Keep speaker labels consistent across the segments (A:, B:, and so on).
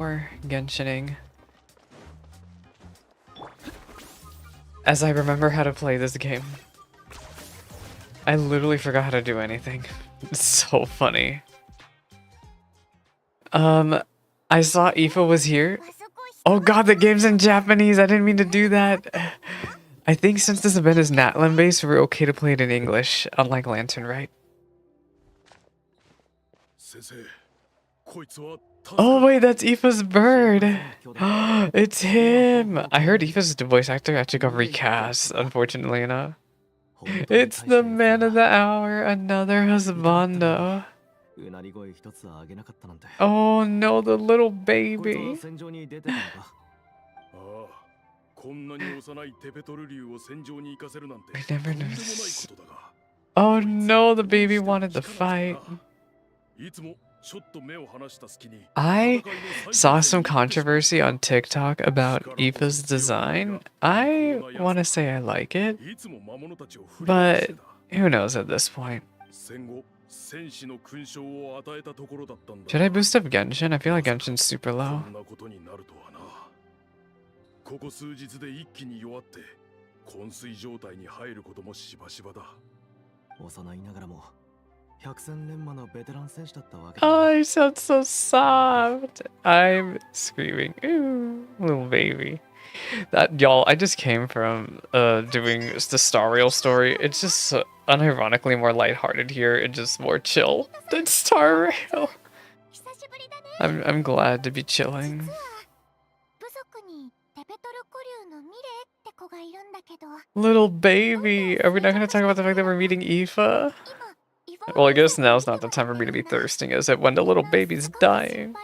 A: Or Genshining. As I remember how to play this game. I literally forgot how to do anything. It's so funny. I saw Aoife was here. Oh god, the game's in Japanese. I didn't mean to do that. I think since this event is Natlan based, we're okay to play it in English, unlike Lantern, right? Oh wait, that's Aoife's bird. It's him. I heard Aoife's voice actor actually got recast, unfortunately enough. It's the man of the hour, another husbando. Oh no, the little baby. I never noticed. Oh no, the baby wanted to fight. I saw some controversy on TikTok about Aoife's design. I want to say I like it, but who knows at this point. Should I boost up Genshin? I feel like Genshin's super low. Oh, you sound so soft. I'm screaming. Ooh, little baby. That, y'all, I just came from doing the Star Rail story. It's just unironically more lighthearted here and just more chill than Star Rail. I'm glad to be chilling. Little baby. Are we not going to talk about the fact that we're meeting Aoife? Well, I guess now's not the time for me to be thirsting, is it? When the little baby's dying.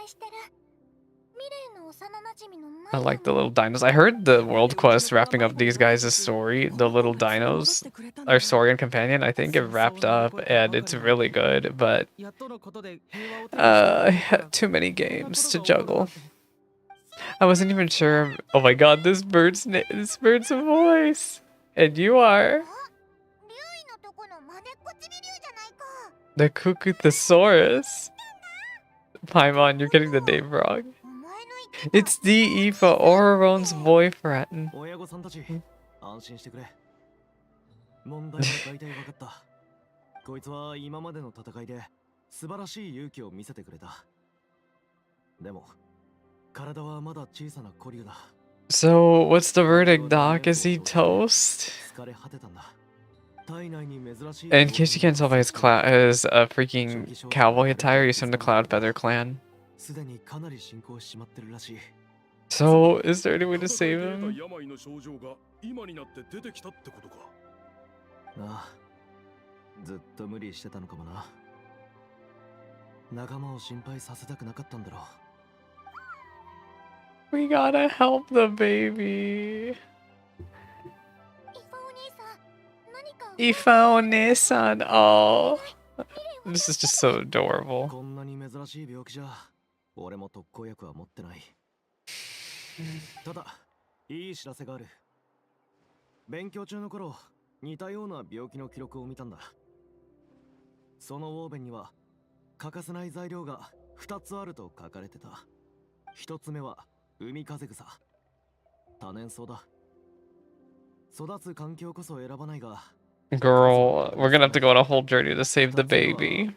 A: I like the little dinos. I heard the world quest wrapping up these guys' story, the little dinos, Our Saurian Companion, I think it wrapped up and it's really good, but I had too many games to juggle. I wasn't even sure. Oh my god, this bird's voice. And you are the Cuckoo-thesaurus. Paimon, you're getting the name wrong. It's the Aoife, Ororon's boyfriend. So, what's the verdict, Doc? Is he toast? In case you can't tell by his freaking cowboy attire, he's from the Cloud Feather clan. So, is there any way to save him? We gotta help the baby. Aoife-o-ne-san, oh. This is just so adorable. Girl, we're gonna have to go on a whole journey to save the baby.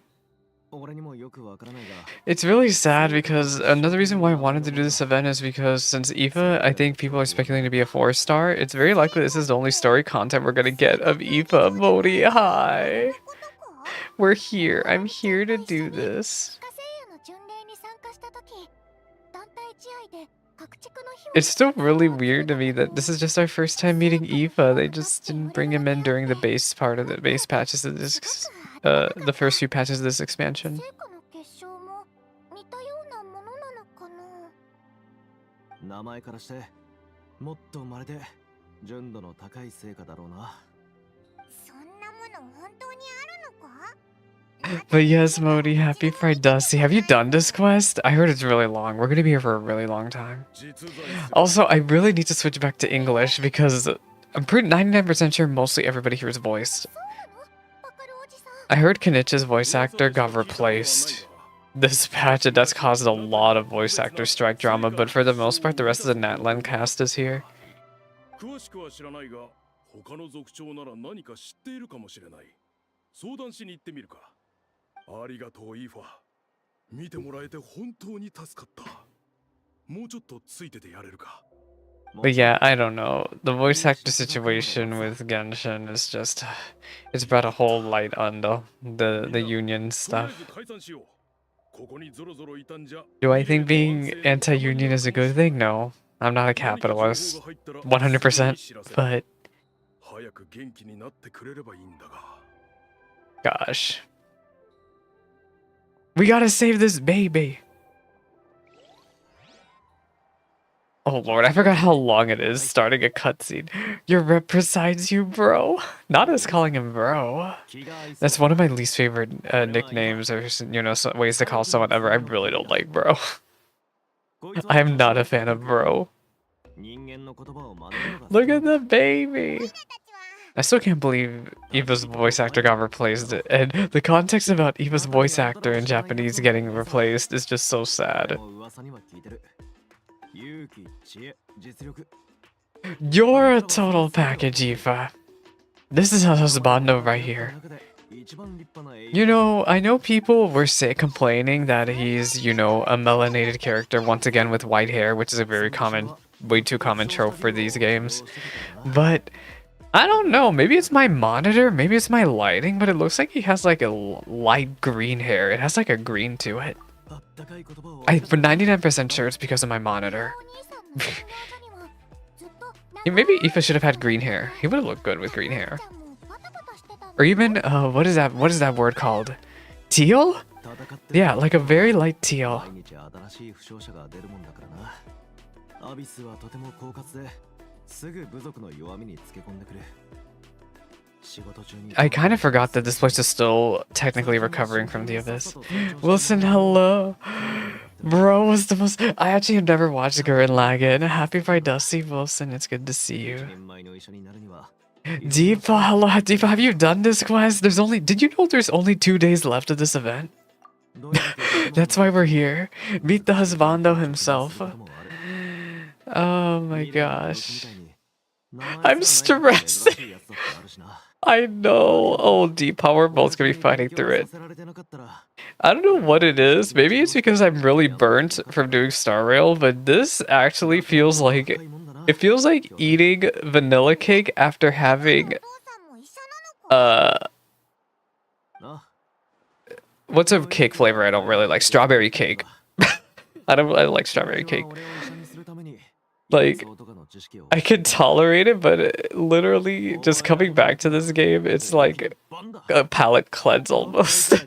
A: It's really sad because another reason why I wanted to do this event is because since Aoife, I think people are speculating to be a 4-star, it's very likely this is the only story content we're gonna get of Aoife. Modi, hi! We're here. I'm here to do this. It's still really weird to me that this is just our first time meeting Aoife. They just didn't bring him in during the base part of the base patches of this, the first few patches of this expansion. But yes, Modi, happy Fried Dusty. Have you done this quest? I heard it's really long. We're gonna be here for a really long time. Also, I really need to switch back to English because I'm pretty 99% sure mostly everybody here is voiced. I heard Kenichi's voice actor got replaced. This patch, that's caused a lot of voice actor strike drama, but for the most part, the rest of the Natlan cast is here.
B: 詳しくは知らないが、他の族長なら何か知っているかもしれない。相談しに行ってみるか。ありがとう、イーファ。見てもらえて本当に助かった。もうちょっとついててやれるか。
A: But yeah, I don't know. The voice actor situation with Genshin is just... It's brought a whole light on the union stuff. Do I think being anti-union is a good thing? No. I'm not a capitalist. 100%. But... Gosh. We gotta save this baby! Oh lord, I forgot how long it is starting a cutscene. Your rep presides you, bro. Not us calling him bro. That's one of my least favorite nicknames or, you know, ways to call someone ever. I really don't like bro. I am not a fan of bro. Look at the baby! I still can't believe Eva's voice actor got replaced, and the context about Eva's voice actor in Japanese getting replaced is just so sad. You're a total package, Eva. This is a husbando right here. You know, I know people were complaining that he's, you know, a melanated character once again with white hair, which is a very common, way too common trope for these games. But I don't know, maybe it's my monitor, maybe it's my lighting, but it looks like he has like a light green hair. It has like a green to it. I'm 99% sure it's because of my monitor. Maybe Aoife should have had green hair. He would have looked good with green hair. Or even, what is that word called? Teal? Yeah, like a very light teal. I kind of forgot that this place is still technically recovering from the abyss. Wilson, hello! Bro was the most... I actually have never watched Gurren Lagann. Happy Pride Dusty Wilson, it's good to see you. Deepa, hello, Deepa, have you done this quest? Did you know there's only 2 days left of this event? That's why we're here. Meet the husbando himself. Oh my gosh. I'm stressed. I know. Oh, Deepa, we're both gonna be fighting through it. I don't know what it is. Maybe it's because I'm really burnt from doing Star Rail, but this actually feels like... It feels like eating vanilla cake after having... What's a cake flavor I don't really like? Strawberry cake. I don't like strawberry cake. Like, I can tolerate it, but literally just coming back to this game, it's like a palate cleanse almost.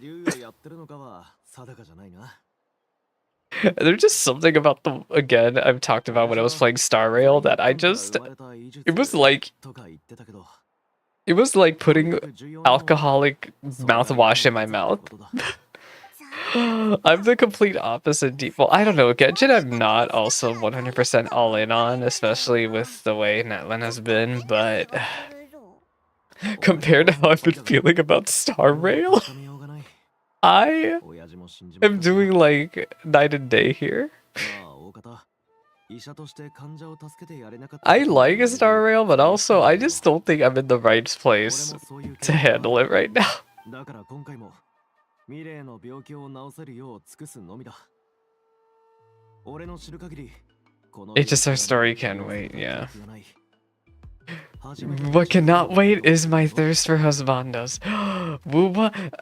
A: There's just something about the, again, I've talked about when I was playing Star Rail that it was like putting alcoholic mouthwash in my mouth. I'm the complete opposite default. I don't know, Genshin I'm not also 100% all in on, especially with the way Natlan has been, but compared to how I've been feeling about Star Rail, I am doing like night and day here. I like Star Rail, but also I just don't think I'm in the right place to handle it right now. It's just our story can't wait, yeah. What cannot wait is my thirst for husbandos. Woowa.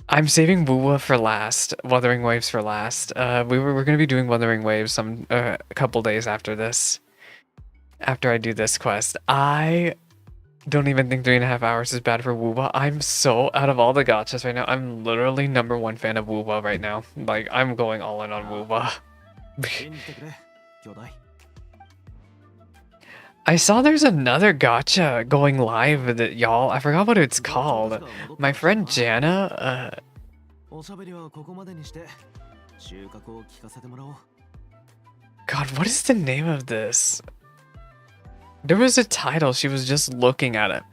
A: I'm saving Woowa for last. Wuthering Waves for last. We're gonna be doing Wuthering Waves a couple days after this. After I do this quest. I don't even think 3.5 hours is bad for Woowa. I'm so out of all the gachas right now. I'm literally #1 fan of Woowa right now. Like, I'm going all in on Woowa. I saw there's another gacha going live that y'all. I forgot what it's called. My friend Jana. God, what is the name of this? There was a title. She was just looking at it.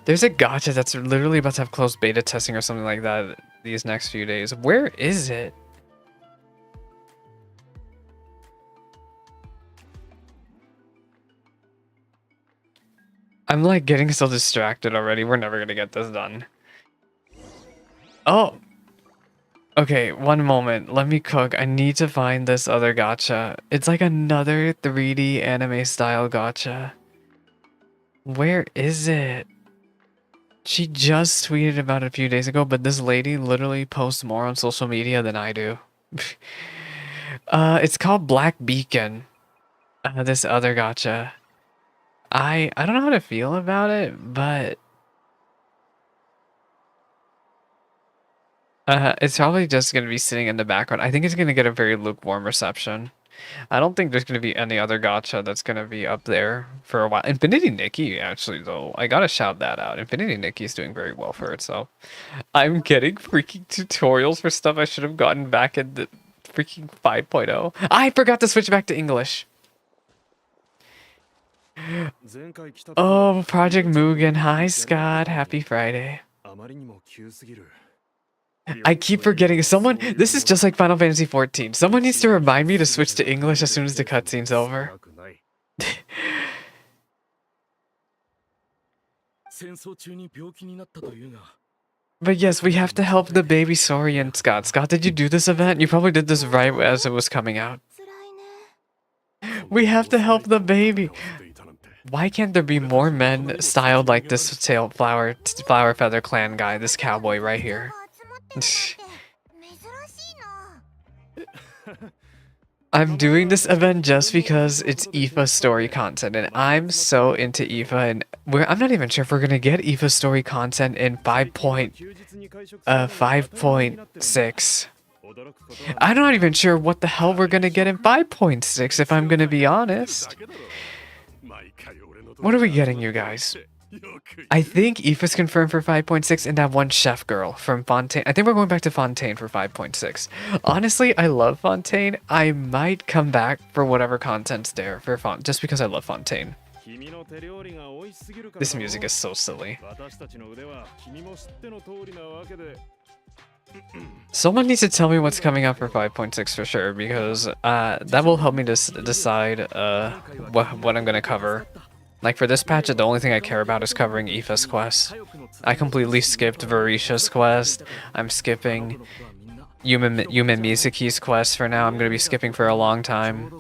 A: There's a gacha that's literally about to have closed beta testing or something like that these next few days. Where is it? I'm like getting so distracted already. We're never gonna get this done. Oh. Okay, one moment. Let me cook. I need to find this other gacha. It's like another 3D anime style gacha. Where is it? She just tweeted about it a few days ago, but this lady literally posts more on social media than I do. It's called Black Beacon. This other gacha. I don't know how to feel about it, but it's probably just gonna be sitting in the background. I think it's gonna get a very lukewarm reception. I don't think there's gonna be any other gacha that's gonna be up there for a while. Infinity Nikki, actually, though, I gotta shout that out. Infinity Nikki is doing very well for itself. I'm getting freaking tutorials for stuff I should have gotten back in the freaking 5.0. I forgot to switch back to English. Oh, Project Mugen. Hi, Scott. Happy Friday. I keep forgetting. Someone, this is just like Final Fantasy XIV. Someone needs to remind me to switch to English as soon as the cutscene's over. But yes, we have to help the baby Saurian, Scott. Scott, did you do this event? You probably did this right as it was coming out. We have to help the baby. Why can't there be more men styled like this flower feather clan guy, this cowboy right here? I'm doing this event just because it's IFA story content, and I'm so into IFA, and I'm not even sure if we're gonna get IFA story content in 5.6. I'm not even sure what the hell we're gonna get in 5.6, if I'm gonna be honest. What are we getting, you guys? I think IFA's confirmed for 5.6 and that one chef girl from Fontaine. I think we're going back to Fontaine for 5.6. Honestly, I love Fontaine. I might come back for whatever content's there for just because I love Fontaine. This music is so silly. Someone needs to tell me what's coming up for 5.6 for sure, because that will help me decide what I'm gonna cover. Like for this patch, the only thing I care about is covering Aoife's quest. I completely skipped Varisha's quest. I'm skipping Yume Mizuki's quest for now. I'm gonna be skipping for a long time.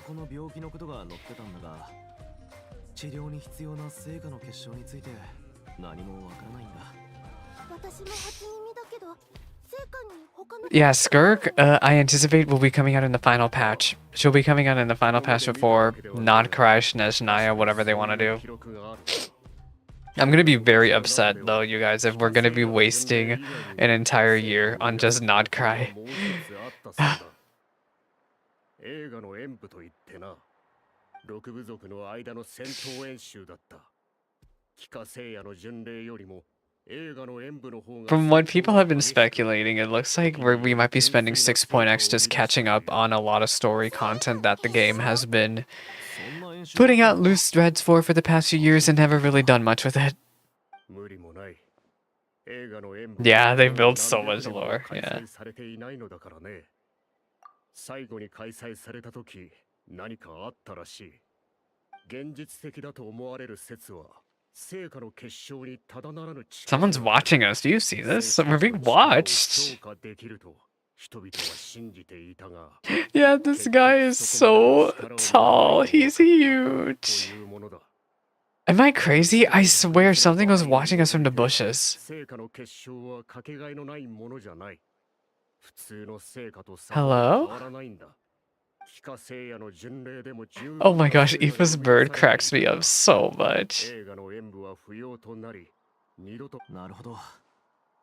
A: Yeah, Skirk, I anticipate will be coming out in the final patch. She'll be coming out in the final patch before Nodcrash, Nezhnaya, whatever they want to do. I'm gonna be very upset though, you guys, if we're gonna be wasting an entire year on just Nodcry. From what people have been speculating, it looks like we might be spending 6.x just catching up on a lot of story content that the game has been putting out loose threads for the past few years and never really done much with it. Yeah, they built so much lore, yeah. Someone's watching us. Do you see this? We're being watched. Yeah, this guy is so tall. He's huge. Am I crazy? I swear something was watching us from the bushes. Hello? Oh my gosh, Aoife's bird cracks me up so much.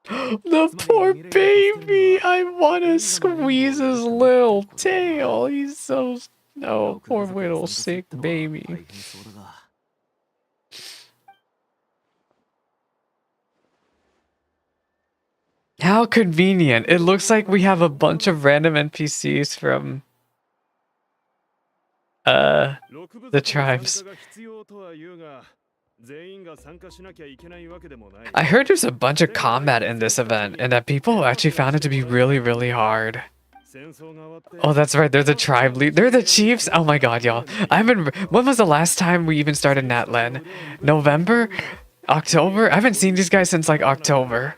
A: The poor baby! I want to squeeze his little tail. He's so... Oh, poor little sick baby. How convenient. It looks like we have a bunch of random NPCs from... the tribes. I heard there's a bunch of combat in this event, and that people actually found it to be really, really hard. Oh, that's right. They're the tribe lead. They're the chiefs. Oh my god, y'all. I haven't. When was the last time we even started Natlen? November? October? I haven't seen these guys since like October.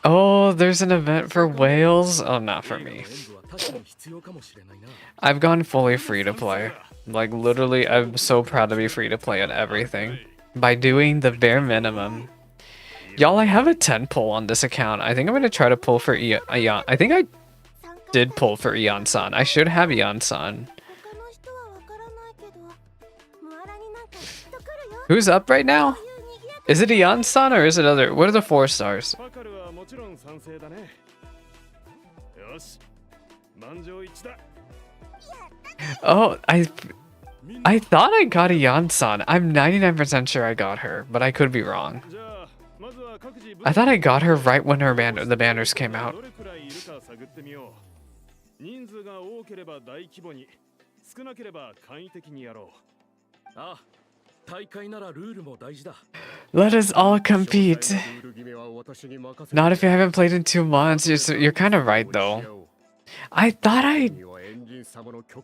A: Oh, there's an event for whales? Oh, not for me. I've gone fully free to play. Like, literally, I'm so proud to be free to play on everything. By doing the bare minimum. Y'all, I have a 10 pull on this account. I think I'm going to try to pull for Eon. I think I did pull for Eon-san. I should have Eon-san. Who's up right now? Is it Eon-san or is it other? What are the 4 stars? Oh, I thought I got Eon-san. I'm 99% sure I got her, but I could be wrong. I thought I got her right when the banners came out. Let us all compete. Not if you haven't played in 2 months. You're kind of right, though. I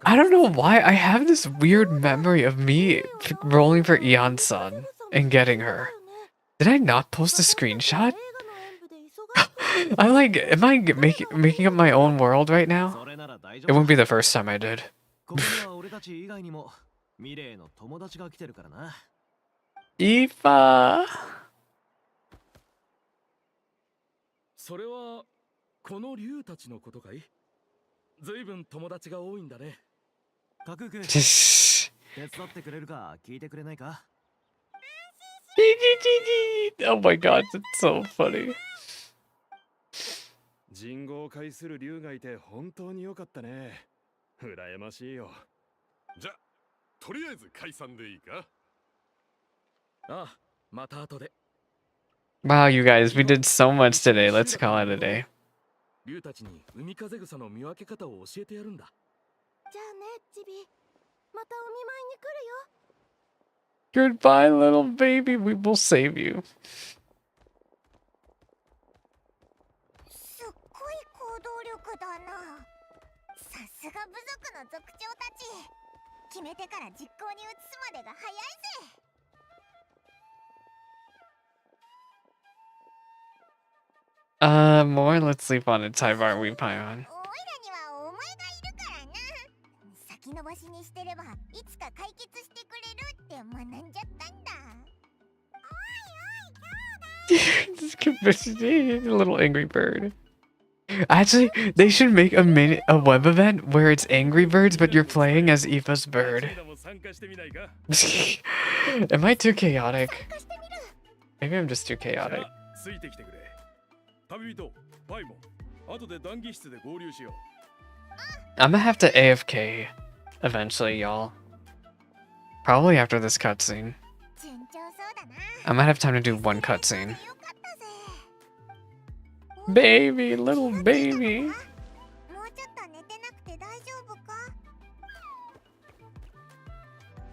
A: don't know why. I have this weird memory of me rolling for Eon-san and getting her. Did I not post a screenshot? Am I making up my own world right now? It won't be the first time I did. Ifa! Oh my god, it's so funny.
B: 人語を介する竜がいて本当に良かったね。羨ましいよ。じゃ、とりあえず解散でいいか？ああ、また後で。
A: Wow, you guys, we did so much today. Let's call it a day.
B: 竜たちに海風草の見分け方を教えてやるんだ。じゃあね、チビ。またお見舞いに来るよ。
A: Goodbye, little baby. We will save you.
C: すっごい行動力だな。さすが部族の族長たち。決めてから実行に移すまでが早いぜ。
A: More. Let's sleep on a type, aren't we, Pion?
C: おいらにはお前がいるからな。先延ばしにしてればいつか解決してくれるって学んじゃったんだ。
A: A little angry bird. Actually, they should make a web event where it's Angry Birds, but you're playing as Aoife's bird. Am I too chaotic? Maybe I'm just too chaotic. I'm gonna have to AFK eventually, y'all. Probably after this cutscene. I might have time to do one cutscene. Baby, little baby.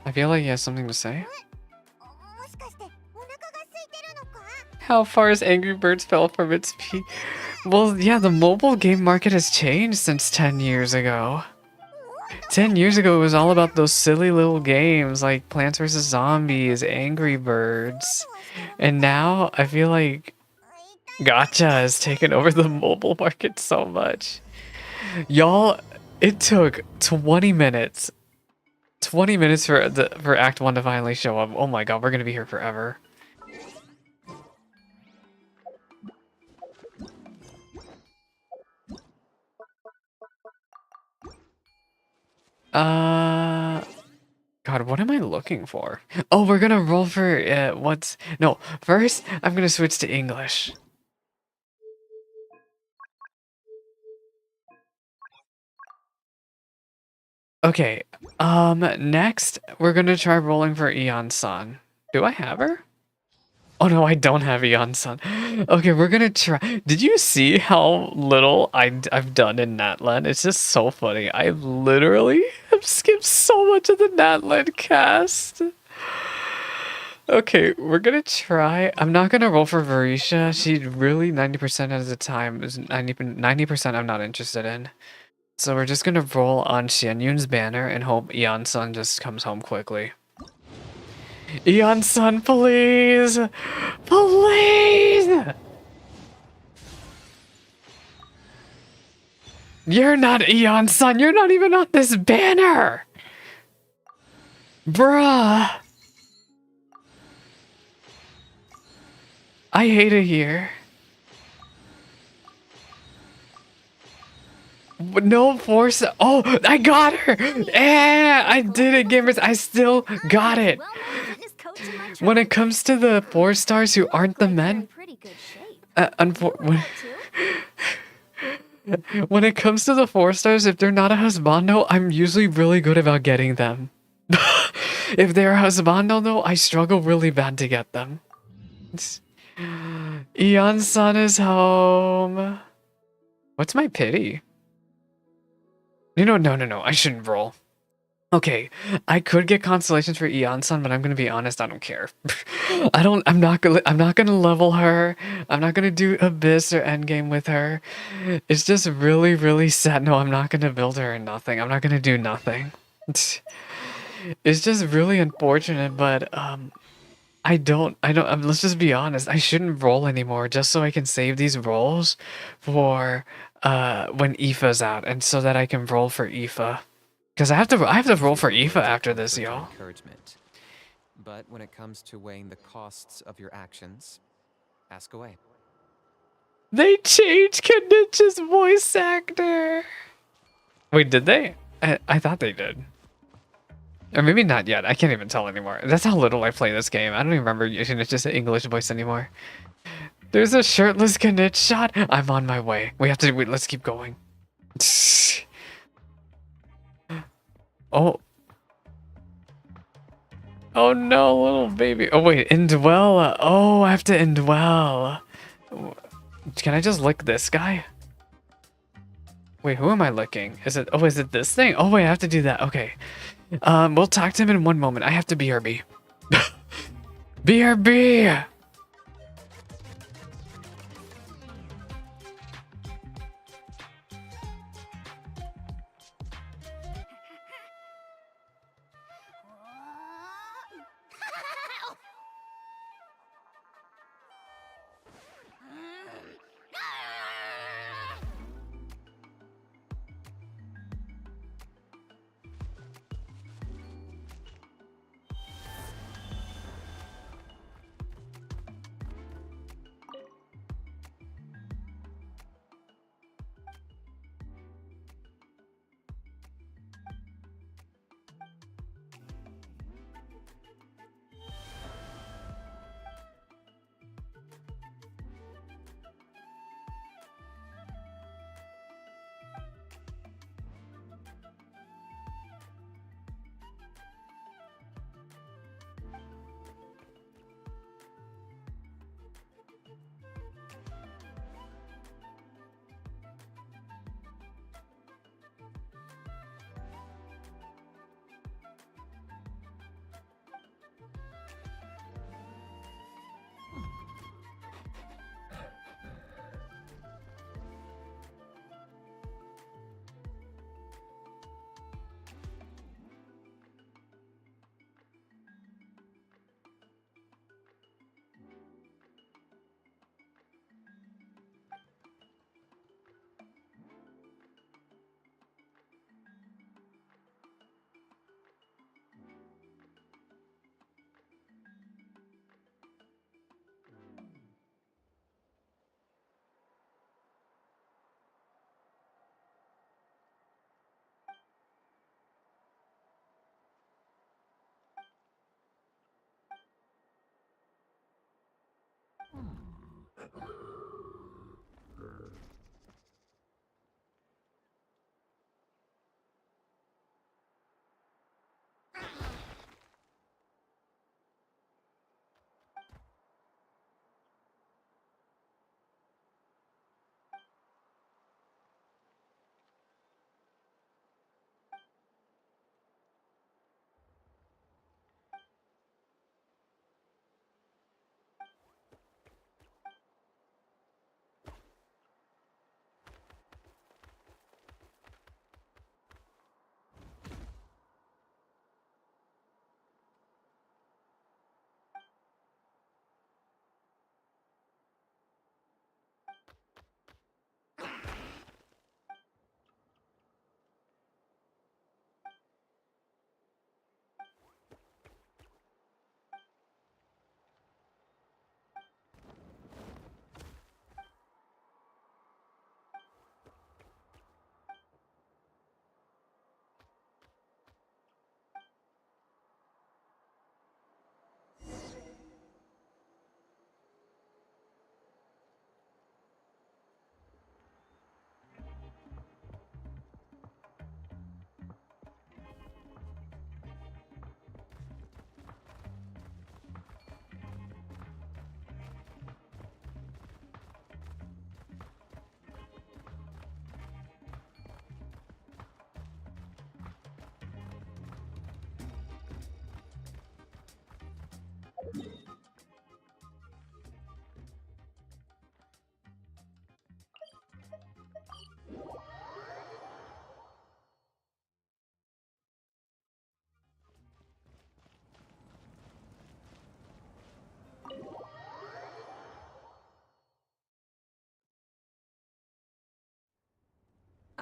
A: I feel like he has something to say. How far has Angry Birds fell from its peak? Well, yeah, the mobile game market has changed since 10 years ago. 10 years ago, it was all about those silly little games like Plants vs. Zombies, Angry Birds. And now, I feel like Gacha has taken over the mobile market so much. Y'all, it took 20 minutes. 20 minutes for Act 1 to finally show up. Oh my god, we're gonna be here forever. God, what am I looking for? Oh, we're gonna roll for, no, first, I'm gonna switch to English. Okay, next, we're gonna try rolling for Eon-san. Do I have her? Oh no, I don't have Eon Sun. Okay, we're gonna try. Did you see how little I've done in Natlan? It's just so funny. I literally have skipped so much of the Natlan cast. Okay, we're gonna try. I'm not gonna roll for Varisha. She really 90% of the time is 90% I'm not interested in. So we're just gonna roll on Xian Yun's banner and hope Eon Sun just comes home quickly. Eon Sun, please! Please! You're not Eon Sun, you're not even on this banner! Bruh! I hate it here. No force. Oh, I got her! Eh, I did it, gamers. I still got it. When it comes to the 4 stars who aren't the men, when it comes to the 4 stars, if they're not a husbando, I'm usually really good about getting them. If they're a husbando, though, I struggle really bad to get them. Eon-san is home. What's my pity? No, I shouldn't roll. Okay, I could get constellations for Eon-san, but I'm gonna be honest, I don't care. I'm not gonna level her. I'm not gonna do Abyss or Endgame with her. It's just really, really sad. No, I'm not gonna build her or nothing. I'm not gonna do nothing. It's just really unfortunate, but let's just be honest. I shouldn't roll anymore just so I can save these rolls for when Aoife's out, and so that I can roll for Aoife. Because I have to roll for Aoife after this, y'all.
D: Encouragement. But when it comes to weighing the costs of your actions, ask away.
A: They changed Kenich's voice actor. Wait, did they? I thought they did. Or maybe not yet. I can't even tell anymore. That's how little I play this game. I don't even remember using it's just an English voice anymore. There's a shirtless Kenich shot. I'm on my way. Wait, let's keep going. Oh. Oh no, little baby. Oh wait, indwell. Oh, I have to indwell. Can I just lick this guy? Wait, who am I licking? Is it this thing? Oh wait, I have to do that. Okay. We'll talk to him in one moment. I have to BRB. BRB!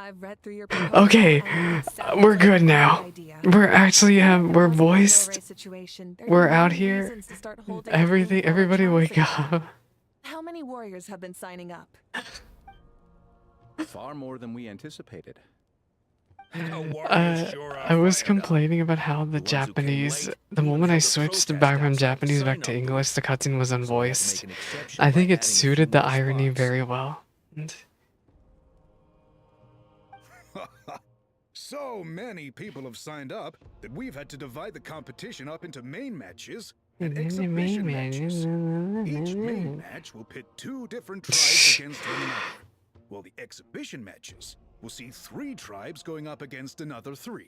E: I've read through your proposal
A: Okay,
E: and it sounds
A: we're
E: like
A: good
E: a
A: now.
E: great idea.
A: We're actually we're
E: Now,
A: voiced.
E: in the situation, there
A: We're
E: are
A: out
E: many
A: here.
E: reasons to start holding
A: Everything.
E: bloom flower
A: Everybody,
E: trials
A: wake
E: again.
A: up.
E: How many warriors have been signing up?
F: Far more than we anticipated.
A: I was complaining about how the Japanese, the moment I switched back from Japanese back to English, the cutscene was unvoiced. I think it suited the irony very well.
B: So many people have signed up that we've had to divide the competition up into main matches and exhibition matches. Each main match will pit 2 different tribes against one another, while the exhibition matches will see 3 tribes going up against another 3.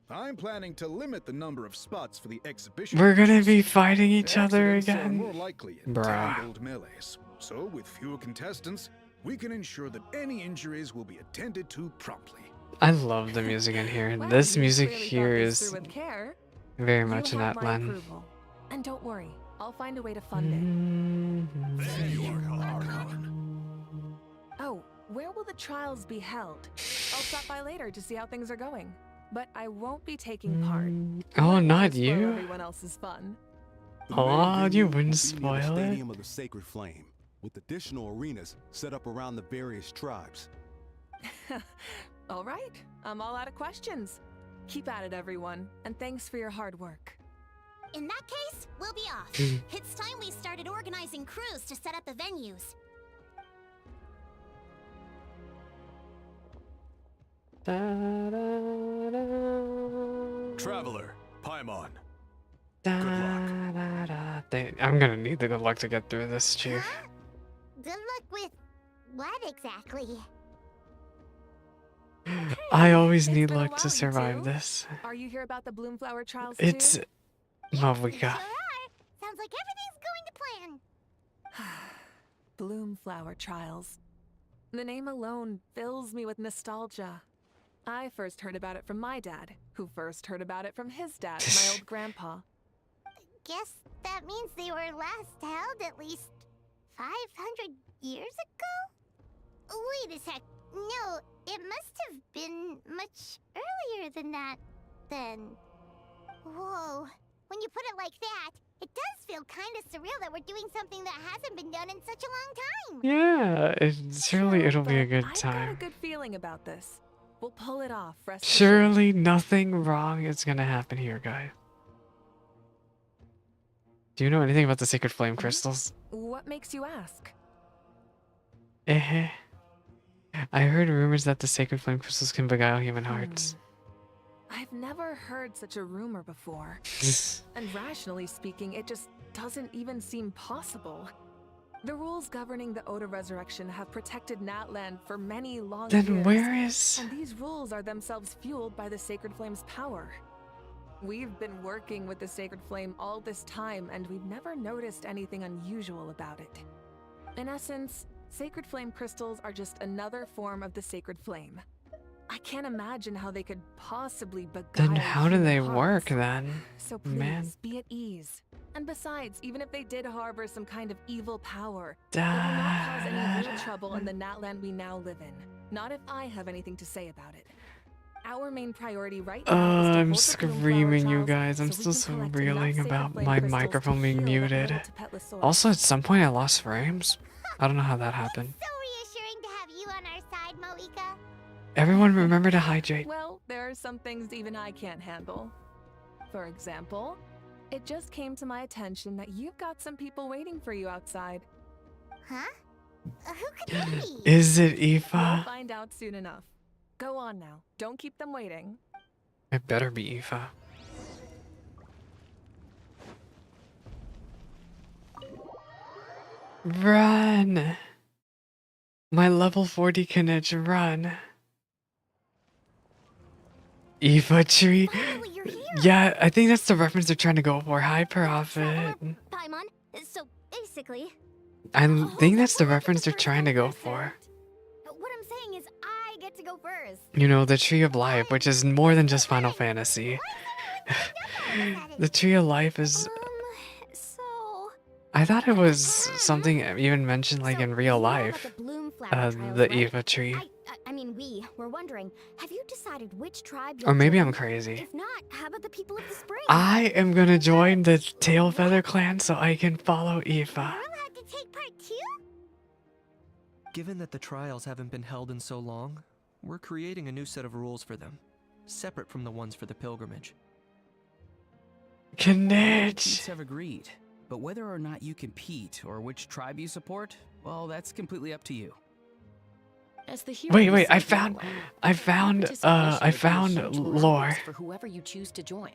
B: I'm planning to limit the number of spots for the exhibition.
A: We're gonna
B: matches.
A: be fighting each other
B: Accidents are
A: again.
B: more likely in
A: Bruh.
B: tangled melees. So, with fewer contestants, we can ensure that any injuries will be attended to promptly.
A: I love the music in here.
E: Well,
A: This
E: you
A: music
E: clearly
A: here
E: thought this
A: is
E: through with care.
A: very
E: You
A: much in
E: have
A: that
E: my
A: line.
E: approval. And don't worry, I'll find a way to fund it. Oh, where will the trials be held? I'll stop by later to see how things are going. But I won't be taking part.
A: Oh,
E: Let me
A: not
E: spoil
A: you.
E: Everyone else's fun.
G: The main
A: Aw,
G: venue
A: you
G: will
A: wouldn't
G: be near the
A: spoil it.
G: Stadium of the Sacred Flame, with additional arenas set up around the various tribes.
E: All right, I'm all out of questions. Keep at it, everyone, and thanks for your hard work.
C: In that case, we'll be off. It's time we started organizing crews to set up the venues.
B: Traveler, Paimon.
A: I'm gonna need the good luck to get through this, Chief.
C: Huh? Good luck with what exactly?
A: I always
E: It's
A: need
E: been a
A: luck
E: while,
A: to
E: you
A: survive
E: two.
A: this.
E: Are you here about the Bloomflower trials
A: It's
E: too?
A: Mavika.
C: Sure are. Sounds like everything's going to plan.
E: Bloomflower trials. The name alone fills me with nostalgia. I first heard about it from my dad, who first heard about it from his dad, my old grandpa.
C: Guess that means they were last held at least 500 years ago? Wait a sec. No, it must have been much earlier than that, then. Whoa. When you put it like that, it does feel kind of surreal that we're doing something that hasn't been done in such a long time.
A: Yeah, surely
E: True,
A: it'll be a
E: but
A: good
E: I've got a
A: time.
E: good feeling about this. We'll pull it off, rest assured.
A: Surely nothing wrong is gonna happen here, guys. Do you know anything about the sacred flame crystals?
E: What makes you ask?
A: Eh. I heard rumors that the sacred flame crystals can beguile human hearts.
E: I've never heard such a rumor before. And rationally speaking, it just doesn't even seem possible. The rules governing the Oda resurrection have protected Natland for many long years.
A: Then where is...
E: And these rules are themselves fueled by the Sacred Flame's power. We've been working with the Sacred Flame all this time, and we've never noticed anything unusual about it. In essence, Sacred Flame crystals are just another form of the Sacred Flame. I can't imagine how they could possibly beguile
A: Then how do
E: human
A: they
E: hearts.
A: work then?
E: So please,
A: Man.
E: be at ease. And besides, even if they did harbor some kind of evil power, it will not cause any real trouble in the Natland we now live in. Not if I have anything to say about it. Our main priority right now is to
A: I'm
E: hold the Bloomflower
A: screaming, you
E: trials
A: guys. I'm
E: so we
A: still
E: can
A: so
E: collect
A: reeling
E: enough
A: about
E: Sacred Flame
A: my
E: crystals to
A: microphone being
E: heal that
A: muted.
E: little Tapetlosaurus.
A: Also, at some point I lost frames. I don't know how that happened.
C: So reassuring to have you on our side, Moika.
A: Everyone remember to hydrate.
E: Well, there are some things even I can't handle. For example, it just came to my attention that you've got some people waiting for you outside.
C: Huh? Who could that be?
A: Is it
E: We'll
A: Aoife?
E: find out soon enough. Go on now. Don't keep them waiting.
A: It better be Aoife. Run! My level 40 Kinich, run! Aoife tree?
C: Finally, you're here.
A: Yeah, I think that's the reference they're trying to go for. Hi, Prophet.
C: Paimon. So basically,
A: I think that's the reference they're trying to go for.
C: what I'm saying is I get to go first.
A: You know, the Tree of Life, which is more than just Final Fantasy. The Tree of Life is...
C: So
A: I thought it was something even mentioned like in real life.
C: the
A: The Aoife tree.
C: I
F: I mean, we were wondering, have you decided which tribe
A: Or
F: you'll
A: maybe I'm
F: join?
A: crazy.
F: If not, how about the people of the spring?
A: I am gonna join the Tailfeather clan so I can follow Aoife.
C: You're allowed to take part too?
H: Given that the trials haven't been held in so long, we're creating a new set of rules for them, separate from the ones for the pilgrimage.
A: Knitch!
I: Chiefs have agreed, but whether or not you compete or which tribe you support, well, that's completely up to you.
J: As the hero you
A: Wait, I
J: said you
A: found,
J: were,
A: I found lore.
J: for whoever you choose to join.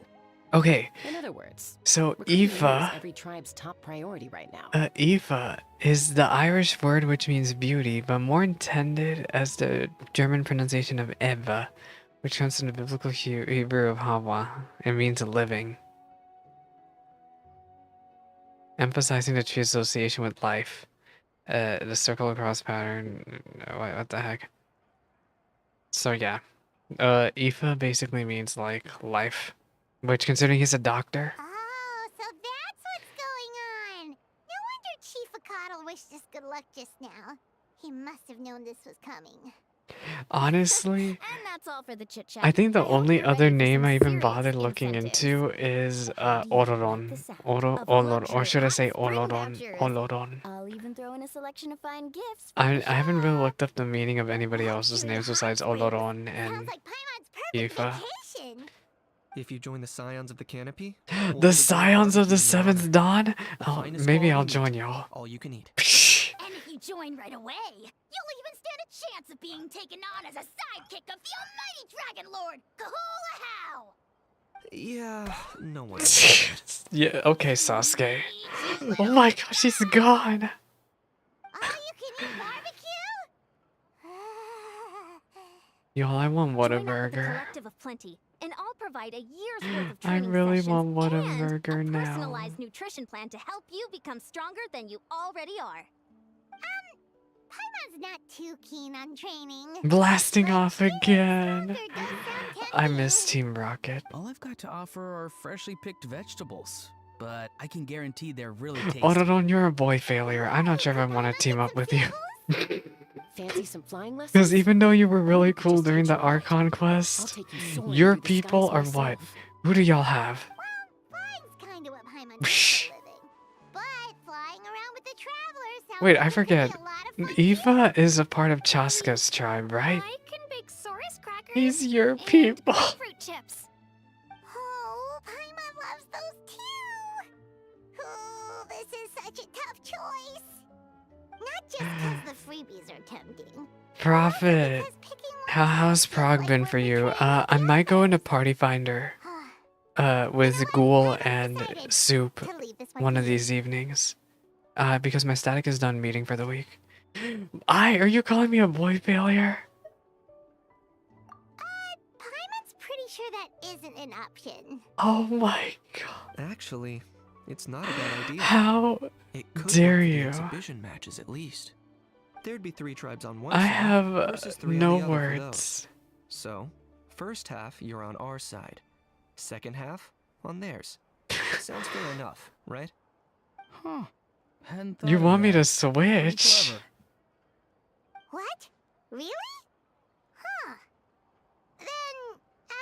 A: Okay,
J: In other words,
A: so
J: recruiting is
A: Aoife,
J: every tribe's top priority right now.
A: Aoife is the Irish word which means beauty, but more intended as the German pronunciation of Eva, which comes from the biblical Hebrew of Hawa. It means living, emphasizing the true association with life. The circle across pattern. What the heck? So yeah, Aoife basically means like life, which considering he's a doctor.
C: Oh, so that's what's going on. No wonder Chief Akatl wished us good luck just now. He must have known this was coming.
A: Honestly,
F: And that's all for the chit chat.
A: I think the
F: hope
A: only
F: you're
A: other
F: ready for
A: name
F: some
A: I even
F: serious
A: bothered looking
F: incentives.
A: into is
F: How do you like
A: Ororon.
F: the sound
A: Oro,
F: of
A: Olor, or
F: luxury
A: should I say
F: hot spring
A: Oloron?
F: vouchers?
A: Oloron.
F: I'll even throw in a selection of fine gifts. For
A: I
F: the
A: haven't really
F: shop.
A: looked up the meaning of anybody else's
C: Luxury
A: names
C: hot
A: besides
C: springs.
A: Oloron
C: Sounds
A: and
C: like Paimon's perfect
A: Aoife.
C: vacation.
H: If you join the Scions of the Canopy, or
A: The
H: Grand
A: Scions of the
H: Barbecue in your
A: Seventh
H: honor,
A: Dawn?
H: the
A: Oh,
H: finest
A: maybe I'll
H: quality
A: join
H: meat,
A: y'all.
H: all you can eat.
C: And if you join right away, you'll even stand a chance of being taken on as a sidekick of the almighty Dragon Lord, Kahula How!
H: Yeah, no one.
A: Yeah, okay, Sasuke. Oh my gosh, she's gone.
C: All-you-can-eat barbecue?
A: Y'all, I want
F: Join up with the
A: Whataburger.
F: Collective of Plenty, and I'll provide a year's worth of
A: I
F: training
A: really
F: sessions
A: want
F: and
A: Whataburger
F: a
A: now.
F: personalized nutrition plan to help you become stronger than you already are.
C: Paimon's not too keen on training.
A: Blasting
C: But
A: off
C: getting
A: again.
C: stronger does sound
A: I
C: tempting.
A: miss Team Rocket.
I: All I've got to offer are freshly picked vegetables, but I can guarantee they're really tasty.
A: Ororon, you're a boy failure. I'm not sure if I want to team up with you.
J: Fancy some flying lessons?
A: Because even though you were really
J: Just
A: cool during
J: hitch
A: the
J: a ride.
A: Archon
J: I'll
A: quest,
J: take you soaring
A: your
J: through the
A: people
J: skies
A: are what?
J: myself.
A: Who do y'all have?
C: Flying's kind of what Paimon does for a living. But flying around with the travelers sounds
A: Wait,
C: like
A: I
C: it could be
A: forget.
C: a lot of fun
A: Eva is a part of Chaska's tribe, right?
F: I can bake Saurus crackers.
A: He's your
F: and
A: people.
F: grapefruit chips.
C: Oh, Paimon loves those too. Oh, this is such a tough choice. Not just because the freebies are tempting.
A: Prophet.
C: Because picking one
A: How's
C: feels
A: Prague
C: like
A: been
C: we're
A: for you?
C: betraying
A: I might go into
C: Aoife's.
A: Party Finder with Ghoul and Soup
C: To leave this
A: one of
C: to you.
A: these evenings. Because my static is done meeting for the week. Are you calling me a boy failure?
C: Paimon's pretty sure that isn't an option.
A: Oh my god.
H: Actually, it's not a bad idea.
A: How
H: It could
A: dare
H: work for the
A: you.
H: exhibition matches at least. There'd be 3 tribes on one
A: I
H: side
A: have
H: versus 3 on
A: no
H: the other for those.
A: words.
H: So, first half you're on our side, second half on theirs. Sounds fair enough, right?
I: Huh. Hadn't thought
A: You
I: of
A: want me
I: that.
A: to
I: Pretty
A: switch?
I: clever.
C: What? Really? Huh. Then,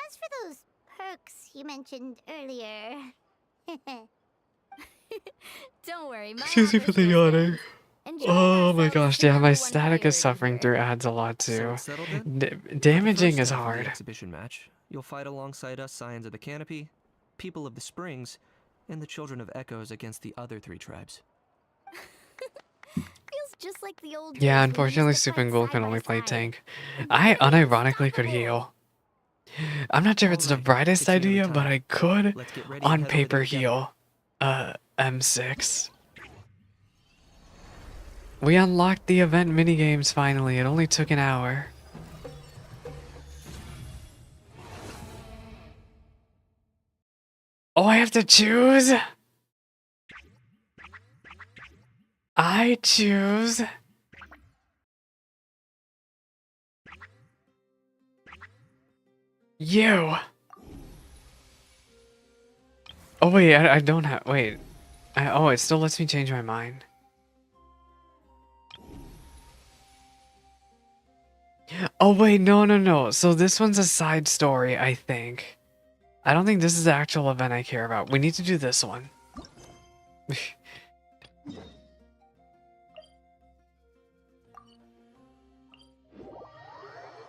C: as for those perks you mentioned earlier.
F: Don't worry, my
A: Excuse me for the
F: office knows
A: yawning.
F: best. Enjoy
A: Oh my
F: ourselves
A: gosh,
F: to
A: yeah, my
F: number one
A: static is
F: priority
A: suffering
F: here.
A: through ads a lot
H: So
A: too.
H: it's settled then? For the
A: Damaging
H: first
A: is
H: half of the
A: hard.
H: exhibition match, you'll fight alongside us Scions of the Canopy, People of the Springs, and the Children of Echoes against the other 3 tribes.
F: Feels just like the old
A: Yeah,
F: days when we
A: unfortunately,
F: used to
A: Soup and
F: fight
A: Ghoul
F: side
A: can
F: by
A: only play
F: side.
A: tank.
F: And
A: I
F: pretty
A: unironically could
F: unstoppable.
A: heal. I'm not sure if it's the
H: Alright,
A: brightest
H: it's nearly
A: idea, but
H: time.
A: I could
H: Let's get ready and
A: on
H: head over
A: paper
H: there together.
A: heal M6. We unlocked the event minigames finally. It only took an hour. Oh, I have to choose? I choose you. Oh wait, I don't have. Wait. Oh, it still lets me change my mind. Oh wait, no. So this one's a side story, I think. I don't think this is the actual event I care about. We need to do this one.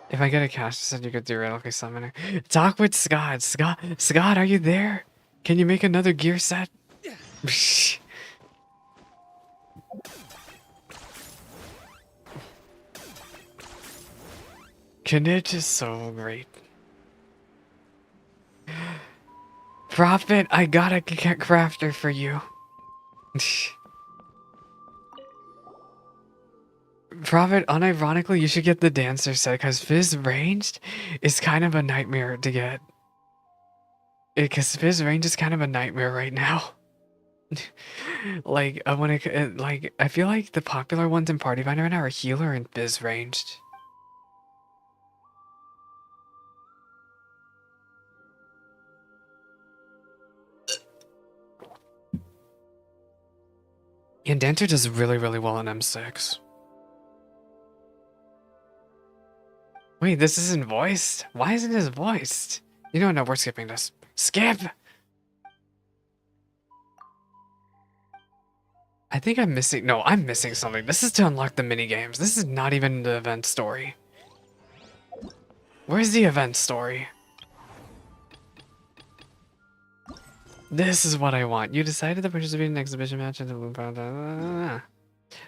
A: If I get a cash, said you could theoretically summon it. Talk with Scott. Scott, are you there? Can you make another gear set? Knit is so great. Prophet, I got a crafter for you. Prophet, unironically, you should get the dancer set because Fizz ranged is kind of a nightmare to get. Because Fizz range is kind of a nightmare right now. Like, I feel like the popular ones in Party Finder right now are healer and Fizz ranged. And Dancer does really well in M6. Wait, this isn't voiced? Why isn't this voiced? You know, no, we're skipping this. Skip! I think I'm missing. No, I'm missing something. This is to unlock the mini games. This is not even the event story. Where's the event story? This is what I want. You decided to participate in an exhibition match at the Bloom Fountain.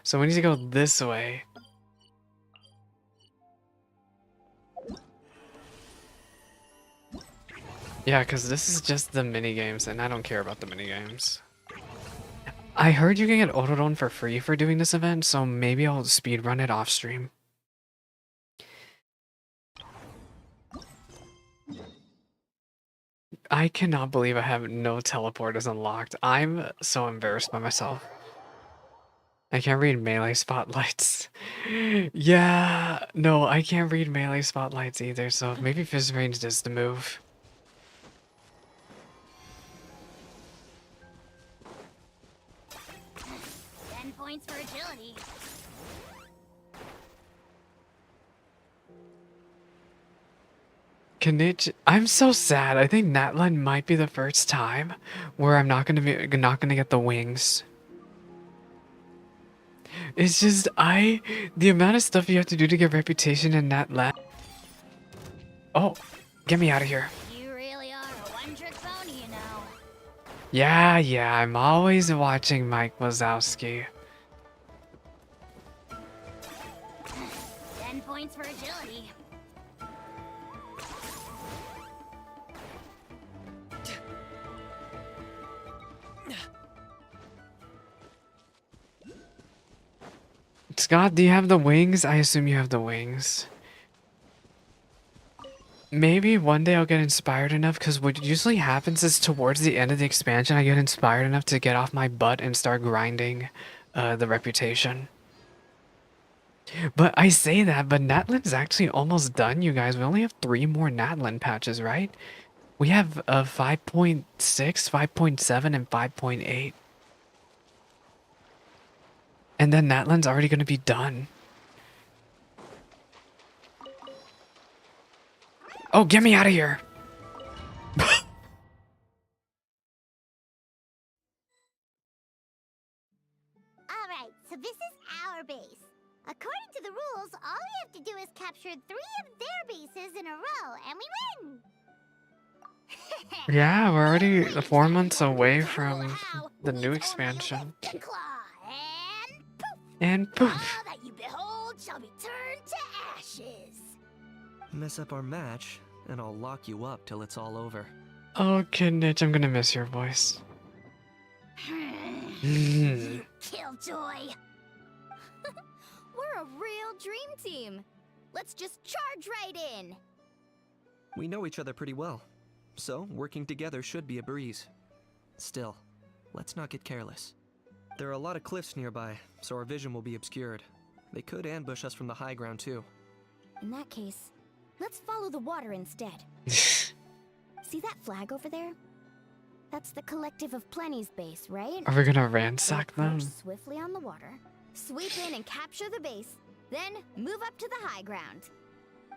A: So we need to go this way. Yeah, because this is just the mini games, and I don't care about the mini games. I heard you can get Autodon for free for doing this event, so maybe I'll speedrun it off stream. I cannot believe I have no teleporters unlocked. I'm so embarrassed by myself. I can't read melee spotlights. Yeah, no, I can't read melee spotlights either, so maybe Fizz Range is the move.
C: Points for agility.
A: I'm so sad. I think Natlan might be the first time where I'm not gonna get the wings. It's just the amount of stuff you have to do to get reputation in Natlan. Oh, get me out of here.
C: You really are a one-trick pony, you know.
A: Yeah, I'm always watching Mike Wazowski.
C: 10 points for agility.
A: Scott, do you have the wings? I assume you have the wings. Maybe one day I'll get inspired enough, because what usually happens is towards the end of the expansion, I get inspired enough to get off my butt and start grinding the reputation. But I say that, but Natlan's actually almost done, you guys. We only have 3 more Natlan patches, right? We have 5.6, 5.7, and 5.8. And then Natlan's already going to be done. Oh, get me out of here!
C: Alright, so this is our base. According to the rules, all we have to do is capture 3 of their bases in a row, and we win!
A: Yeah, we're already 4 months away from the new expansion. And poof!
C: All that you behold shall be turned to ashes.
H: Mess up our match, and I'll lock you up till it's all over.
A: Oh, Kidnitch, I'm gonna miss your voice.
C: You killjoy.
F: We're a real dream team. Let's just charge right in.
H: We know each other pretty well, so working together should be a breeze. Still, let's not get careless. There are a lot of cliffs nearby, so our vision will be obscured. They could ambush us from the high ground too.
F: In that case, let's follow the water instead. See that flag over there? That's the Collective of Plenty's base, right?
A: Are we gonna ransack them?
F: Approach swiftly on the water, sweep in and capture the base, then move up to the high ground.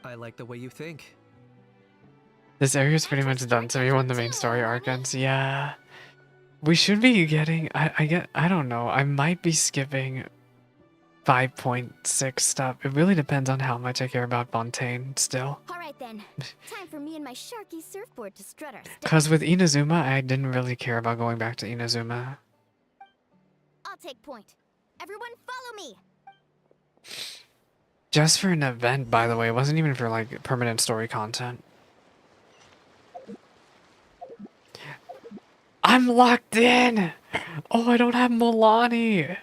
H: I like the way you think.
A: This area is pretty much done, so we won the main story arc ends. Yeah. We should be getting, I don't know, I might be skipping 5.6 stuff. It really depends on how much I care about Fontaine still.
F: Alright then. Time for me and my Sharky surfboard to strut our stuff.
A: Because with Inazuma, I didn't really care about going back to Inazuma.
F: I'll take point. Everyone follow me!
A: Just for an event, by the way. It wasn't even for, like, permanent story content. I'm locked in! Oh, I don't have Milani!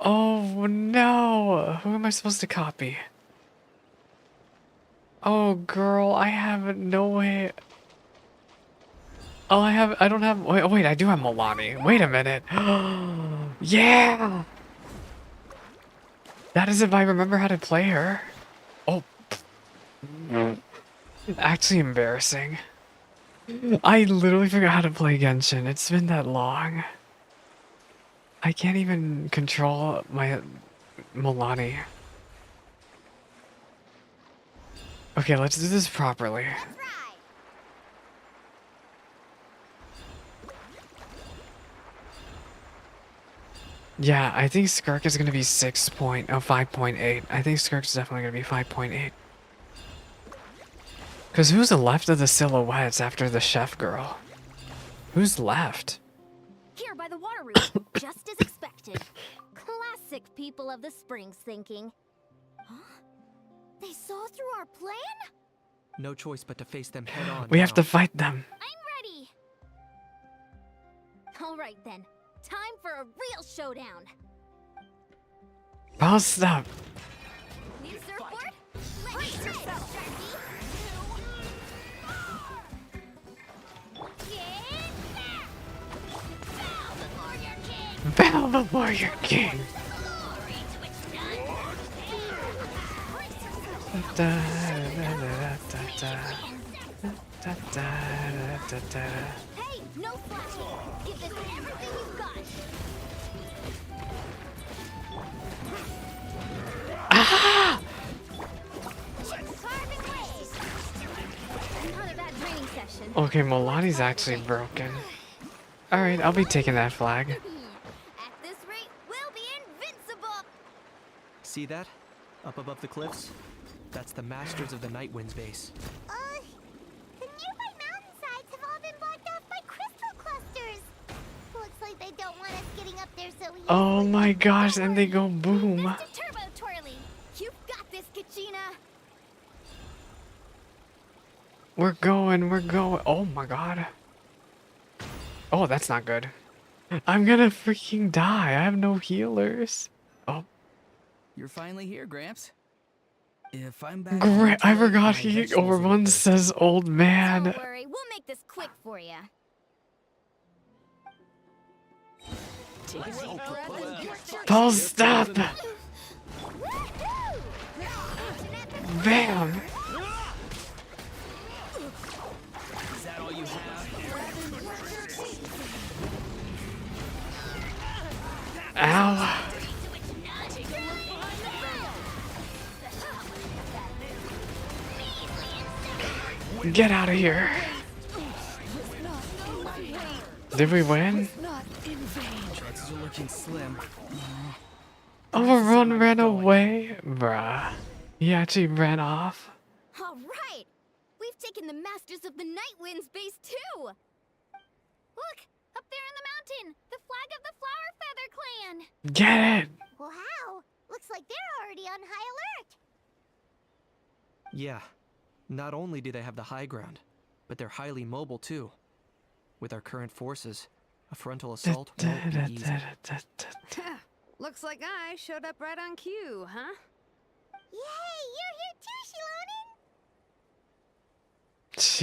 A: Oh, no! Who am I supposed to copy? Oh, girl, I have no way... Oh, I don't have... Wait, I do have Milani. Wait a minute. Yeah! That is if I remember how to play her. Oh. Actually embarrassing. I literally forgot how to play Genshin. It's been that long. I can't even control my Milani. Okay, let's do this properly. Yeah, I think Skirk is gonna be 5.8. I think Skirk's definitely gonna be 5.8. Cause who's left of the silhouettes after the chef girl? Who's left?
F: Here by the water route, just as expected. Classic people of the springs thinking. Huh? They saw through our plan?
H: No choice but to face them head on.
A: We have
H: now.
A: to fight them.
F: I'm ready! Alright then. Time for a real showdown.
A: I'll stop.
F: Need a surfboard? Let's do it, Sharky!
A: Bow before your king.
F: Hey, no flashing. Give this everything you've got.
A: Ah!
F: Not a bad training session.
A: Okay, Milani's actually broken. Alright, I'll be taking that flag.
F: At this rate, we'll be invincible.
H: See that? Up above the cliffs? That's the Masters of the Night Wind's base.
C: The nearby mountainsides have all been blocked off by crystal clusters. Looks like they don't want us getting up there so easily.
A: Oh my gosh, and they go boom.
F: Mr. Turbo Twirly, you've got this, Kachina.
A: We're going. Oh my god. Oh, that's not good. I'm gonna freaking die. I have no healers. Oh.
I: You're finally here, Gramps. If I'm back, home
A: Great. I
I: today,
A: forgot
I: my
A: he
I: vegetables will be
A: overrun
I: thirsty.
A: says old man.
F: Don't worry, we'll make this quick for you.
A: Paul, stop! Bam!
I: Is that all you have?
A: Ow! Get out of here! Did we win?
I: Chances are looking slim.
A: Overrun ran away? Bruh. He actually ran off?
F: All right, we've taken the Masters of the Night Wind's base too. Look, up there in the mountain, the flag of the Flower Feather Clan.
A: Get it!
C: Wow, looks like they're already on high alert.
H: Yeah. Not only do they have the high ground, but they're highly mobile too. With our current forces, a frontal assault won't be easy.
K: Looks like I showed up right on cue, huh?
C: Yay, you're here too,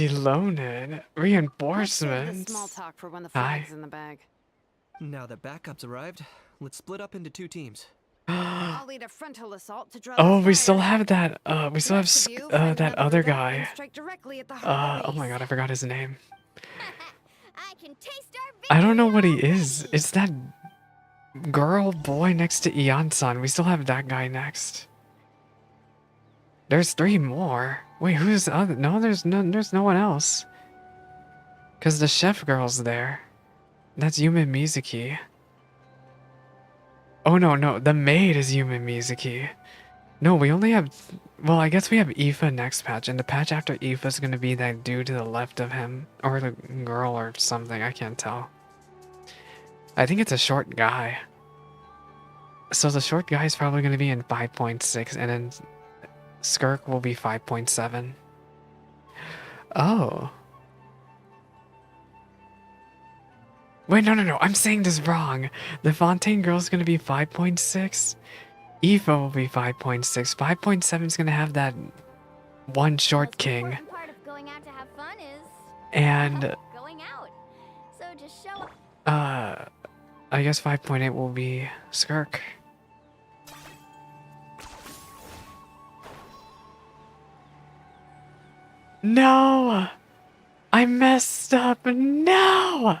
C: Shiloni.
A: Shilonen.
K: Let's
A: Reinforcements.
K: save the small talk for when the
A: Hi.
K: flag's in the bag.
H: Now that backup's arrived, let's split up into 2 teams.
K: I'll lead a frontal assault to draw
A: Oh,
K: the
A: we still
K: fire.
A: have that, we still have,
K: Rest of you find
A: that
K: another
A: other
K: route
A: guy.
K: and strike directly at the heart of
A: Oh
K: the
A: my
K: base.
A: god, I forgot his name.
F: I can taste our
A: I don't know what he
F: victory
A: is.
F: already.
A: It's that girl boy next to Ian-san. We still have that guy next. There's 3 more. Wait, who's the other? No, there's no one else. Cause the chef girl's there. That's Yuma Mizuki. Oh no, the maid is Yuma Mizuki. No, we only have. Well, I guess we have Aoife next patch, and the patch after Aoife is gonna be that dude to the left of him, or the girl, or something. I can't tell. I think it's a short guy. So the short guy is probably gonna be in 5.6, and then Skirk will be 5.7. Oh. Wait, no. I'm saying this wrong. The Fontaine girl's gonna be 5.6. Aoife will be 5.6. 5.7 is gonna have that one short king.
F: The part of going out to have fun is
A: And
F: going out. So just show up.
A: I guess 5.8 will be Skirk. No! I messed up. No!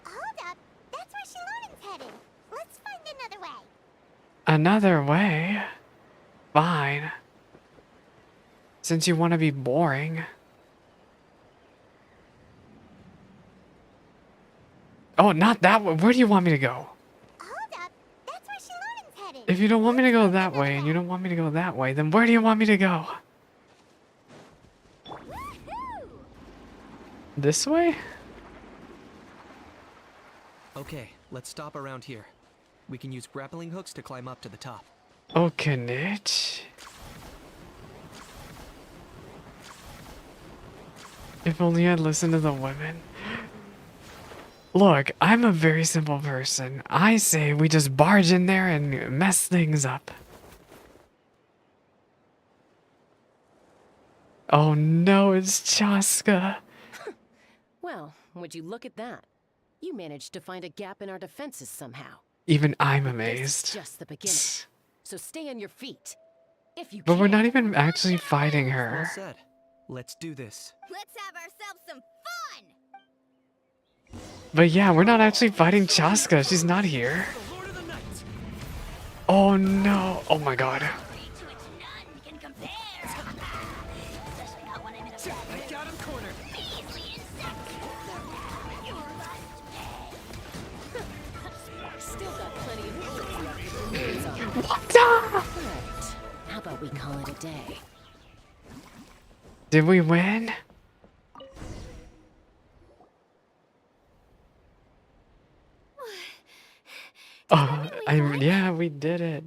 C: Hold up. That's where Shalonen's headed. Let's find another way.
A: Another way? Fine. Since you want to be boring. Oh, not that way. Where do you want me to go?
C: Hold up. That's where Shalonen's headed.
A: If you don't want me to go that way and you don't want me to go that way, then where do you want me to go? This way?
H: Okay, let's stop around here. We can use grappling hooks to climb up to the top.
A: Okay, Nitch. If only I'd listened to the women. Look, I'm a very simple person. I say we just barge in there and mess things up. Oh no, it's Chaska.
J: Well, would you look at that? You managed to find a gap in our defenses somehow.
A: Even I'm
J: This
A: amazed.
J: is just the beginning. So stay on your feet. If you
A: But we're
J: can.
A: not even actually fighting
H: Well
A: her.
H: said. Let's do this.
F: Let's have ourselves some fun.
A: But yeah, we're not actually fighting Chaska. She's not here. Oh no. Oh my god.
J: Still got plenty of bullets left for the moves on.
A: What?
J: Alright, how about we call it a day?
A: Did we win? Oh, yeah, we did it.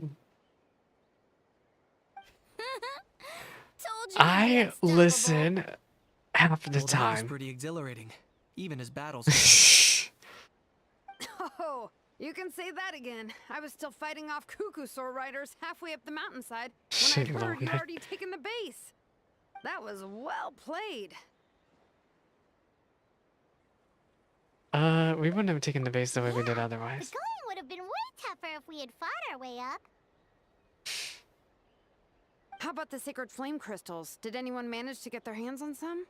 F: Told you
A: I listen half the
H: Well, that was
A: time.
H: pretty exhilarating, even as battles.
K: Oh, you can say that again. I was still fighting off cuckoo sore riders halfway up the mountainside when I heard you'd
A: Shalone.
K: already taken the base. That was well played.
A: We wouldn't have taken the base the way we did
C: The
A: otherwise.
C: going would have been way tougher if we had fought our way up.
K: How about the sacred flame crystals? Did anyone manage to get their hands on some?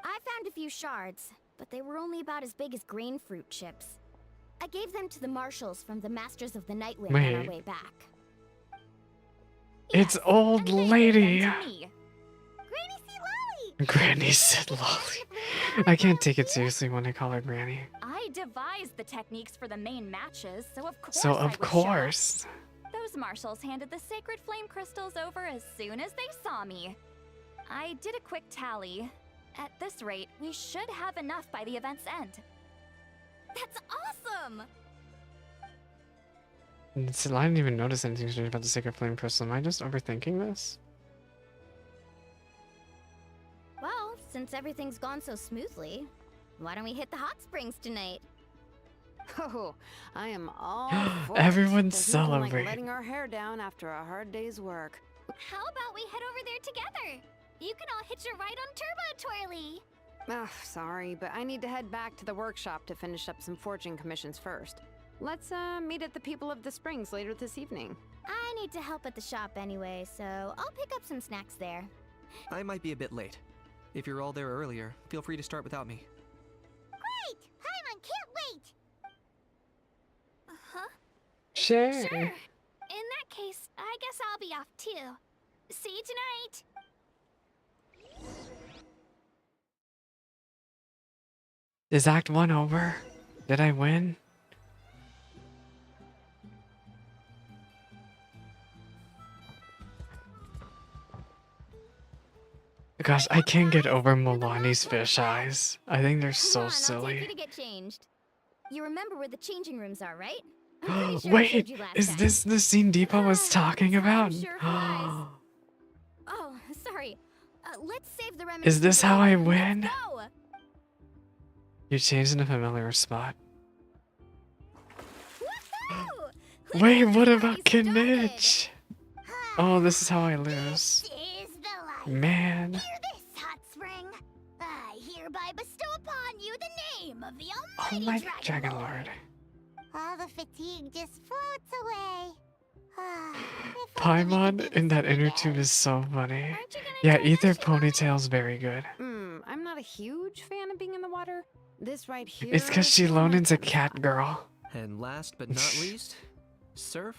F: I found a few shards, but they were only about as big as grain fruit chips. I gave them to the marshals from the Masters of the Nightwind on our
A: Wait.
F: way back.
A: It's
F: Yes,
A: old
F: and they gave them
A: lady.
F: to me.
C: Granny C. Lolly!
A: Granny said lolly. I can't take it seriously when I call her Granny.
L: I devised the techniques for the main matches, so of course
A: So
L: I
A: of
L: would show up.
A: course.
L: Those marshals handed the sacred flame crystals over as soon as they saw me. I did a quick tally. At this rate, we should have enough by the event's end.
F: That's awesome!
A: I didn't even notice anything strange about the sacred flame crystal. Am I just overthinking this?
F: Well, since everything's gone so smoothly, why don't we hit the hot springs tonight?
K: Oh, I am all for
A: Everyone
K: it. There's nothing like
A: celebrate.
K: letting our hair down after a hard day's work.
C: How about we head over there together? You can all hitch a ride on Turbo Twirly.
K: Oh, sorry, but I need to head back to the workshop to finish up some forging commissions first. Let's meet at the People of the Springs later this evening.
F: I need to help at the shop anyway, so I'll pick up some snacks there.
H: I might be a bit late. If you're all there earlier, feel free to start without me.
C: Great! Paimon can't wait!
A: Sure.
C: Sure. In that case, I guess I'll be off too. See you tonight.
A: Is Act 1 over? Did I win? Gosh, I can't get over Milani's fish eyes. I think they're so
F: Come on, I'll take you
A: silly.
F: to get changed. You remember where the changing rooms are, right? I'm pretty sure I
A: Wait,
F: showed you last
A: is
F: time.
A: this the scene Depot was talking about?
F: Sure flies. Oh, sorry. Let's save the remnants.
A: Is this
F: for
A: how I
F: later.
A: win?
F: Let's go.
A: You changed in a familiar spot.
C: Woohoo!
A: Wait, what about
C: Let's get this party
A: Kinich? Oh, this is how I lose.
C: This is the life.
A: Man.
C: Hear this, hot spring. I hereby bestow upon you the name of the Almighty
A: Almighty
C: Dragon
A: Dragon
C: Lord.
A: Lord.
C: All the fatigue just floats away. If only we could
A: Paimon
C: do
A: in
C: this
A: that
C: every
A: inner
C: day.
A: tube is so funny.
C: Aren't you gonna
A: Yeah,
C: try
A: Ether
C: that, Shimon?
A: Ponytail's very good.
K: I'm not a huge fan of being in the water. This right here.
A: It's cause
K: is my
A: Shilonin's a
K: kind of
A: cat
K: spot.
A: girl.
H: And last but not least, surf,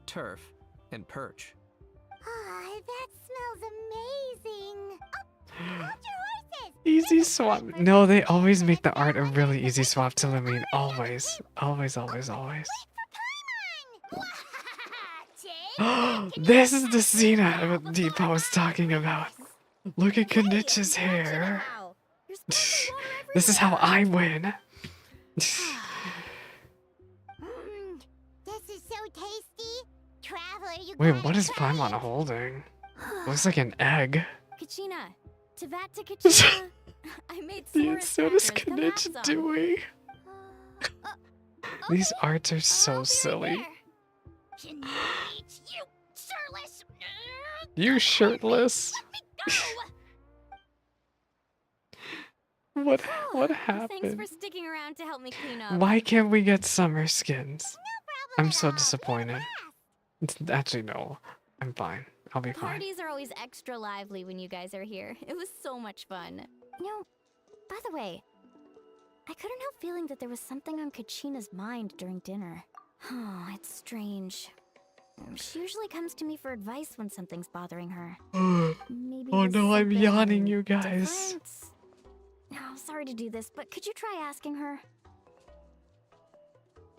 H: turf, and perch.
C: Ah, that smells amazing. Oh, hold your horses.
A: Easy swap. No, they always make the art a really easy swap to Lamine. Always. Always, always, always. This is the scene Deepa was talking about. Look at Kenich's hair. This is how I win.
C: This is so tasty. Traveler, you
A: Wait,
C: gotta
A: what is
C: try
A: Paimon
C: it.
A: holding? Looks like an egg.
F: Kachina, Tavat to Kachina. I made
A: Dude,
F: s'mores
A: so does
F: crackers. Come have
A: Kenich
F: some.
A: doing. These
C: Okay,
A: arts are so
C: I'll be right
A: silly.
C: there. Can you eat, you shirtless?
A: You shirtless. What
F: Thanks
A: happened?
F: for sticking around to help me clean up.
A: Why can't we get summer skins?
C: No problem
A: I'm
C: at
A: so
C: all.
A: disappointed. Actually, no. I'm fine. I'll be fine.
F: Parties are always extra lively when you guys are here. It was so much fun. You know, by the way, I couldn't help feeling that there was something on Kachina's mind during dinner. Oh, it's strange. She usually comes to me for advice when something's bothering her. Maybe
A: Oh
F: it was
A: no, I'm
F: something
A: yawning, you guys.
F: different? Oh, sorry to do this, but could you try asking her?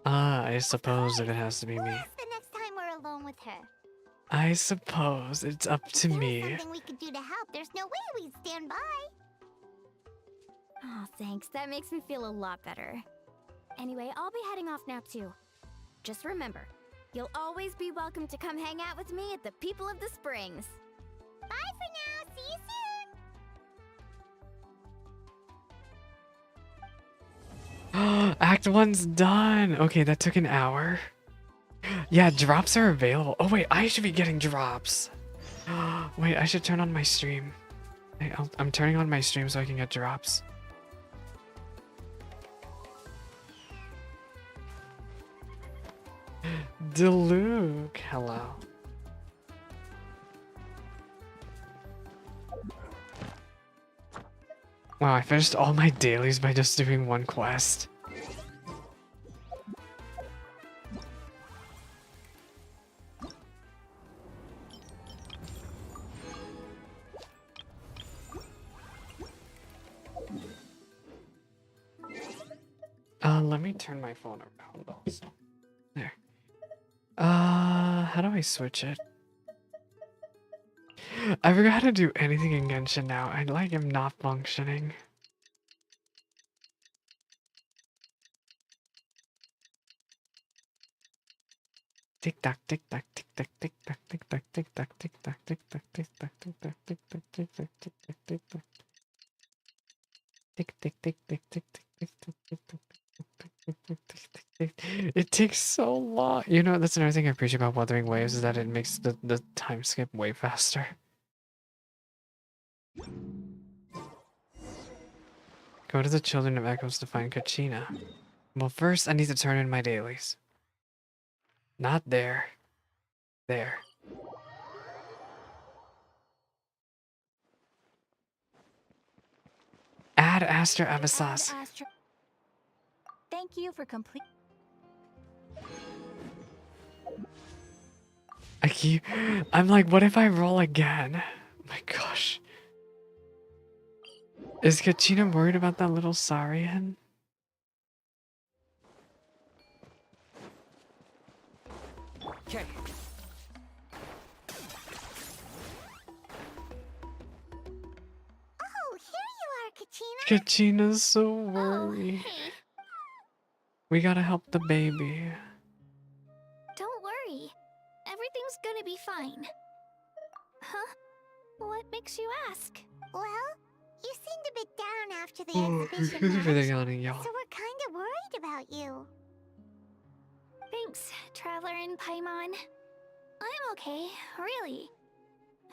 A: I suppose if it has to be
C: We'll
A: me.
C: ask the next time we're alone with her.
A: I suppose it's up to
C: If there was
A: me.
C: something we could do to help, there's no way we'd stand by.
F: Oh, thanks. That makes me feel a lot better. Anyway, I'll be heading off now too. Just remember, you'll always be welcome to come hang out with me at the People of the Springs.
C: Bye for now. See you soon.
A: Act 1's done. Okay, that took an hour. Yeah, drops are available. Oh wait, I should be getting drops. Wait, I should turn on my stream. I'm turning on my stream so I can get drops. Deluke, hello. Wow, I finished all my dailies by just doing one quest. Let me turn my phone around also. There. How do I switch it? I forgot how to do anything in Genshin now. I like am not functioning. Tick tock, tick tock, tick tock, tick tock, tick tock, tick tock, tick tock, tick tock, tick tock, tick tock, tick tock, tick tock, tick tock, tick tock. Tick tick tick tick tick tick tick tick tick tick tick tick tick tick. It takes so long. You know, that's another thing I appreciate about Wuthering Waves is that it makes the time skip way faster. Go to the Children of Echoes to find Kachina. Well, first I need to turn in my dailies. Not there. There. Add Aster Abyssos.
L: Thank you for complete.
A: I'm like, what if I roll again? My gosh. Is Kachina worried about that little Saurian?
J: Okay.
C: Oh, here you are, Kachina.
A: Kachina's so
C: Oh,
A: worried.
C: hey.
A: We gotta help the baby.
F: Don't worry. Everything's gonna be fine. Huh? What makes you ask?
C: Well, you seemed a bit down after the
A: Oh,
C: exhibition
A: excuse me for the
C: match,
A: yawning, y'all.
C: so we're kind of worried about you.
F: Thanks, Traveler and Paimon. I'm okay, really.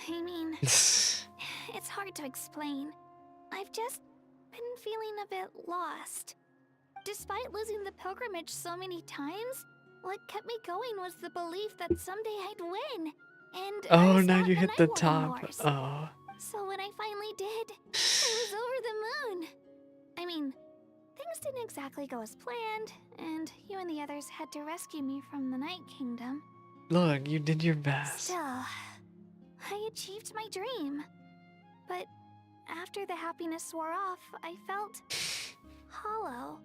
F: I mean, it's hard to explain. I've just been feeling a bit lost. Despite losing the pilgrimage so many times, what kept me going was the belief that someday I'd win. And I
A: Oh,
F: was
A: now
F: not
A: you
F: the
A: hit the
F: Night
A: top.
F: Warrior Wars.
A: Oh.
F: So when I finally did, I was over the moon. I mean, things didn't exactly go as planned, and you and the others had to rescue me from the Night Kingdom.
A: Look, you did your best.
F: Still, I achieved my dream. But after the happiness wore off, I felt hollow.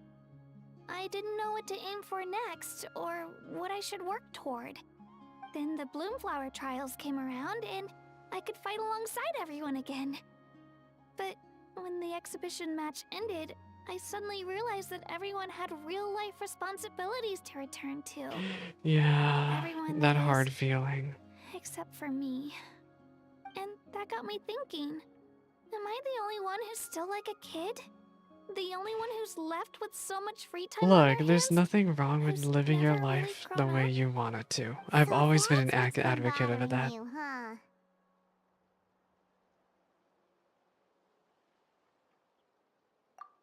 F: I didn't know what to aim for next, or what I should work toward. Then the Bloomflower trials came around, and I could fight alongside everyone again. But when the exhibition match ended, I suddenly realized that everyone had real-life responsibilities to return to.
A: Yeah,
F: Everyone,
A: that
F: that is.
A: hard feeling.
F: Except for me. And that got me thinking, am I the only one who's still like a kid? The only one who's left with so much free time on
A: Look,
F: their
A: there's
F: hands?
A: nothing wrong with
F: Who's
A: living your
F: never really
A: life the
F: grown
A: way
F: up?
A: you want it to. I've
C: So
A: always been an
C: that's what's been
A: advocate of
C: bothering
A: that.
C: you, huh?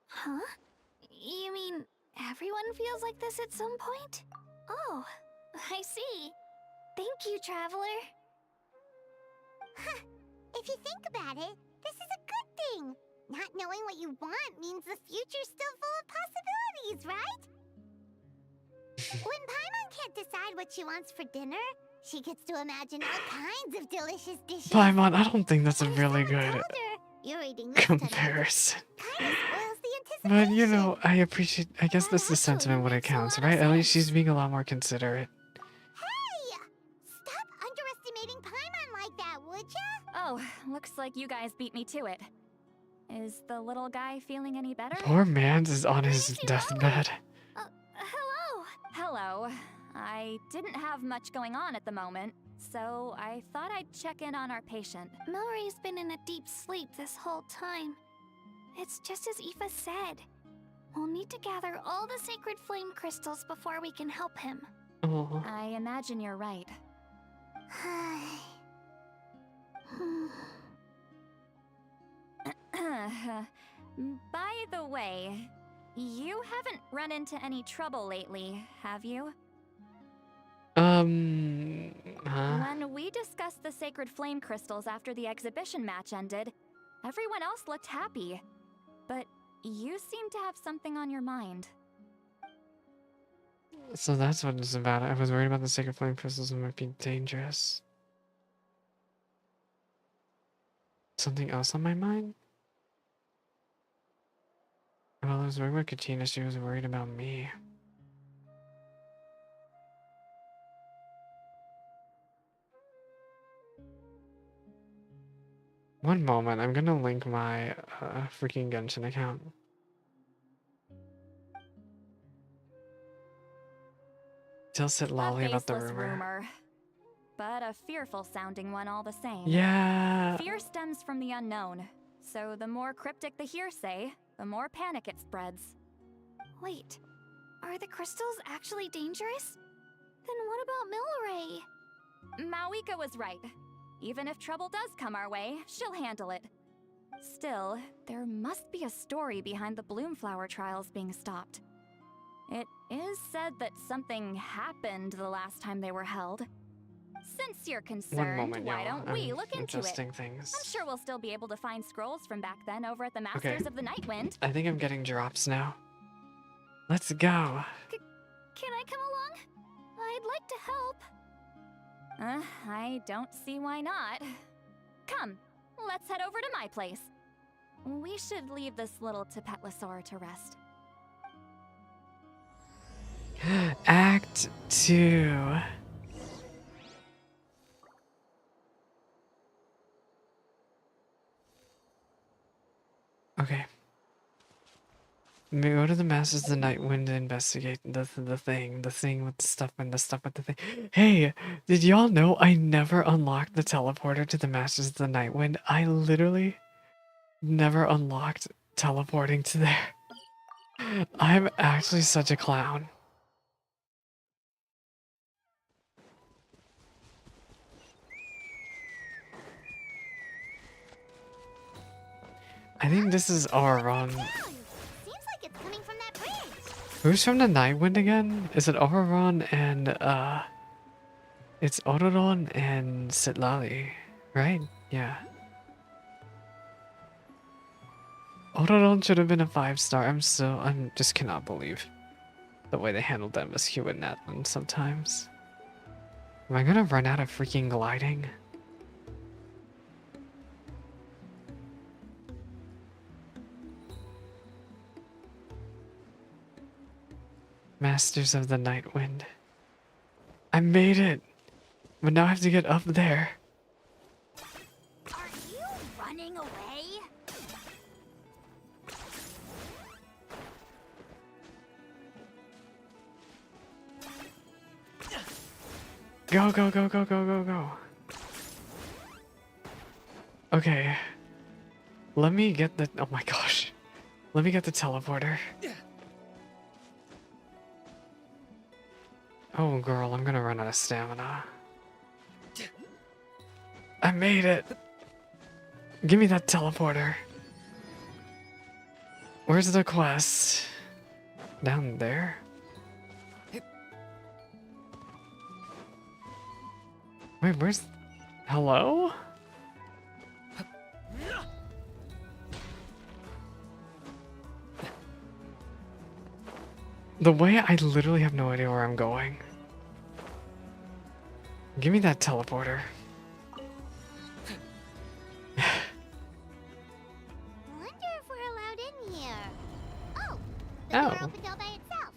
F: Huh? You mean everyone feels like this at some point? Oh, I see. Thank you, Traveler.
C: Huh. If you think about it, this is a good thing. Not knowing what you want means the future's still full of possibilities, right? When Paimon can't decide what she wants for dinner, she gets to imagine all kinds of delicious dishes.
A: Paimon, I don't think that's a
C: And
A: really
C: someone
A: good
C: told her, you're eating this tonight.
A: comparison.
C: Kinda spoils the
A: But you know,
C: anticipation.
A: I appreciate. I guess
C: That
A: that's the
C: actually
A: sentiment when it
C: makes a
A: counts,
C: lot of
A: right? At least
C: sense.
A: she's being a lot more considerate.
C: Hey! Stop underestimating Paimon like that, would ya?
L: Oh, looks like you guys beat me to it. Is the little guy feeling any better?
A: Poor Mans is on his deathbed.
F: Hello.
L: Hello. I didn't have much going on at the moment, so I thought I'd check in on our patient.
F: Mallory's been in a deep sleep this whole time. It's just as Aoife said. We'll need to gather all the sacred flame crystals before we can help him.
A: Oh.
L: I imagine you're right. By the way, you haven't run into any trouble lately, have you?
A: Huh?
L: When we discussed the sacred flame crystals after the exhibition match ended, everyone else looked happy. But you seem to have something on your mind.
A: So that's what it's about. I was worried about the sacred flame crystals and might be dangerous. Something else on my mind? Well, I was worried about Katina. She was worried about me. One moment, I'm gonna link my freaking Genshin account. Still sit lolly
L: A
A: about the
L: baseless
A: rumor.
L: rumor, but a fearful-sounding one all the same.
A: Yeah.
L: Fear stems from the unknown, so the more cryptic the hearsay, the more panic it spreads.
F: Wait, are the crystals actually dangerous? Then what about Milray?
L: Mawika was right. Even if trouble does come our way, she'll handle it. Still, there must be a story behind the Bloomflower trials being stopped. It is said that something happened the last time they were held. Since you're concerned,
A: moment,
L: why
A: y'all.
L: don't we
A: I'm
L: look into it?
A: adjusting things.
L: I'm sure we'll still be able to find scrolls from back then over at the Masters of the Nightwind.
A: I think I'm getting drops now. Let's go.
F: Can I come along? I'd like to help.
L: I don't see why not. Come, let's head over to my place. We should leave this little Tapetlosaur to rest.
A: Act 2. Okay. We go to the Masters of the Night Wind to investigate the thing with the stuff and the stuff with the thing. Hey, did y'all know I never unlocked the teleporter to the Masters of the Night Wind? I literally never unlocked teleporting to there. I'm actually such a clown. I think this is our run.
C: Seems like it's coming from that bridge.
A: Who's from the Nightwind again? Is it Overron and it's Odoron and Sitlali, right? Yeah. Odoron should have been a 5-star. I'm just cannot believe the way they handled MSQ in Natlan sometimes. Am I gonna run out of freaking gliding? Masters of the Night Wind. I made it! But now I have to get up there.
C: Are you running away?
A: Go, go, go, go, go, go, go. Okay. Let me get the... Oh my gosh. Let me get the teleporter. Oh girl, I'm gonna run out of stamina. I made it! Give me that teleporter. Where's the quest? Down there? Wait, where's... Hello? The way I literally have no idea where I'm going. Give me that teleporter.
C: Wonder if we're allowed in here. Oh, the door
A: Oh.
C: opened all by itself.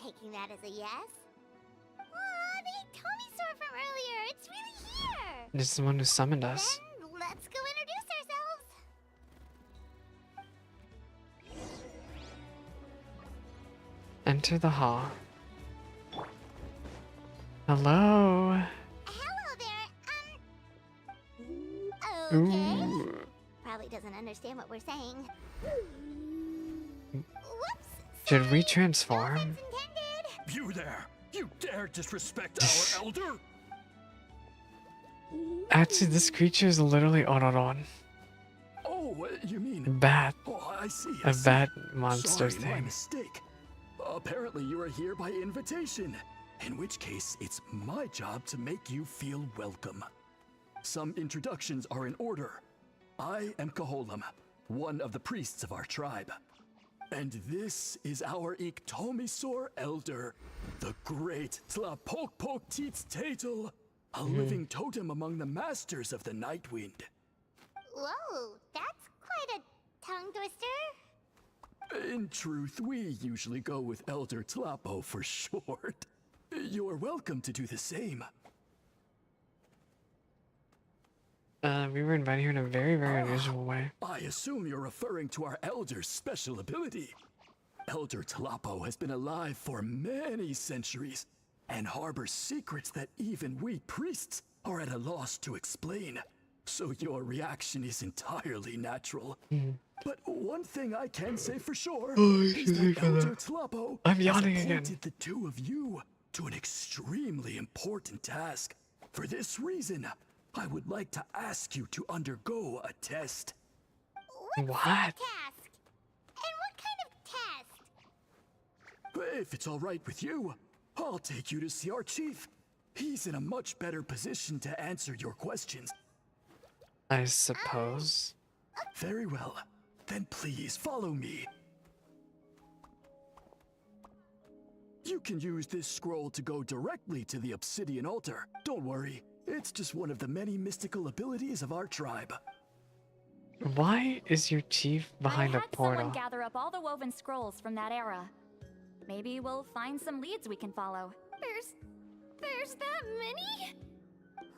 C: Taking that as a yes. Aw, the Tomisaur from earlier. It's really here.
A: This is the one who summoned us.
C: Then let's go introduce ourselves.
A: Enter the hall. Hello.
C: Hello there. Okay.
A: Ooh.
C: Probably doesn't understand what we're saying. Whoops.
A: Should we
C: sorry.
A: transform?
C: No offense intended.
B: You there! You dare disrespect our elder?
A: Actually, this creature is literally Odoron.
B: Oh, you mean...
A: Bat.
B: Oh, I see.
A: A bat monster
B: Sorry, my
A: thing.
B: mistake. Apparently you are here by invitation. In which case, it's my job to make you feel welcome. Some introductions are in order. I am Kaholam, one of the priests of our tribe. And this is our Iktomisaur elder, the great Tlapokpok-Teets-Tatel, a living totem among the masters of the Night Wind.
C: Whoa, that's quite a tongue twister.
B: In truth, we usually go with Elder Tlapo for short. You're welcome to do the same.
A: We were invited here in a very, very unusual way.
B: I assume you're referring to our Elder's special ability. Elder Tlapo has been alive for many centuries and harbors secrets that even we priests are at a loss to explain. So your reaction is entirely natural. But one thing I can say for sure is that Elder Tlapo
A: I'm
B: has
A: yawning again.
B: appointed the two of you to an extremely important task. For this reason, I would like to ask you to undergo a test.
C: What's
A: What?
C: that task? And what kind of test?
B: If it's all right with you, I'll take you to see our chief. He's in a much better position to answer your questions.
A: I suppose.
B: Very well. Then please follow me. You can use this scroll to go directly to the obsidian altar. Don't worry,
M: It's just one of the many mystical abilities of our tribe.
A: Why is your chief behind
L: I
A: a
L: had
A: portal?
L: someone gather up all the woven scrolls from that era. Maybe we'll find some leads we can follow.
C: There's that many?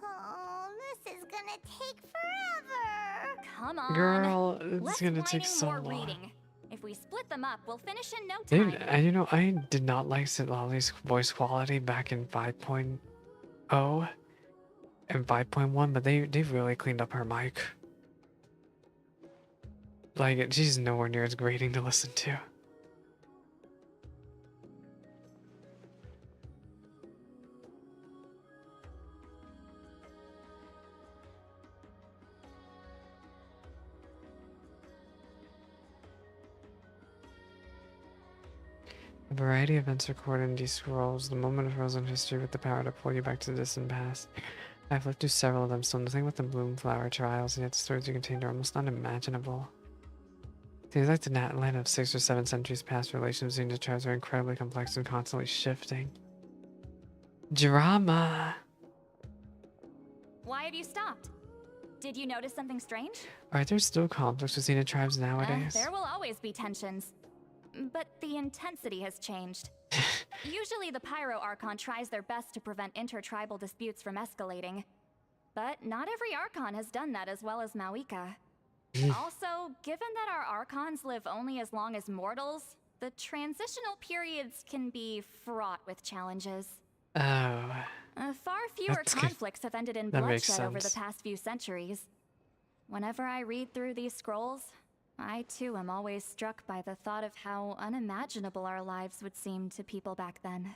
C: Oh, this is gonna take forever.
L: Come on.
A: Girl, it's
L: Less
A: gonna take
L: whining,
A: so
L: more
A: long.
L: reading. If we split them up, we'll finish in no time.
A: Dude, you know, I did not like Citlali's voice quality back in 5.0 and 5.1, but they've really cleaned up her mic. Like, she's nowhere near as grating to listen to. A variety of events recorded in these scrolls, the moment of frozen history with the power to pull you back to the distant past. I've looked through several of them, still nothing but the bloom flower trials, and yet the stories you contain are almost unimaginable. Seems like the land of 6 or 7 centuries past, relations between the tribes are incredibly complex and constantly shifting. Drama!
L: Why have you stopped? Did you notice something strange?
A: Are there still conflicts between the tribes nowadays?
L: There will always be tensions. But the intensity has changed. Usually the Pyro Archon tries their best to prevent intertribal disputes from escalating. But not every Archon has done that as well as Mawika. Also, given that our Archons live only as long as mortals, the transitional periods can be fraught with challenges.
A: Oh.
L: Far fewer
A: That's good.
L: conflicts have ended in
A: That makes
L: bloodshed over the
A: sense.
L: past few centuries. Whenever I read through these scrolls, I too am always struck by the thought of how unimaginable our lives would seem to people back then.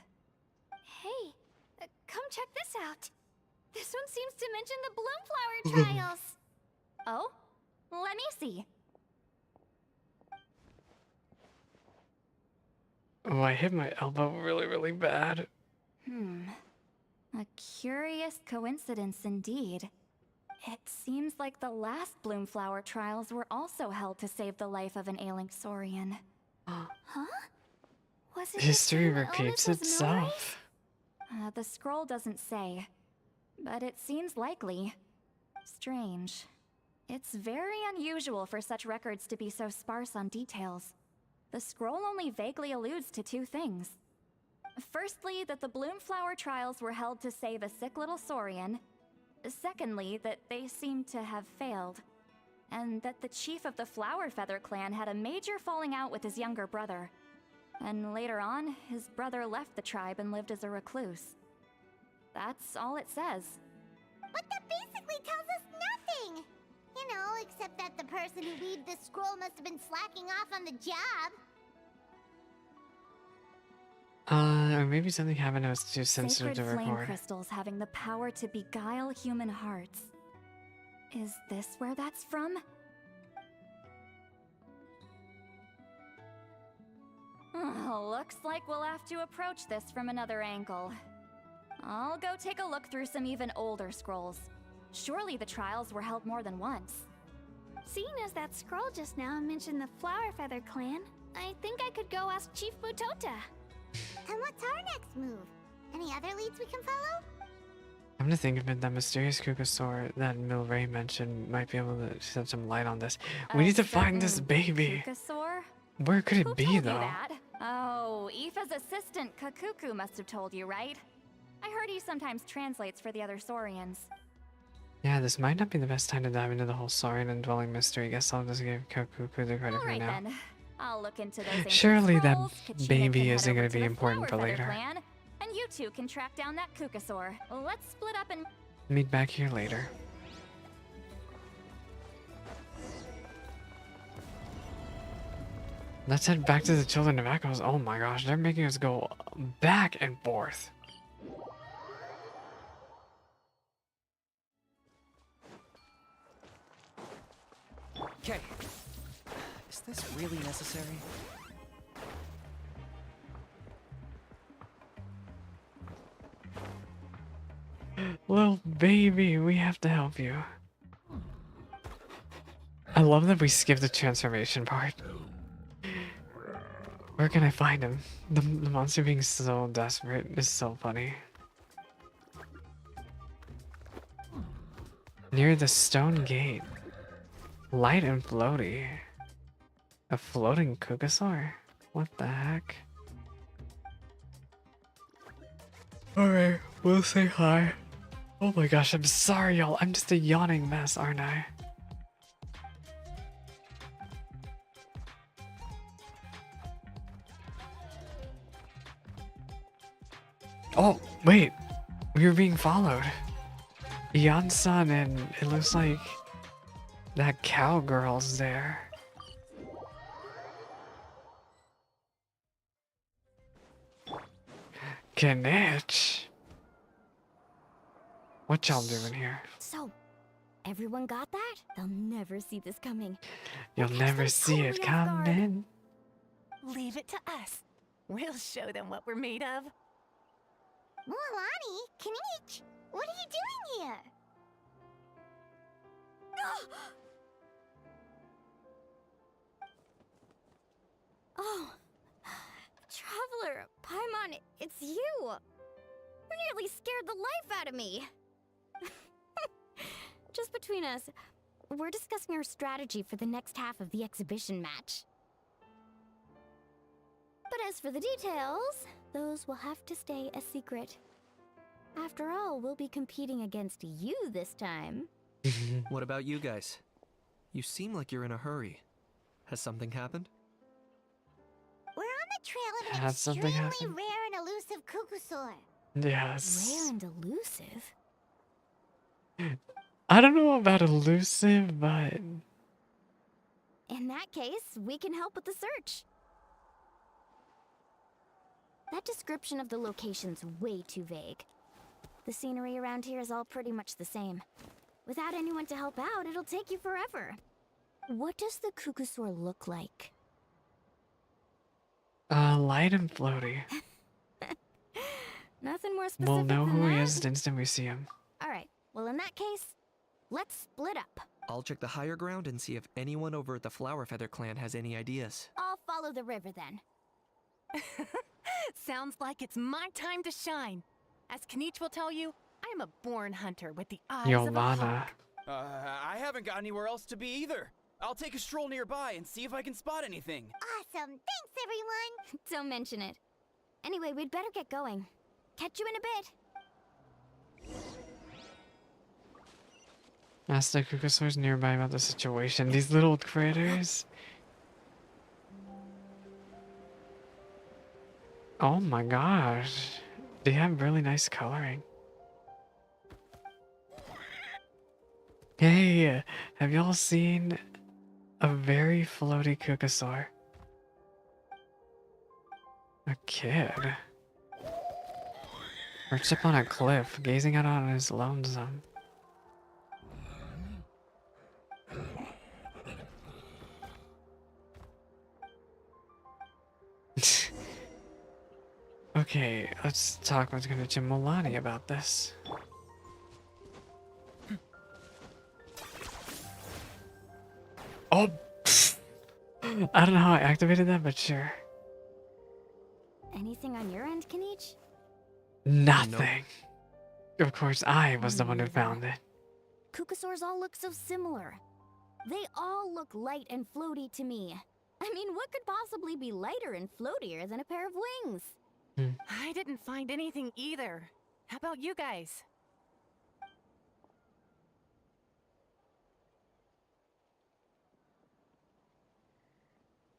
C: Hey, come check this out. This one seems to mention the Bloomflower trials.
L: Oh? Let me see.
A: Oh, I hit my elbow really, really bad.
L: A curious coincidence indeed. It seems like the last Bloomflower trials were also held to save the life of an ailing Saurian.
C: Huh? Was it
A: History
C: the same
A: repeats
C: illness as
A: itself.
L: The scroll doesn't say, but it seems likely. Strange. It's very unusual for such records to be so sparse on details. The scroll only vaguely alludes to 2 things. Firstly, that the Bloomflower trials were held to save a sick little Saurian. Secondly, that they seem to have failed. And that the chief of the Flower Feather clan had a major falling out with his younger brother. And later on, his brother left the tribe and lived as a recluse. That's all it says.
C: But that basically tells us nothing! You know, except that the person who weaved this scroll must have been slacking off on the job.
A: Or maybe something happened that was too sensitive
L: Sacred
A: to
L: flame
A: record.
L: crystals having the power to beguile human hearts. Is this where that's from? Looks like we'll have to approach this from another angle. I'll go take a look through some even older scrolls. Surely the trials were held more than once.
C: Seeing as that scroll just now mentioned the Flower Feather clan, I think I could go ask Chief Mutota. And what's our next move? Any other leads we can follow?
A: I'm gonna think of it, that mysterious Kukasaur that Milray mentioned might be able to shed some light on this. We need to find this baby.
L: Kukasaur?
A: Where could it
L: Who
A: be,
L: told you
A: though?
L: that? Oh, Aoife's assistant, Kakuku, must have told you, right? I heard he sometimes translates for the other Saurians.
A: Yeah, this might not be the best time to dive into the whole Saurian and dwelling mystery. Guess I'll just give Kuku the credit right
L: Alright
A: now.
L: then. I'll look into those ancient
A: Surely that
L: scrolls, Kachina
A: baby
L: can head
A: isn't
L: over
A: gonna
L: to
A: be
L: the
A: important for
L: Flower Feather
A: later.
L: Clan, and you two can track down that Kukasaur. Let's split up and...
A: Meet back here later. Let's head back to the Children of Echoes. Oh my gosh, they're making us go back and forth.
I: Okay. Is this really necessary?
A: Little baby, we have to help you. I love that we skipped the transformation part. Where can I find him? The monster being so desperate is so funny. Near the stone gate. Light and floaty. A floating Kugasaur? What the heck? Alright, we'll say hi. Oh my gosh, I'm sorry, y'all. I'm just a yawning mess, aren't I? Oh, wait. We were being followed. Yan-san and it looks like that cowgirl's there. Kinich. What y'all doing here?
F: So, everyone got that? They'll never see this coming.
A: You'll never see it coming.
N: Leave it to us. We'll show them what we're made of.
C: Mualani, Kinich, what are you doing here?
F: Oh, Traveler, Paimon, it's you. You nearly scared the life out of me. Just between us, we're discussing our strategy for the next half of the exhibition match. But as for the details, those will have to stay a secret. After all, we'll be competing against you this time.
H: What about you guys? You seem like you're in a hurry. Has something happened?
C: We're on the trail of an
A: Has something
C: extremely
A: happened?
C: rare and elusive Kukusaur.
A: Yes.
F: Rare and elusive?
A: I don't know about elusive, but...
F: In that case, we can help with the search. That description of the location's way too vague. The scenery around here is all pretty much the same. Without anyone to help out, it'll take you forever. What does the Kukusaur look like?
A: Light and floaty.
F: Nothing more specific
A: We'll know
F: than
A: who he
F: that.
A: is the instant we see him.
F: Alright, well in that case, let's split up.
H: I'll check the higher ground and see if anyone over at the Flower Feather clan has any ideas.
F: I'll follow the river then.
N: Sounds like it's my time to shine. As Kinich will tell you, I'm a born hunter with the eyes of a
A: Yolana.
N: hawk.
O: I haven't got anywhere else to be either. I'll take a stroll nearby and see if I can spot anything.
C: Awesome, thanks everyone.
F: Don't mention it. Anyway, we'd better get going. Catch you in a bit.
A: Ask the Kukusaurs nearby about the situation. These little critters. Oh my gosh. They have really nice coloring. Hey, have y'all seen a very floaty Kukusaur? A kid. Perched up on a cliff, gazing out on his lonesome. Okay, let's talk with Kinich and Milani about this. Oh! I don't know how I activated that, but sure.
F: Anything on your end, Kinich?
A: Nothing. Of course, I was the one who found it.
F: Kukusaurs all look so similar. They all look light and floaty to me. I mean, what could possibly be lighter and floatier than a pair of wings?
N: I didn't find anything either. How about you guys?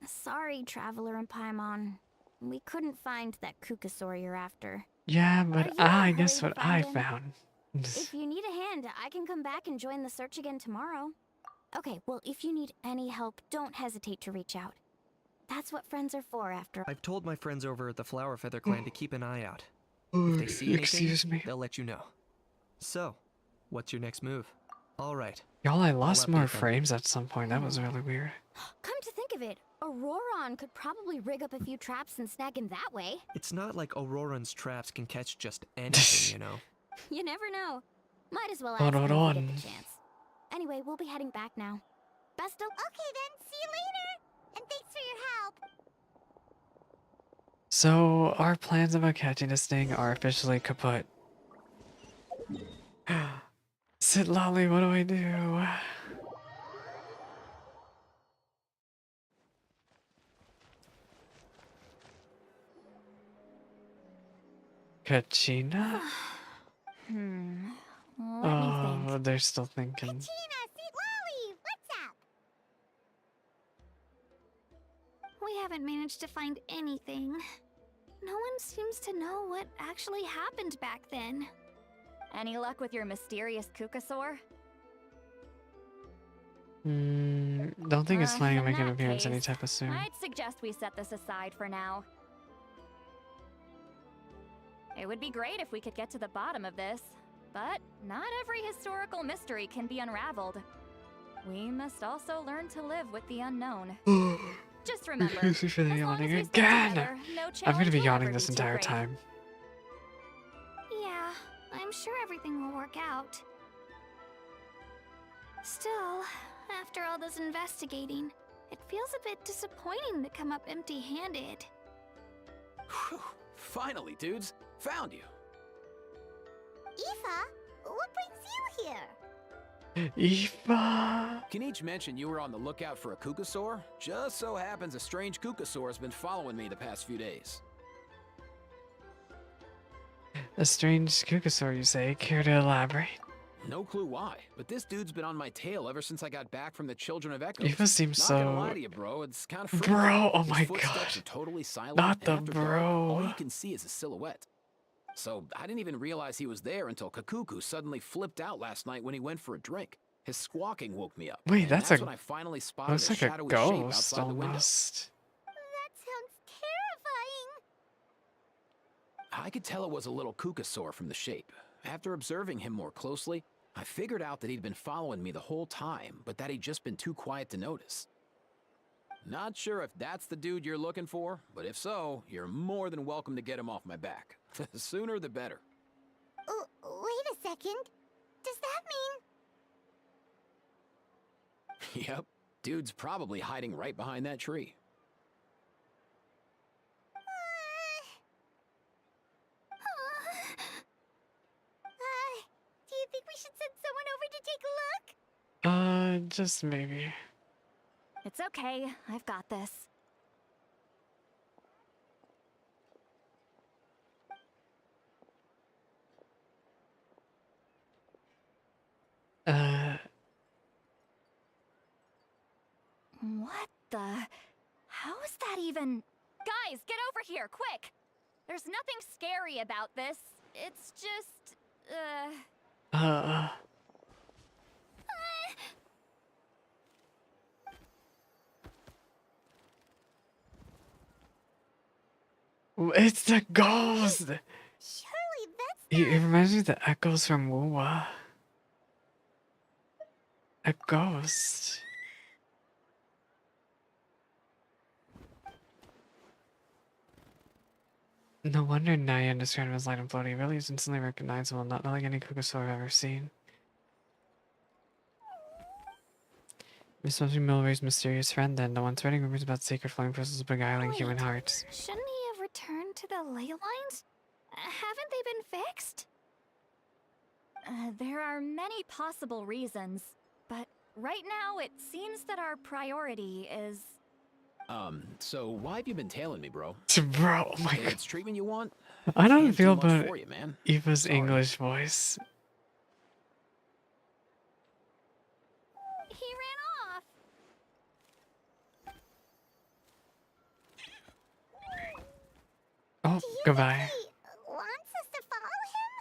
F: Sorry, Traveler and Paimon. We couldn't find that Kukusaur you're after.
A: Yeah, but I guess
F: hurry
A: what
F: to
A: I
F: find him?
A: found.
F: If you need a hand, I can come back and join the search again tomorrow. Okay, well, if you need any help, don't hesitate to reach out. That's what friends are for, after all.
H: I've told my friends over at the Flower Feather clan to keep an eye out. If they see anything,
A: Excuse me.
H: they'll let you know. So, what's your next move? All right.
A: Y'all, I lost more
H: update them.
A: frames at some point. That was really weird.
F: Come to think of it, Auroron could probably rig up a few traps and snag him that way.
H: It's not like Auroran's traps can catch just anything, you know.
F: You never know. Might as well ask him if we
A: Auroron.
F: get the chance. Anyway, we'll be heading back now. Best of...
C: Okay then, see you later. And thanks for your help.
A: So, our plans about catching this thing are officially kaput. Sit lolly, what do I do? Kachina?
L: Let me think.
A: Oh, they're still thinking.
C: Tina, Sit Lolly, what's up?
F: We haven't managed to find anything. No one seems to know what actually happened back then.
L: Any luck with your mysterious Kukasaur?
A: Don't think it's planning on
L: In
A: making an
L: that
A: appearance
L: case,
A: anytime soon.
L: I'd suggest we set this aside for now. It would be great if we could get to the bottom of this, but not every historical mystery can be unraveled. We must also learn to live with the unknown. Just remember,
A: Excuse me for the
L: as long
A: yawning
L: as we stick
A: again.
L: together, no
A: I'm gonna
L: challenge
A: be
L: will
A: yawning
L: ever
A: this
L: be too
A: entire
L: great.
A: time.
F: Yeah, I'm sure everything will work out. Still, after all this investigating, it feels a bit disappointing to come up empty-handed.
O: Whew. Finally, dudes. Found you.
C: Aoife, what brings you here?
A: Eva!
O: Kinich mentioned you were on the lookout for a Kukasaur. Just so happens a strange Kukasaur has been following me the past few days.
A: A strange Kukasaur, you say? Care to elaborate?
O: No clue why, but this dude's been on my tail ever since I got back from the Children of Echoes.
A: Eva seems
O: Not
A: so...
O: gonna lie to you, bro. It's kind of freaky.
A: Bro, oh
O: His
A: my
O: footsteps
A: god.
O: are totally silent.
A: Not the
O: and after dark, all
A: bro.
O: you can see is a silhouette. So I didn't even realize he was there until Kakuku suddenly flipped out last night when he went for a drink. His squawking woke me up.
A: Wait,
O: and
A: that's
O: when
A: a...
O: I finally spotted
A: Looks
O: a
A: like a
O: shadowy shape
A: ghost
O: outside the window.
A: almost.
C: That sounds terrifying.
O: I could tell it was a little Kukasaur from the shape. After observing him more closely, I figured out that he'd been following me the whole time, but that he'd just been too quiet to notice. Not sure if that's the dude you're looking for, but if so, you're more than welcome to get him off my back. The sooner the better.
C: Wait a second. Does that mean...
O: Yep, dude's probably hiding right behind that tree.
C: Do you think we should send someone over to take a look?
A: Just maybe.
L: It's okay, I've got this. What the... How is that even... Guys, get over here, quick! There's nothing scary about this. It's just...
A: It's the ghost!
C: Surely that's
A: It reminds me of the echoes from Wuwa. A ghost. No wonder Naya described him as light and floaty. He really is instantly recognizable, not like any Kukasaur I've ever seen. This must be Milray's mysterious friend then, the one spreading rumors about sacred flame crystals beguiling human hearts.
F: Shouldn't he have returned to the ley lines? Haven't they been fixed?
L: There are many possible reasons, but right now it seems that our priority is...
O: So why have you been tailing me, bro?
A: Bro, oh my god.
O: It's treatment you want?
A: I don't
O: Can't
A: feel
O: do much
A: about
O: for you, man.
A: Eva's
O: Sorry.
A: English voice.
C: He ran off.
A: Oh, goodbye.
C: He wants us to follow him?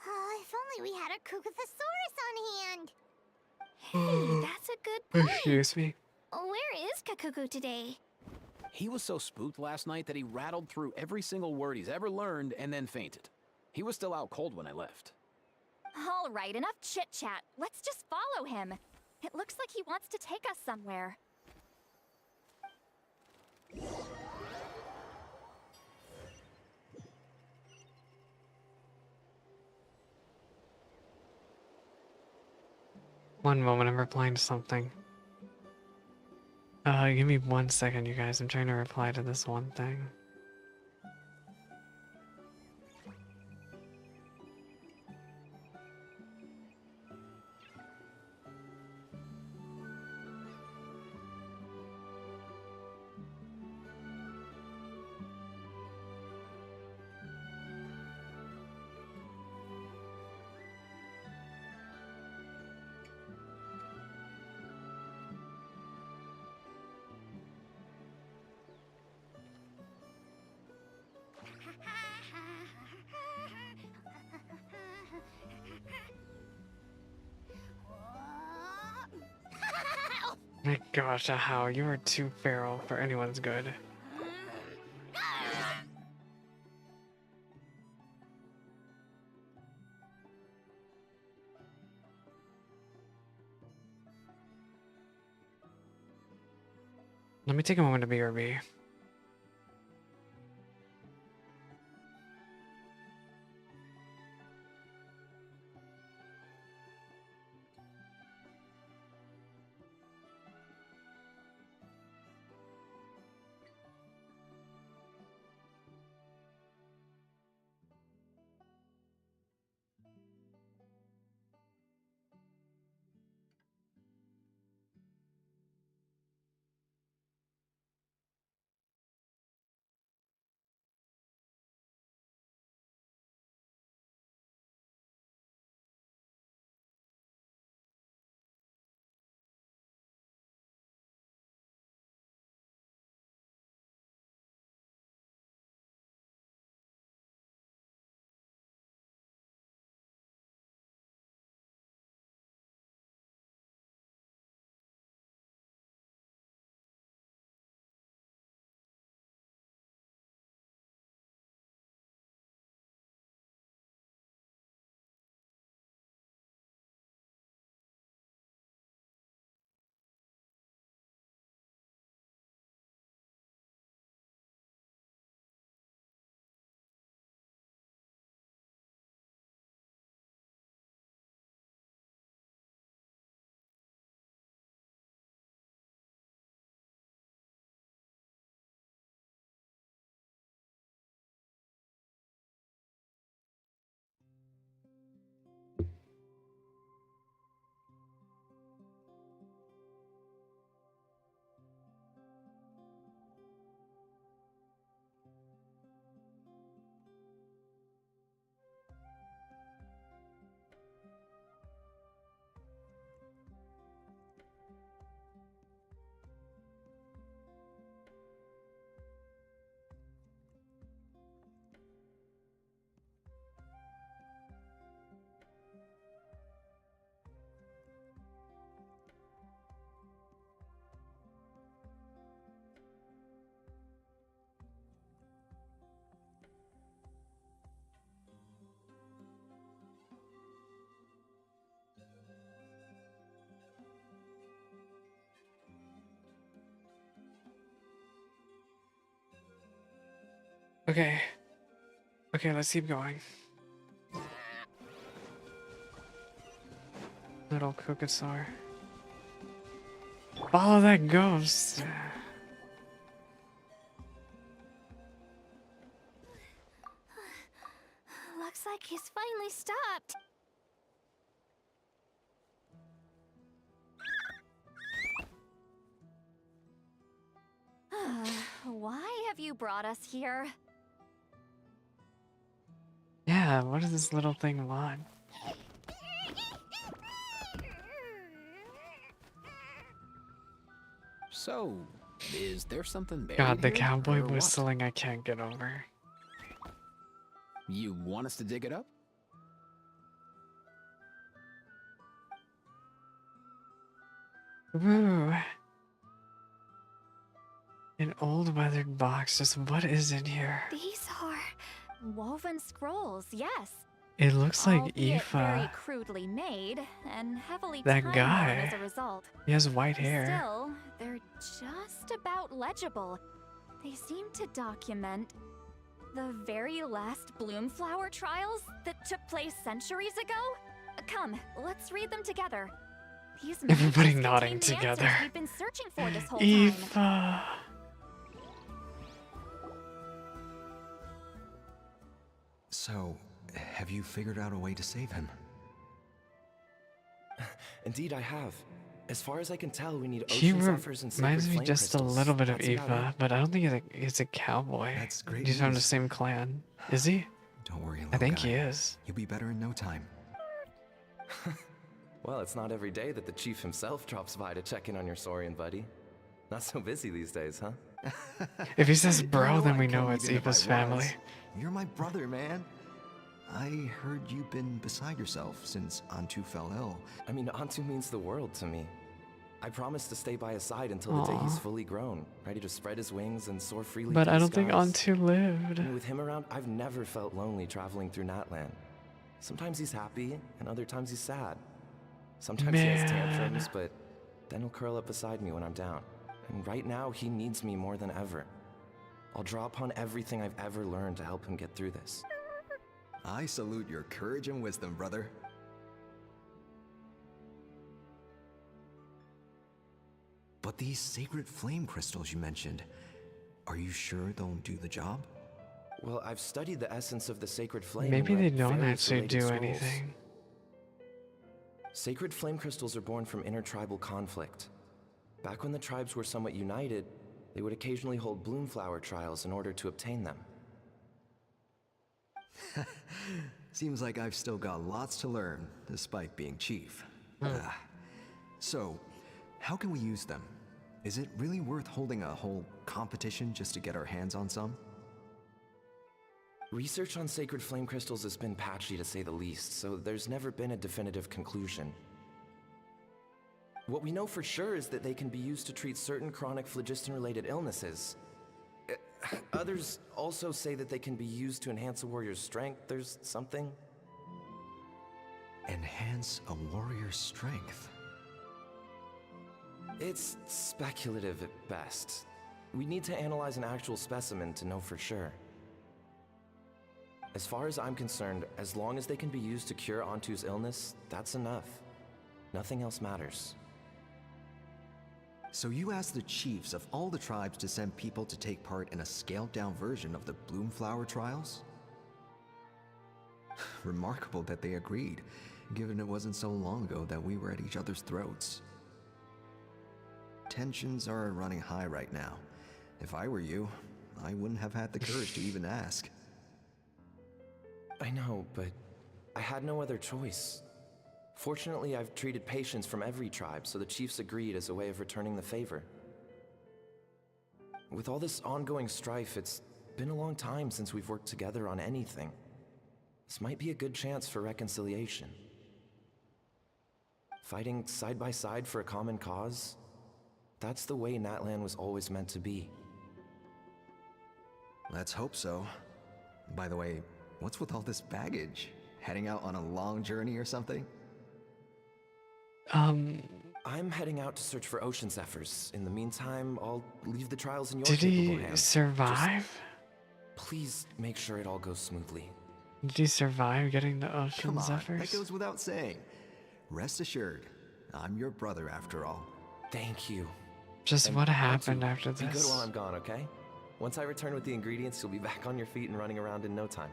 C: Oh, if only we had a Kugathosaurus on hand.
F: Hey, that's a good point.
A: Excuse me.
F: Where is Kakuku today?
O: He was so spooked last night that he rattled through every single word he's ever learned and then fainted. He was still out cold when I left.
L: All right, enough chit-chat. Let's just follow him. It looks like he wants to take us somewhere.
A: One moment, I'm replying to something. Give me 1 second, you guys. I'm trying to reply to this one thing. My gosh, how you are too feral for anyone's good. Let me take a moment to BRB. Okay. Okay, let's keep going. Little Kukasaur. Follow that ghost.
F: Looks like he's finally stopped. Why have you brought us here?
A: Yeah, what does this little thing want?
O: So, is there something buried
A: God, the
O: here,
A: cowboy
O: or what?
A: whistling I can't get over.
O: You want us to dig it up?
A: Ooh. An old weathered box, just what is in here?
L: These are woven scrolls, yes.
A: It looks like
L: Albeit very
A: Aoife.
L: crudely made and heavily
A: That
L: time-worn
A: guy.
L: as a result.
A: He has white hair.
L: Still, they're just about legible. They seem to document the very last Bloomflower trials that took place centuries ago. Come, let's read them together. These
A: Everybody
L: messages
A: nodding
L: contain the
A: together.
L: answers we've been searching for this whole time.
A: Aoife.
P: So, have you figured out a way to save him?
Q: Indeed, I have. As far as I can tell, we need
A: He
Q: ocean zephyrs and sacred
A: reminds me
Q: flame
A: just a
Q: crystals.
A: little bit of
Q: That's about
A: Aoife,
Q: it.
A: but I don't think he's a cowboy.
P: That's great
A: He's from the
P: news.
A: same clan. Is he?
P: Don't worry,
A: I
P: little
A: think
P: guy.
A: he is.
P: You'll be better in no time.
Q: Well, it's not every day that the chief himself drops by to check in on your Saurian buddy. Not so busy these days, huh?
A: If he says
P: You
A: bro, then
P: I
A: we know
P: couldn't
A: it's
P: even if I
A: Aoife's
P: was.
A: family.
P: You're my brother, man. I heard you've been beside yourself since Antu fell ill.
Q: I mean, Antu means the world to me. I promise to stay by his side until the day he's
A: Aw.
Q: fully grown, ready to spread his wings and soar freely
A: But
Q: through
A: I
Q: the
A: don't think
Q: skies.
A: Antu lived.
Q: And with him around, I've never felt lonely traveling through Natlan. Sometimes he's happy, and other times he's sad. Sometimes he has tantrums,
A: Man.
Q: but then he'll curl up beside me when I'm down. And right now, he needs me more than ever. I'll draw upon everything I've ever learned to help him get through this.
P: I salute your courage and wisdom, brother. But these sacred flame crystals you mentioned, are you sure they'll do the job?
Q: Well, I've studied the essence of the sacred flame.
A: Maybe
Q: and
A: they
Q: read
A: don't
Q: various
A: actually
Q: related
A: do
Q: scrolls.
A: anything.
Q: Sacred flame crystals are born from intertribal conflict. Back when the tribes were somewhat united, they would occasionally hold bloomflower trials in order to obtain them.
P: Seems like I've still got lots to learn, despite being chief. So, how can we use them? Is it really worth holding a whole competition just to get our hands on some?
Q: Research on sacred flame crystals has been patchy to say the least, so there's never been a definitive conclusion. What we know for sure is that they can be used to treat certain chronic phlogiston-related illnesses. Others also say that they can be used to enhance a warrior's strength. There's something.
P: Enhance a warrior's strength?
Q: It's speculative at best. We need to analyze an actual specimen to know for sure. As far as I'm concerned, as long as they can be used to cure Antu's illness, that's enough. Nothing else matters.
P: So you asked the chiefs of all the tribes to send people to take part in a scaled-down version of the Bloomflower trials? Remarkable that they agreed, given it wasn't so long ago that we were at each other's throats. Tensions are running high right now. If I were you, I wouldn't have had the courage to even ask.
Q: I know, but I had no other choice. Fortunately, I've treated patients from every tribe, so the chiefs agreed as a way of returning the favor. With all this ongoing strife, it's been a long time since we've worked together on anything. This might be a good chance for reconciliation. Fighting side by side for a common cause, that's the way Natlan was always meant to be.
P: Let's hope so. By the way, what's with all this baggage? Heading out on a long journey or something?
Q: I'm heading out to search for ocean zephyrs. In the meantime, I'll leave the trials in your
A: Did
Q: capable
A: he
Q: hands.
A: survive?
Q: Just please make sure it all goes smoothly.
A: Did he survive getting the ocean
P: Come on,
A: zephyrs?
P: that goes without saying. Rest assured, I'm your brother after all.
Q: Thank you.
A: Just
Q: And
A: what
Q: Antu,
A: happened after
Q: Be good
A: this?
Q: while I'm gone, okay? Once I return with the ingredients, you'll be back on your feet and running around in no time.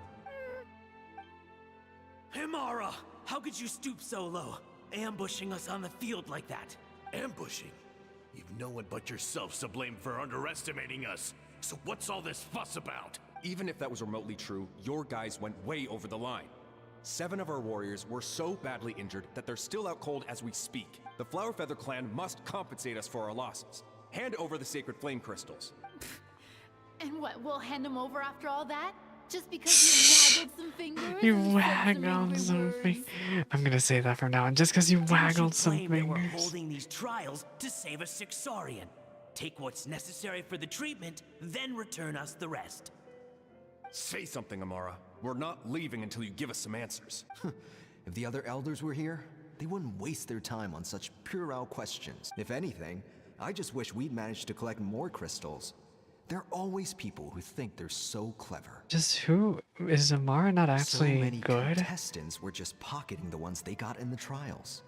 R: Himara, how could you stoop so low? Ambushing us on the field like that.
B: Ambushing? You've no one but yourself to blame for underestimating us. So what's all this fuss about?
S: Even if that was remotely true, your guys went way over the line. 7 of our warriors were so badly injured that they're still out cold as we speak. The Flower Feather clan must compensate us for our losses. Hand over the sacred flame crystals.
T: And what, we'll hand him over after all that? Just because you waggled some fingers?
A: You
T: and said some
A: waggled
T: angry
A: some
T: words?
A: fingers. I'm gonna say that from now on, just because you waggled some
R: Claim that we're
A: fingers.
R: holding these trials to save a sick Saurian. Take what's necessary for the treatment, then return us the rest.
S: Say something, Amara. We're not leaving until you give us some answers.
P: If the other elders were here, they wouldn't waste their time on such puerile questions. If anything, I just wish we'd managed to collect more crystals. There are always people who think they're so clever.
A: Just who is Amara not
P: So
A: actually
P: many
A: good?
P: contestants were just pocketing the ones they got in the trials.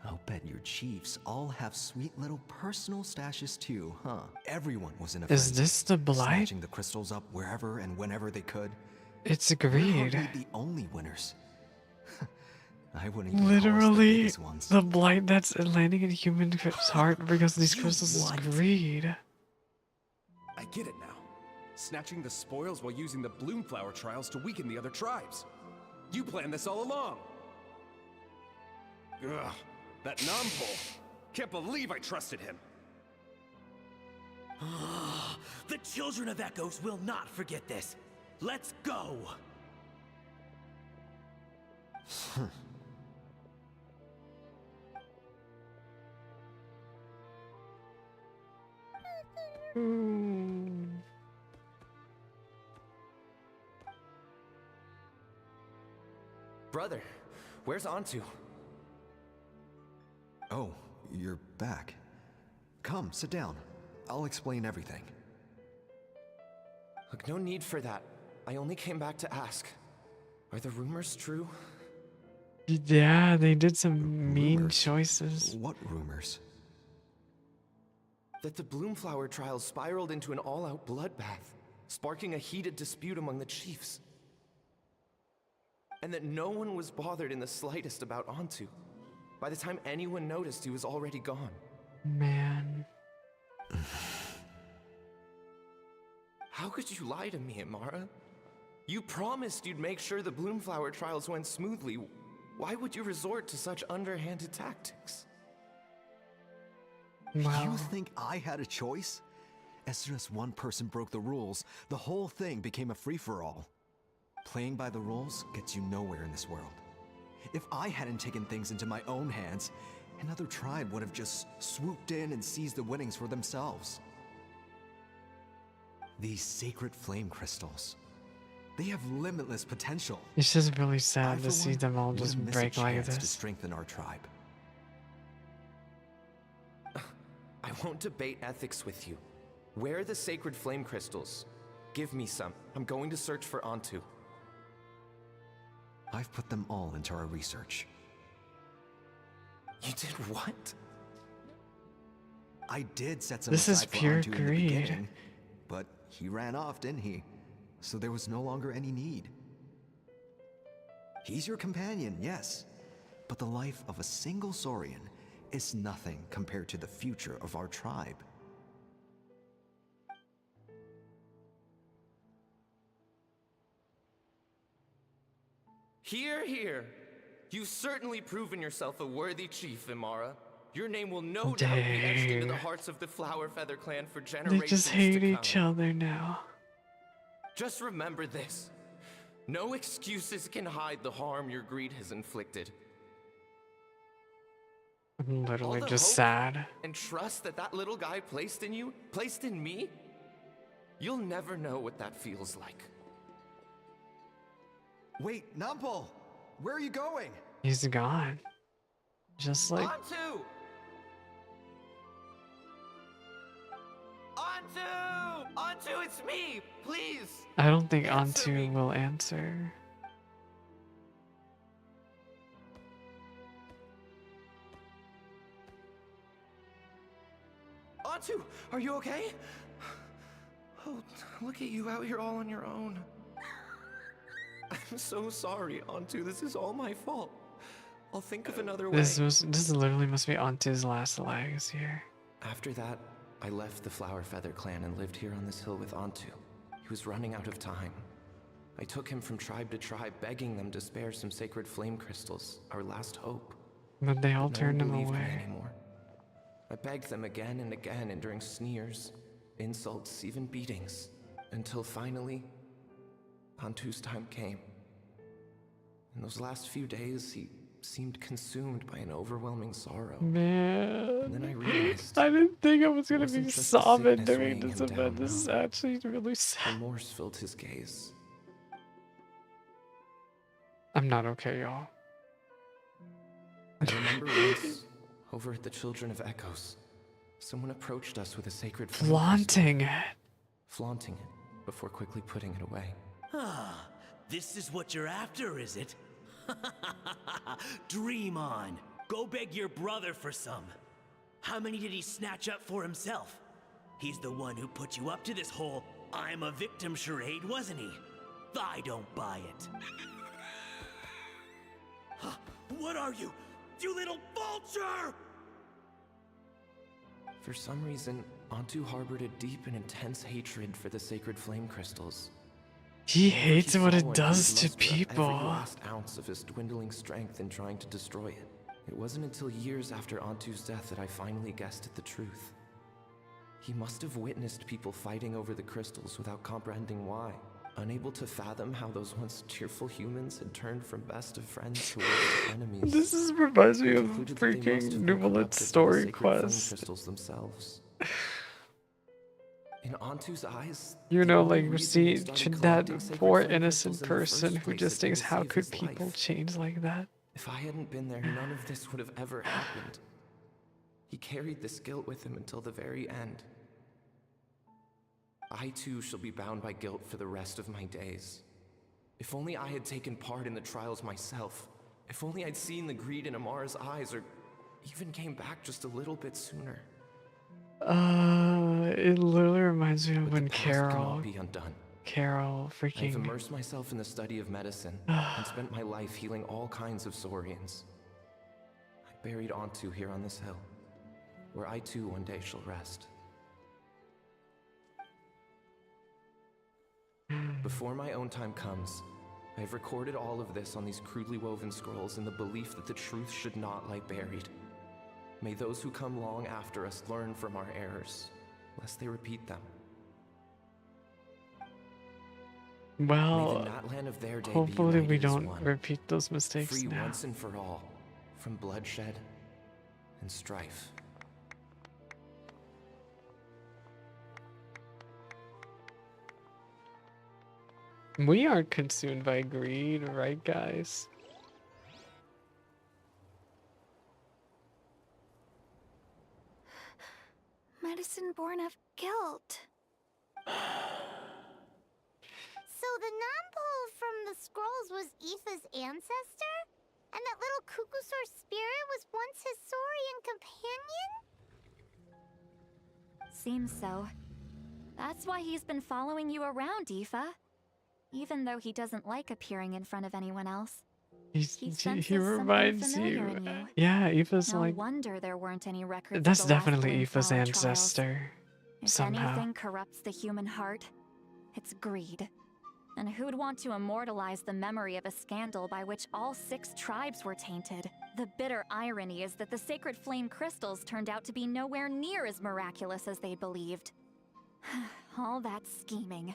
P: I'll bet your chiefs all have sweet little personal stashes too, huh? Everyone was in a
A: Is
P: frenzy,
A: this the blight?
P: snatching the crystals up wherever and whenever they could.
A: It's
P: We're
A: greed.
P: hardly the only winners. I wouldn't even call us the
A: Literally,
P: biggest ones.
A: the blight that's landing in human heart because of these crystals is greed.
S: I get it now. Snatching the spoils while using the Bloomflower trials to weaken the other tribes. You planned this all along. Ugh, that Nompole. Can't believe I trusted him.
R: The children of Echoes will not forget this. Let's go!
Q: Brother, where's Antu?
P: Oh, you're back. Come, sit down. I'll explain everything.
Q: Look, no need for that. I only came back to ask. Are the rumors true?
A: Yeah, they did some mean
P: Rumors?
A: choices.
P: What rumors?
Q: That the Bloomflower trials spiraled into an all-out bloodbath, sparking a heated dispute among the chiefs. And that no one was bothered in the slightest about Antu. By the time anyone noticed, he was already gone.
A: Man.
Q: How could you lie to me, Amara? You promised you'd make sure the Bloomflower trials went smoothly. Why would you resort to such underhanded tactics?
A: Wow.
G: You think I had a choice? As soon as one person broke the rules, the whole thing became a free-for-all.
P: Playing by the rules gets you nowhere in this world. If I hadn't taken things into my own hands, another tribe would have just swooped in and seized the winnings for themselves. These sacred flame crystals, they have limitless potential.
A: It's just really
P: I,
A: sad
P: for
A: to see
P: one,
A: them all just
P: wouldn't miss
A: break
P: a
A: like
P: chance to
A: this.
P: strengthen our tribe.
Q: I won't debate ethics with you. Where are the sacred flame crystals? Give me some. I'm going to search for Antu.
P: I've put them all into our research.
Q: You did what?
P: I did set some
A: This is
P: aside for
A: pure
P: Antu in the
A: greed.
P: beginning, but he ran off, didn't he? So there was no longer any need. He's your companion, yes, but the life of a single Saurian is nothing compared to the future of our tribe.
Q: Hear, hear. You've certainly proven yourself a worthy chief, Imara. Your name will no doubt be etched into the
A: Dang.
Q: hearts of the Flower Feather clan for
A: They
Q: generations
A: just hate
Q: to
A: each
Q: come.
A: other now.
Q: Just remember this. No excuses can hide the harm your greed has inflicted.
A: I'm
Q: All
A: literally
Q: the
A: just
Q: hope
A: sad.
Q: and trust that that little guy placed in you, placed in me, you'll never know what that feels like.
P: Wait, Nampal! Where are you going?
A: He's gone. Just like
Q: Antu! Antu! Antu, it's me! Please!
A: I don't think
Q: Answer
A: Antu
Q: me.
A: will answer.
Q: Antu, are you okay? Oh, look at you out here all on your own. I'm so sorry, Antu. This is all my fault. I'll think of another way.
A: This literally must be Antu's last legs here.
Q: After that, I left the Flower Feather clan and lived here on this hill with Antu. He was running out of time. I took him from tribe to tribe, begging them to spare some sacred flame crystals, our last hope.
A: But they all
Q: But no one
A: turned him
Q: believed me
A: away.
Q: anymore. I begged them again and again, enduring sneers, insults, even beatings, until finally, Antu's time came. In those last few days, he seemed consumed by an overwhelming sorrow.
A: Man,
Q: And then I realized
A: I didn't think I was
Q: it
A: gonna
Q: wasn't
A: be
Q: just the
A: sobbing
Q: sickness
A: during
Q: weighing
A: this
Q: him down,
A: event. This is
Q: no.
A: actually really sad.
Q: Remorse filled his gaze.
A: I'm not okay, y'all.
Q: I remember once, over at the Children of Echoes, someone approached us with a sacred flame
A: Flaunting it.
Q: crystal, flaunting it before quickly putting it away.
R: Ah, this is what you're after, is it? Dream on. Go beg your brother for some. How many did he snatch up for himself? He's the one who put you up to this whole I'm a victim charade, wasn't he? I don't buy it. What are you? You little vulture!
Q: For some reason, Antu harbored a deep and intense hatred for the sacred flame crystals.
A: He
Q: Whenever
A: hates what
Q: saw
A: it
Q: one,
A: does
Q: he'd
A: to
Q: muster up
A: people.
Q: Every last ounce of his dwindling strength in trying to destroy it. It wasn't until years after Antu's death that I finally guessed at the truth. He must have witnessed people fighting over the crystals without comprehending why. Unable to fathom how those once cheerful humans had turned from best of friends to worst enemies.
A: This reminds me
Q: He
A: of
Q: concluded that they must
A: freaking
Q: have been
A: Nuvalet's
Q: corrupted by the
A: story
Q: sacred flame
A: quest.
Q: crystals themselves. In Antu's eyes,
A: You
Q: the
A: know,
Q: only
A: like,
Q: reason he
A: see,
Q: started
A: that
Q: collecting sacred
A: poor
Q: flame
A: innocent
Q: crystals in the
A: person
Q: first
A: who
Q: place
A: just
Q: had been
A: thinks,
Q: to
A: how
Q: save
A: could
Q: his
A: people
Q: life.
A: change like that?
Q: If I hadn't been there, none of this would have ever happened. He carried this guilt with him until the very end. I too shall be bound by guilt for the rest of my days. If only I had taken part in the trials myself. If only I'd seen the greed in Amara's eyes, or even came back just a little bit sooner.
A: It literally reminds me of
Q: But
A: when
Q: the past cannot be undone.
A: Carol
Q: I've
A: freaking...
Q: immersed myself in the study of medicine and spent my life healing all kinds of Saurians. I buried Antu here on this hill, where I too one day shall rest. Before my own time comes, I have recorded all of this on these crudely woven scrolls in the belief that the truth should not lie buried. May those who come long after us learn from our errors, lest they repeat them.
A: Well,
Q: May the Natlan of their day
A: hopefully
Q: be
A: we
Q: united as
A: don't
Q: one,
A: repeat those mistakes
Q: free
A: now.
Q: once and for all from bloodshed and strife.
A: We aren't consumed by greed, right, guys?
C: Medicine born of guilt. So the non-pole from the scrolls was Aoife's ancestor? And that little Kukusaur spirit was once his Saurian companion?
L: Seems so. That's why he's been following you around, Aoife. Even though he doesn't like appearing in front of anyone else. He senses
A: He
L: something
A: reminds
L: familiar
A: you.
L: in you.
A: Yeah, Aoife's
L: No
A: like...
L: wonder there weren't any records
A: That's
L: of the last
A: definitely Aoife's
L: Bloomflower trials.
A: ancestor.
L: If
A: Somehow.
L: anything corrupts the human heart, it's greed. And who'd want to immortalize the memory of a scandal by which all 6 tribes were tainted? The bitter irony is that the sacred flame crystals turned out to be nowhere near as miraculous as they believed. All that scheming,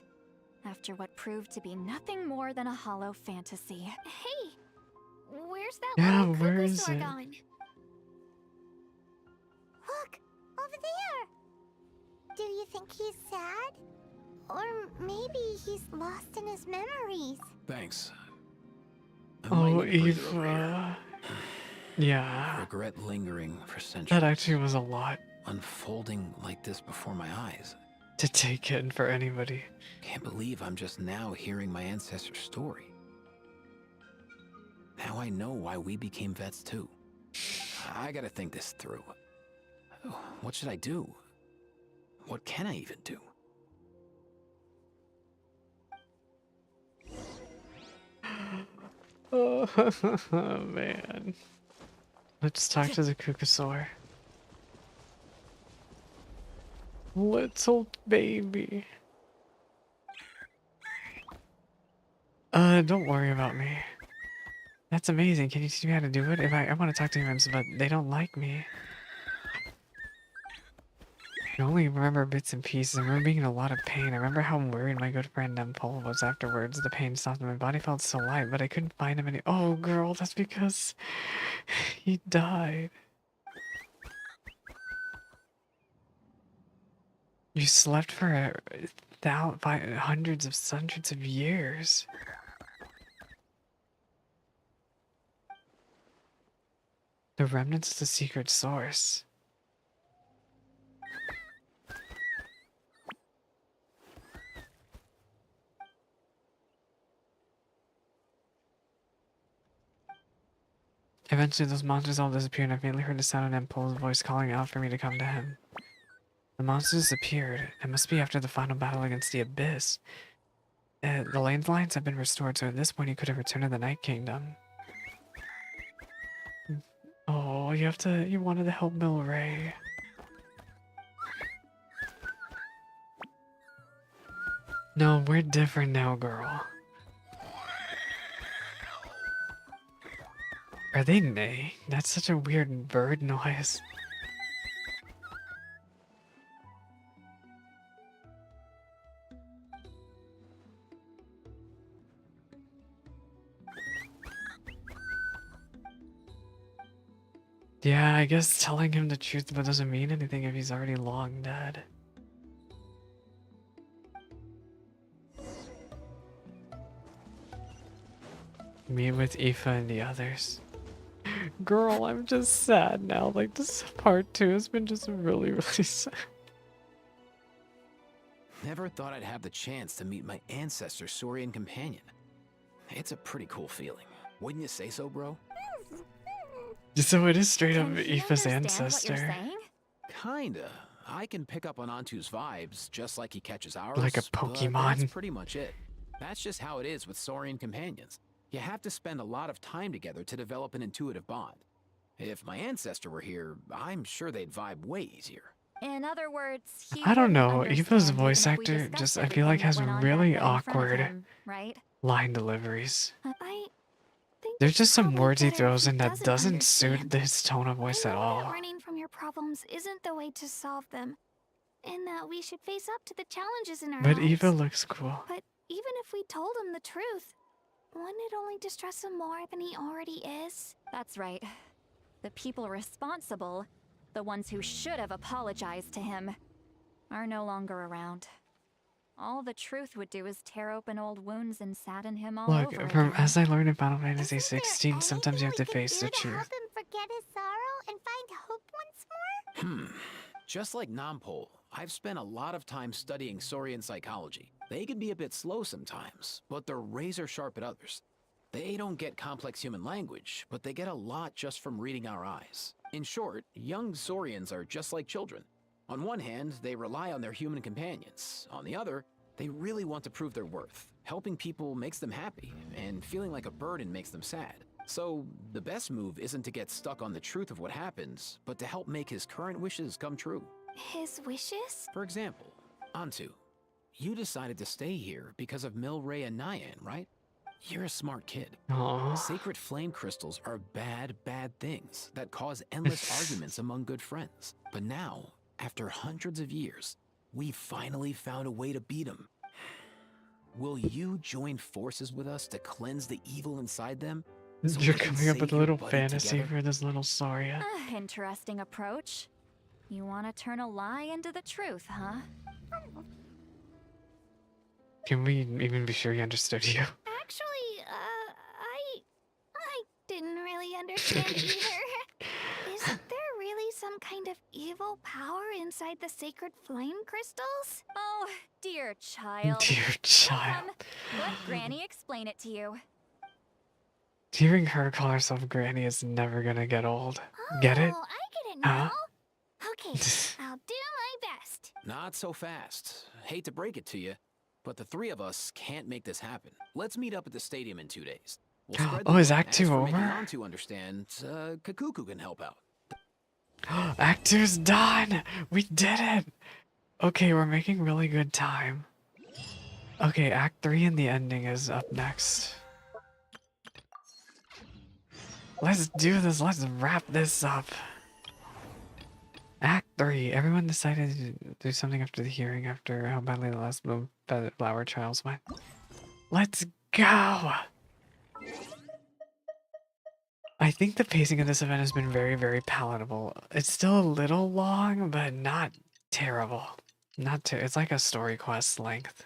L: after what proved to be nothing more than a hollow fantasy.
C: Hey, where's that
A: Yeah,
C: little
A: where is
C: Kukusaur
A: it?
C: gone? Look, over there. Do you think he's sad? Or maybe he's lost in his memories.
O: Thanks.
A: Oh, Aoife. Yeah.
O: I regret lingering for centuries.
A: That actually was a lot
O: Unfolding like this before my eyes.
A: to take in for anybody.
O: Can't believe I'm just now hearing my ancestor's story. Now I know why we became vets too. I gotta think this through. What should I do? What can I even do?
A: Oh, man. Let's talk to the Kukusaur. Little baby. Don't worry about me. That's amazing. Can you teach me how to do it? If I want to talk to humans, but they don't like me. I only remember bits and pieces. I remember being in a lot of pain. I remember how worried my good friend Paul was afterwards. The pain stopped and my body felt so light, but I couldn't find him any— Oh, girl, that's because he died. You slept for hundreds of years. The remnants of the secret source. Eventually, those monsters all disappeared, and I faintly heard the sound of Paul's voice calling out for me to come to him. The monsters disappeared. It must be after the final battle against the Abyss. The lines have been restored, so at this point he could have returned to the Night Kingdom. Oh, you wanted to help Milray. No, we're different now, girl. Are they neighing? That's such a weird bird noise. Yeah, I guess telling him the truth but doesn't mean anything if he's already long dead. Meet with Aoife and the others. Girl, I'm just sad now. Like, this part 2 has been just really, really sad.
O: Never thought I'd have the chance to meet my ancestor Saurian Companion. It's a pretty cool feeling. Wouldn't you say so, bro?
A: So it is straight up
L: Can he
A: Aoife's
L: understand what
A: ancestor.
L: you're saying?
O: Kinda. I can pick up on Antu's vibes just like he catches ours.
A: Like a
O: but that's
A: Pokemon.
O: pretty much it. That's just how it is with Saurian companions. You have to spend a lot of time together to develop an intuitive bond. If my ancestor were here, I'm sure they'd vibe way easier.
L: In other words, he
A: I don't
L: wouldn't
A: know.
L: understand
A: Aoife's
L: even
A: voice
L: if we
A: actor
L: discussed
A: just, I feel like,
L: everything
A: has
L: that went on
A: really
L: back there in front of
A: awkward
L: him, right?
A: line deliveries.
L: I think
A: There's
L: it's
A: just some
L: probably
A: words he
L: better if
A: throws in that
L: doesn't
A: doesn't suit
L: understand.
A: his tone of voice
C: I
A: at
C: know
A: all.
C: that running from your problems isn't the way to solve them, and that we should face up to the challenges in our
A: But
C: lives.
A: Eva looks cool.
C: But even if we told him the truth, wouldn't it only distress him more than he already is?
L: That's right. The people responsible, the ones who should have apologized to him, are no longer around. All the truth would do is tear open old wounds and sadden him all
A: Look,
L: over
A: from
L: again.
A: as I learned in Final Fantasy 16, sometimes you have to face the
C: Do to
A: truth.
C: help him forget his sorrow and find hope once more?
O: Just like Nampol, I've spent a lot of time studying Saurian psychology. They can be a bit slow sometimes, but they're razor sharp at others. They don't get complex human language, but they get a lot just from reading our eyes. In short, young Saurians are just like children. On one hand, they rely on their human companions. On the other, they really want to prove their worth. Helping people makes them happy, and feeling like a burden makes them sad. So, the best move isn't to get stuck on the truth of what happens, but to help make his current wishes come true.
C: His wishes?
O: For example, Antu, you decided to stay here because of Milray and Nyan, right? You're a smart kid.
A: Aww.
O: Sacred flame crystals are bad, bad things that cause endless arguments among good friends. But now, after hundreds of years, we finally found a way to beat them. Will you join forces with us to cleanse the evil inside them? So
A: You're
O: we can
A: coming up
O: save
A: with a
O: your
A: little
O: buddy
A: fantasy
O: together?
A: for this little Sauria.
L: Interesting approach. You want to turn a lie into the truth, huh?
A: Can we even be sure he understood you?
C: Actually, I didn't really understand either. Isn't there really some kind of evil power inside the sacred flame crystals?
L: Oh, dear child.
A: Dear child.
L: Let Granny explain it to you.
A: Hearing her call herself Granny is never gonna get old. Get it?
C: Oh, I get it
A: Huh?
C: now. Okay, I'll do my best.
O: Not so fast. Hate to break it to you, but the three of us can't make this happen. Let's meet up at the stadium in 2 days. We'll spread the
A: Oh, is
O: word.
A: Act 2
O: As for making
A: over?
O: Antu understand, Kakuku can help out.
A: Act 2's done! We did it! Okay, we're making really good time. Okay, Act 3 and the ending is up next. Let's do this, let's wrap this up. Act 3. Everyone decided to do something after the hearing after how badly the last bloom flower trials went. Let's go! I think the pacing of this event has been very, very palatable. It's still a little long, but not terrible. It's like a story quest length.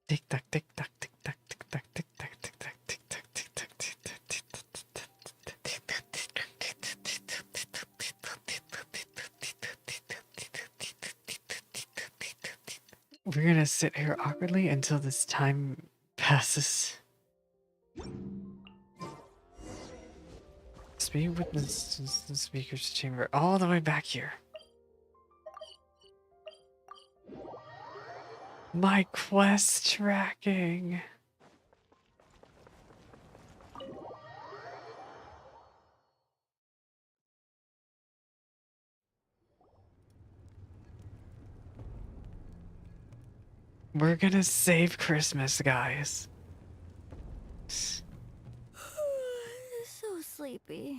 A: Tick tock, tick tock, tick tock, tick tock, tick tock, tick tock, tick tock, tick tock, tick tock, tick tock. We're gonna sit here awkwardly until this time passes. Speak with the speaker's chamber all the way back here. My quest tracking. We're gonna save Christmas, guys.
C: So sleepy.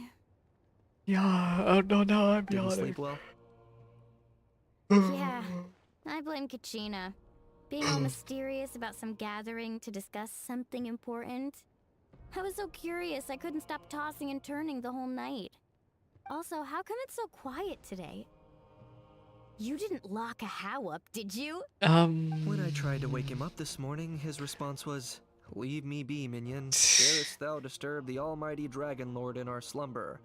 A: Yeah, oh no, I'm
H: Didn't
A: yawning.
H: sleep well?
F: Yeah, I blame Kachina. Being all mysterious about some gathering to discuss something important. I was so curious I couldn't stop tossing and turning the whole night. Also, how come it's so quiet today? You didn't lock a how up, did you?
H: When I tried to wake him up this morning, his response was, "Leave me be, minion. Darest thou disturb the almighty Dragon Lord in our slumber?"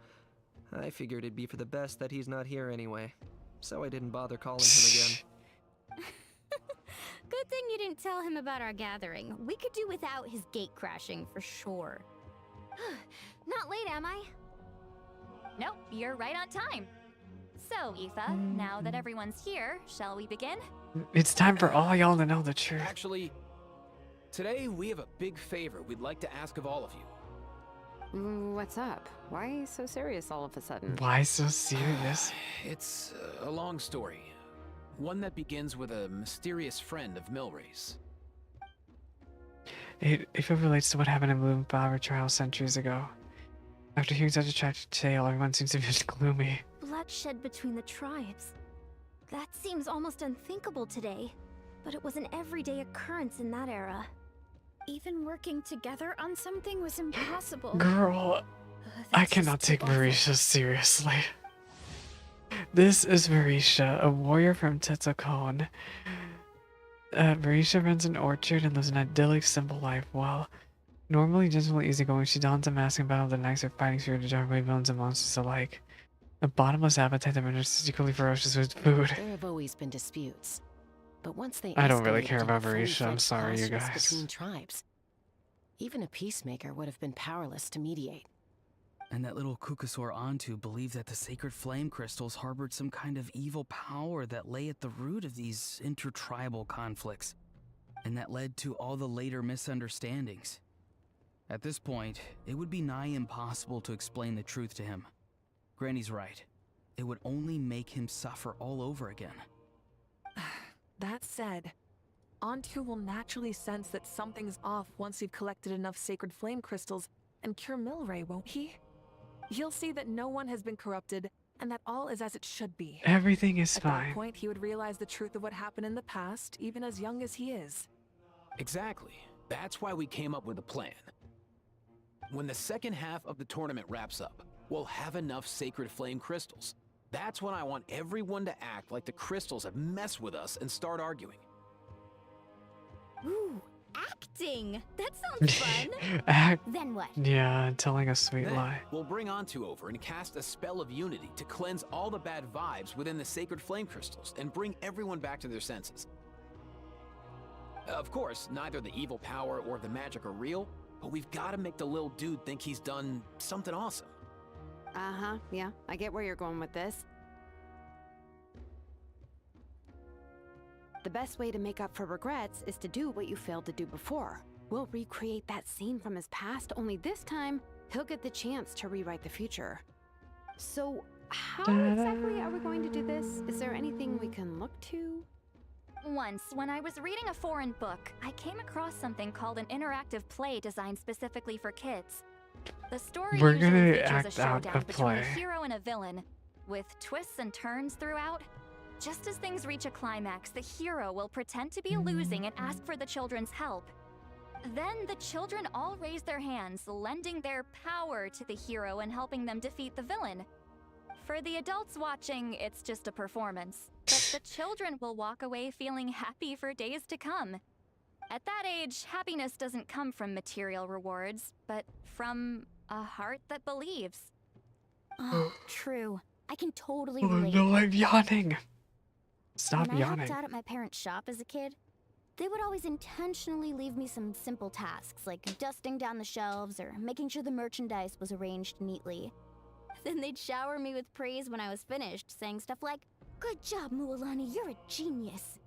H: I figured it'd be for the best that he's not here anyway, so I didn't bother calling him again.
F: Good thing you didn't tell him about our gathering. We could do without his gate crashing for sure.
L: Not late, am I? Nope, you're right on time. So, Aoife, now that everyone's here, shall we begin?
A: It's time for all y'all to know the truth.
O: Actually, today we have a big favor we'd like to ask of all of you.
K: What's up? Why so serious all of a sudden?
A: Why so serious?
O: It's a long story. One that begins with a mysterious friend of Milray's.
A: If it relates to what happened in Bloomflower Trial centuries ago. After hearing such a tragic tale, everyone seems to be gloomy.
F: Bloodshed between the tribes. That seems almost unthinkable today, but it was an everyday occurrence in that era. Even working together on something was impossible.
A: Girl, I cannot take Marisha seriously. This is Marisha, a warrior from Tetzakon. Marisha runs an orchard and lives an idyllic, simple life. While normally gentle and easygoing, she dons a mask and battles the knights of fighting spirit to drive away villains and monsters alike. A bottomless appetite that renders equally ferocious with food.
J: There have always been disputes, but once they
A: I don't really
J: escalate
A: care
J: into
A: about Marisha, I'm
J: full-fledged
A: sorry, you
J: conflicts
A: guys.
J: between tribes, even a peacemaker would have been powerless to mediate.
I: And that little Kukasaur Antu believed that the sacred flame crystals harbored some kind of evil power that lay at the root of these intertribal conflicts, and that led to all the later misunderstandings. At this point, it would be nigh impossible to explain the truth to him. Granny's right. It would only make him suffer all over again.
E: That said, Antu will naturally sense that something's off once you've collected enough sacred flame crystals and cure Milray, won't he? He'll see that no one has been corrupted and that all is as it should be.
A: Everything is
E: At
A: fine.
E: that point, he would realize the truth of what happened in the past, even as young as he is.
O: Exactly. That's why we came up with a plan. When the second half of the tournament wraps up, we'll have enough sacred flame crystals. That's when I want everyone to act like the crystals have messed with us and start arguing.
F: Ooh, acting! That sounds fun! Then what?
A: Yeah, telling a sweet
O: Then
A: lie.
O: we'll bring Antu over and cast a spell of unity to cleanse all the bad vibes within the sacred flame crystals and bring everyone back to their senses. Of course, neither the evil power or the magic are real, but we've got to make the little dude think he's done something awesome.
K: Uh-huh, yeah, I get where you're going with this. The best way to make up for regrets is to do what you failed to do before. We'll recreate that scene from his past, only this time, he'll get the chance to rewrite the future. So, how exactly are we going to do this? Is there anything we can look to?
L: Once, when I was reading a foreign book, I came across something called an interactive play designed specifically for kids. The story
A: We're
L: usually
A: gonna
L: features
A: act
L: a
A: out
L: showdown
A: a
L: between a
A: play.
L: hero and a villain, with twists and turns throughout. Just as things reach a climax, the hero will pretend to be losing and ask for the children's help. Then the children all raise their hands, lending their power to the hero and helping them defeat the villain. For the adults watching, it's just a performance, but the children will walk away feeling happy for days to come. At that age, happiness doesn't come from material rewards, but from a heart that believes.
F: Oh, true. I can totally
A: Oh
F: relate.
A: no, I'm yawning. Stop
F: when I
A: yawning.
F: helped out at my parents' shop as a kid, they would always intentionally leave me some simple tasks like dusting down the shelves or making sure the merchandise was arranged neatly. Then they'd shower me with praise when I was finished, saying stuff like, "Good job, Mualani, you're a genius."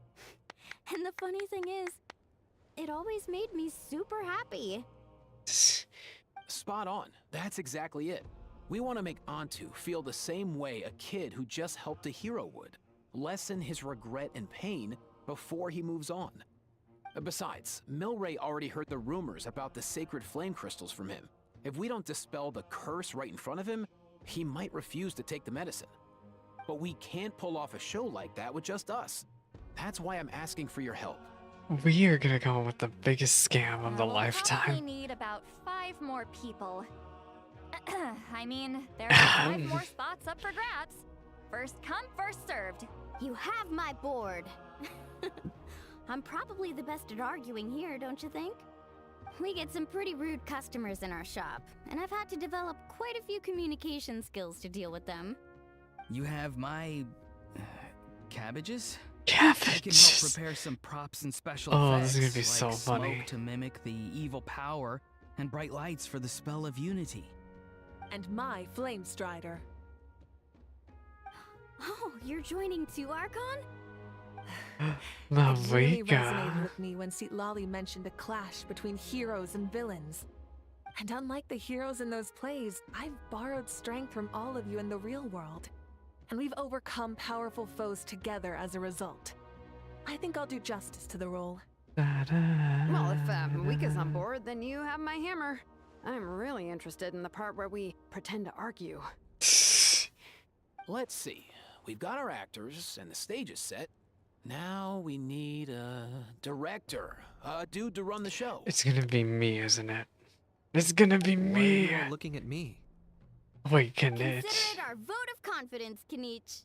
F: And the funny thing is, it always made me super happy.
O: Spot on. That's exactly it. We want to make Antu feel the same way a kid who just helped a hero would. Lessen his regret and pain before he moves on. Besides, Milray already heard the rumors about the sacred flame crystals from him. If we don't dispel the curse right in front of him, he might refuse to take the medicine. But we can't pull off a show like that with just us. That's why I'm asking for your help.
A: We are gonna go with the biggest scam of the
L: We'll
A: lifetime.
L: probably need about 5 more people. I mean, there are 5 more spots up for grabs. First come, first served.
F: You have my board. I'm probably the best at arguing here, don't you think? We get some pretty rude customers in our shop, and I've had to develop quite a few communication skills to deal with them.
I: You have my cabbages?
A: Cabbages.
I: I can help prepare some props and special
A: Oh,
I: effects,
A: this is gonna be
I: like
A: so funny.
I: smoke to mimic the evil power and bright lights for the spell of unity.
E: And my Flame Strider.
F: Oh, you're joining too, Archon?
E: It really
A: Marika.
E: resonated with me when Lali mentioned a clash between heroes and villains. And unlike the heroes in those plays, I've borrowed strength from all of you in the real world. And we've overcome powerful foes together as a result. I think I'll do justice to the role.
K: Well, if Marika's on board, then you have my hammer. I'm really interested in the part where we pretend to argue.
O: Let's see. We've got our actors and the stage is set. Now we need a director, a dude to run the show.
A: It's gonna be me, isn't it? It's gonna be
H: Why are
A: me.
H: you all looking at me?
A: Wait,
F: Consider
A: Kanich.
F: it our vote of confidence, Kanich.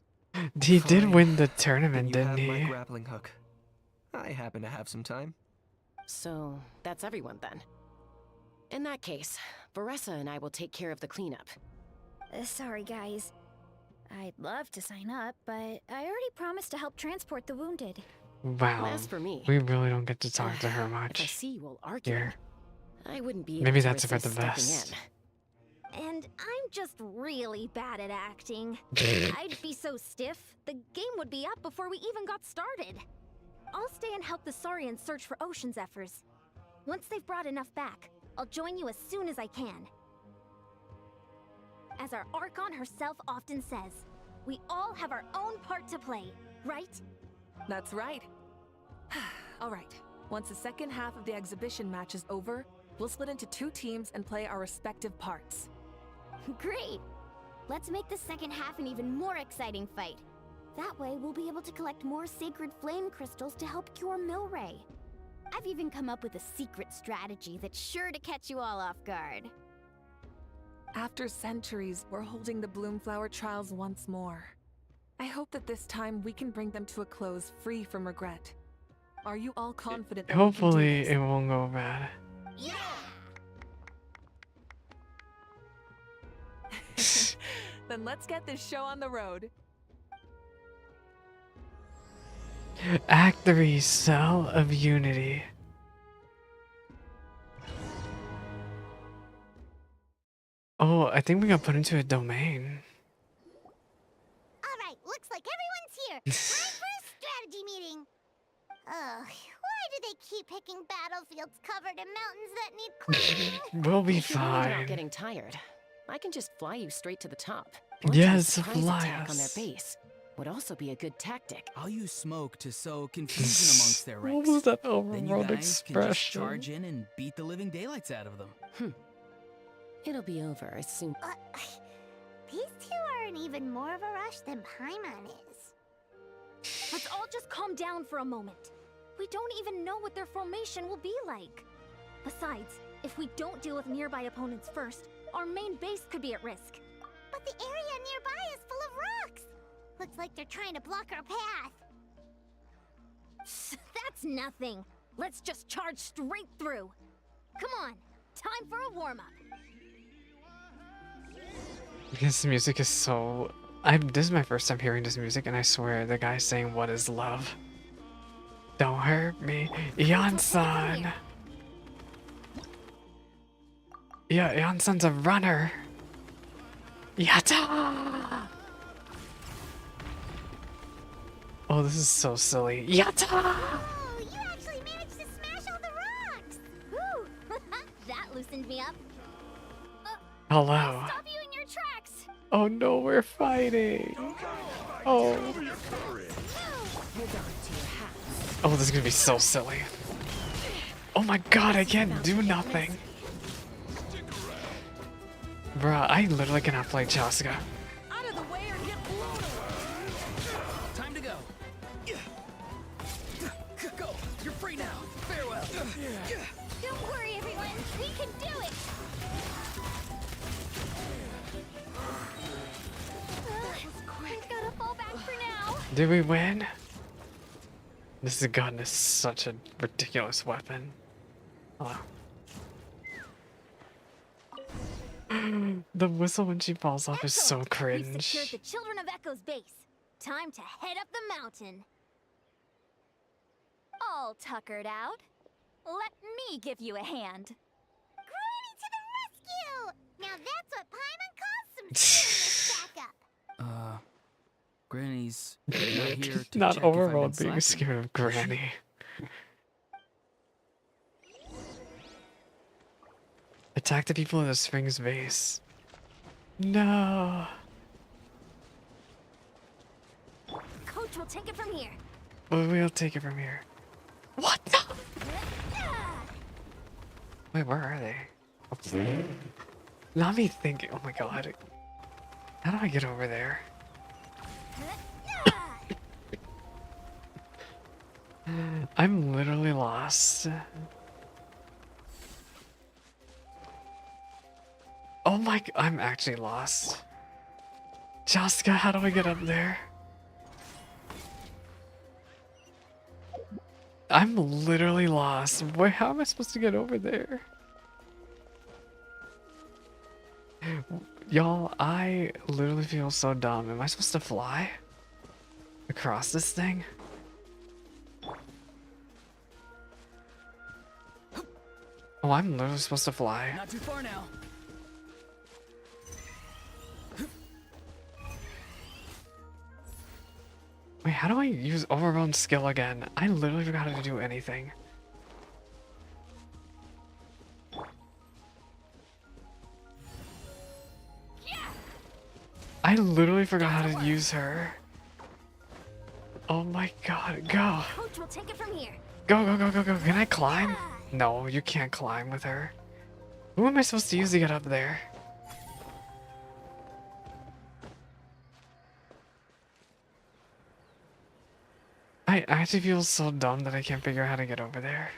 A: He did
H: Fine.
A: win the
H: Then
A: tournament,
H: you
A: didn't
H: have my
A: he?
H: grappling hook. I happen to have some time.
J: So, that's everyone then. In that case, Varessa and I will take care of the cleanup.
F: Sorry, guys. I'd love to sign up, but I already promised to help transport the wounded.
A: Wow.
J: As for me,
A: We really don't get to talk to her
J: if I
A: much.
J: see you all arguing,
A: Here.
J: I wouldn't be
A: Maybe
J: able to
A: that's for the
J: resist stepping
A: best.
J: in.
F: And I'm just really bad at acting. I'd be so stiff, the game would be up before we even got started. I'll stay and help the Saurians search for ocean zephyrs. Once they've brought enough back, I'll join you as soon as I can. As our Archon herself often says, we all have our own part to play, right?
E: That's right. All right. Once the second half of the exhibition match is over, we'll split into 2 teams and play our respective parts.
F: Great! Let's make the second half an even more exciting fight. That way, we'll be able to collect more sacred flame crystals to help cure Milray. I've even come up with a secret strategy that's sure to catch you all off guard.
E: After centuries, we're holding the Bloomflower trials once more. I hope that this time we can bring them to a close free from regret. Are you all confident that we can do
A: Hopefully
E: this?
A: it won't go bad.
F: Yeah!
E: Then let's get this show on the road.
A: Act 3, Cell of Unity. Oh, I think we got put into a domain.
C: Alright, looks like everyone's here. Time for a strategy meeting. Ugh, why do they keep picking battlefields covered in mountains that need climbing?
A: We'll be
J: If you're worried about
A: fine.
J: getting tired, I can just fly you straight to the top.
A: Yes,
J: Surprise
A: fly
J: attack on their
A: us.
J: base would also be a good tactic.
I: I'll use smoke to sow confusion amongst their
A: What
I: ranks.
A: was that
I: Then you
A: overworld
I: guys can just
A: expression?
I: charge in and beat the living daylights out of them.
J: It'll be over as soon.
C: These two are in even more of a rush than Paimon is.
F: Let's all just calm down for a moment. We don't even know what their formation will be like. Besides, if we don't deal with nearby opponents first, our main base could be at risk.
C: But the area nearby is full of rocks. Looks like they're trying to block our path.
F: That's nothing. Let's just charge straight through. Come on, time for a warm-up.
A: This music is so... This is my first time hearing this music, and I swear the guy's saying, "What is love? Don't hurt me, Eon-san." Yeah, Eon-san's a runner. Yatta! Oh, this is so silly. Yatta!
C: Oh, you actually managed to smash all the rocks!
F: Woo! That loosened me up.
A: Hello.
F: Stop you in your tracks!
A: Oh no, we're fighting. Oh. Oh, this is gonna be so silly. Oh my god, I can't do nothing. Bruh, I literally cannot play Chaska.
E: Out of the way or get blown away!
I: Time to go. Go. You're free now. Farewell.
F: Don't worry, everyone. We can do it. I've gotta fall back for now.
A: Did we win? This gun is such a ridiculous weapon. Hello. The whistle when she falls off is so
F: We've
A: cringe.
F: secured the Children of Echo's base. Time to head up the mountain.
L: All tuckered out. Let me give you a hand.
C: Granny to the rescue! Now that's what Paimon calls some serious backup.
I: Granny's not here to
A: Not
I: check if I've been
A: overworld being
I: slacking.
A: scared of Granny. Attack the people in the Spring's base. No.
F: Coach will take it from here.
A: Well, we'll take it from here. What the? Wait, where are they? Not me thinking. Oh my god. How do I get over there? I'm literally lost. Oh my, I'm actually lost. Jessica, how do I get up there? I'm literally lost. Wait, how am I supposed to get over there? Y'all, I literally feel so dumb. Am I supposed to fly across this thing? Oh, I'm literally supposed to fly.
I: Not too far now.
A: Wait, how do I use overwhelm skill again? I literally forgot how to do anything. I literally forgot how to use her. Oh my god, go.
F: Coach will take it from here.
A: Go, go, go, go, go. Can I climb? No, you can't climb with her. Who am I supposed to use to get up there? I actually feel so dumb that I can't figure out how to get over there.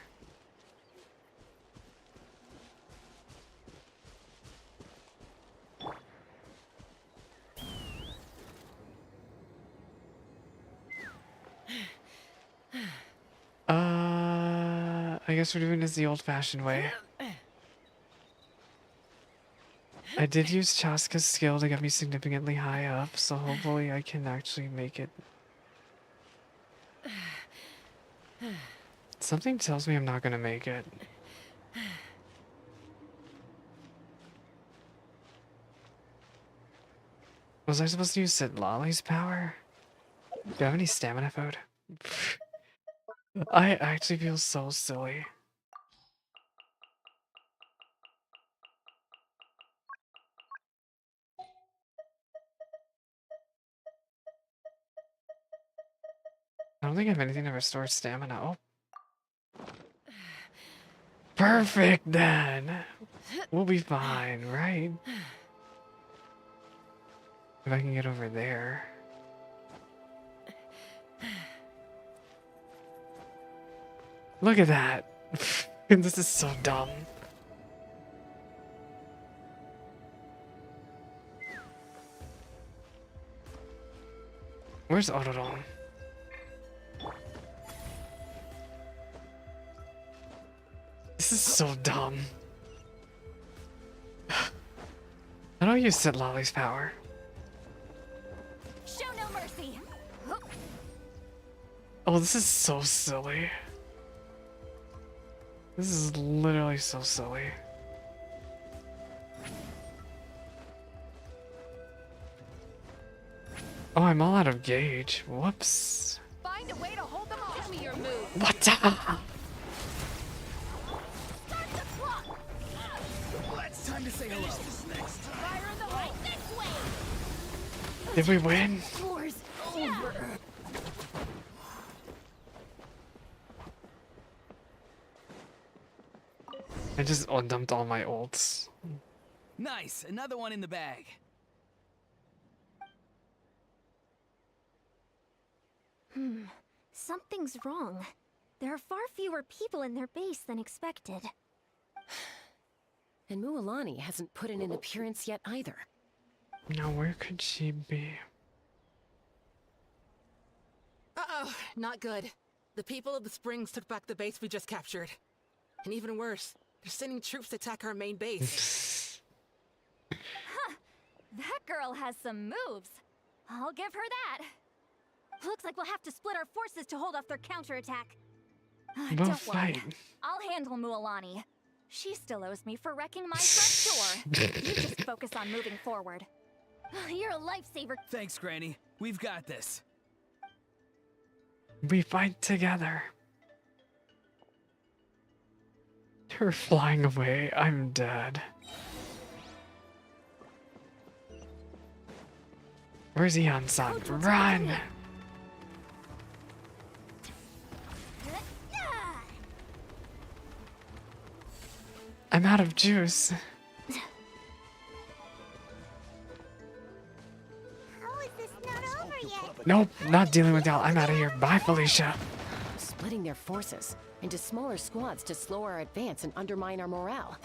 A: I guess we're doing this the old-fashioned way. I did use Chaska's skill to get me significantly high up, so hopefully I can actually make it. Something tells me I'm not gonna make it. Was I supposed to use Sid Lolly's power? Do you have any stamina food? I actually feel so silly. I don't think I have anything to restore stamina. Oh. Perfect then! We'll be fine, right? If I can get over there. Look at that! This is so dumb. Where's Autodon? This is so dumb. How do I use Sid Lolly's power?
L: Show no mercy.
A: Oh, this is so silly. This is literally so silly. Oh, I'm all out of gauge. Whoops.
E: Find a way to hold them off. Show me your move.
A: What the?
I: It's time to say hello.
E: Fire in the hole.
F: This way.
A: Did we win?
F: War's over.
A: I just dumped all my ults.
I: Nice, another one in the bag.
F: Something's wrong. There are far fewer people in their base than expected.
J: And Mualani hasn't put in an appearance yet either.
A: Now where could she be?
U: Oh, not good. The people of the Springs took back the base we just captured. And even worse, they're sending troops to attack our main base.
L: Huh. That girl has some moves. I'll give her that. Looks like we'll have to split our forces to hold off their counterattack.
A: We'll
L: Don't worry.
A: fight.
L: I'll handle Mualani. She still owes me for wrecking my front door. You just focus on moving forward. You're a lifesaver.
I: Thanks, Granny. We've got this.
A: We fight together. You're flying away. I'm dead. Where's Eon-san? Run! I'm out of juice.
C: How is this not over yet?
A: Nope, not dealing with y'all. I'm out of here. Bye, Felicia.
J: Splitting their forces into smaller squads to slow our advance and undermine our morale.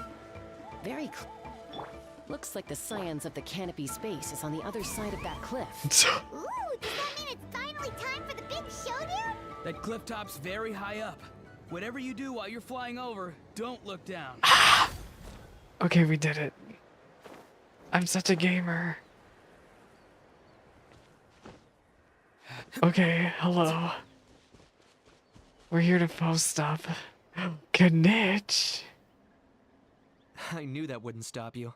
J: Looks like the scions of the canopy space is on the other side of that cliff.
C: Ooh, does that mean it's finally time for the big showdown?
I: That cliff top's very high up. Whatever you do while you're flying over, don't look down.
A: Okay, we did it. I'm such a gamer. Okay, hello. We're here to post up. Good niche.
H: I knew that wouldn't stop you.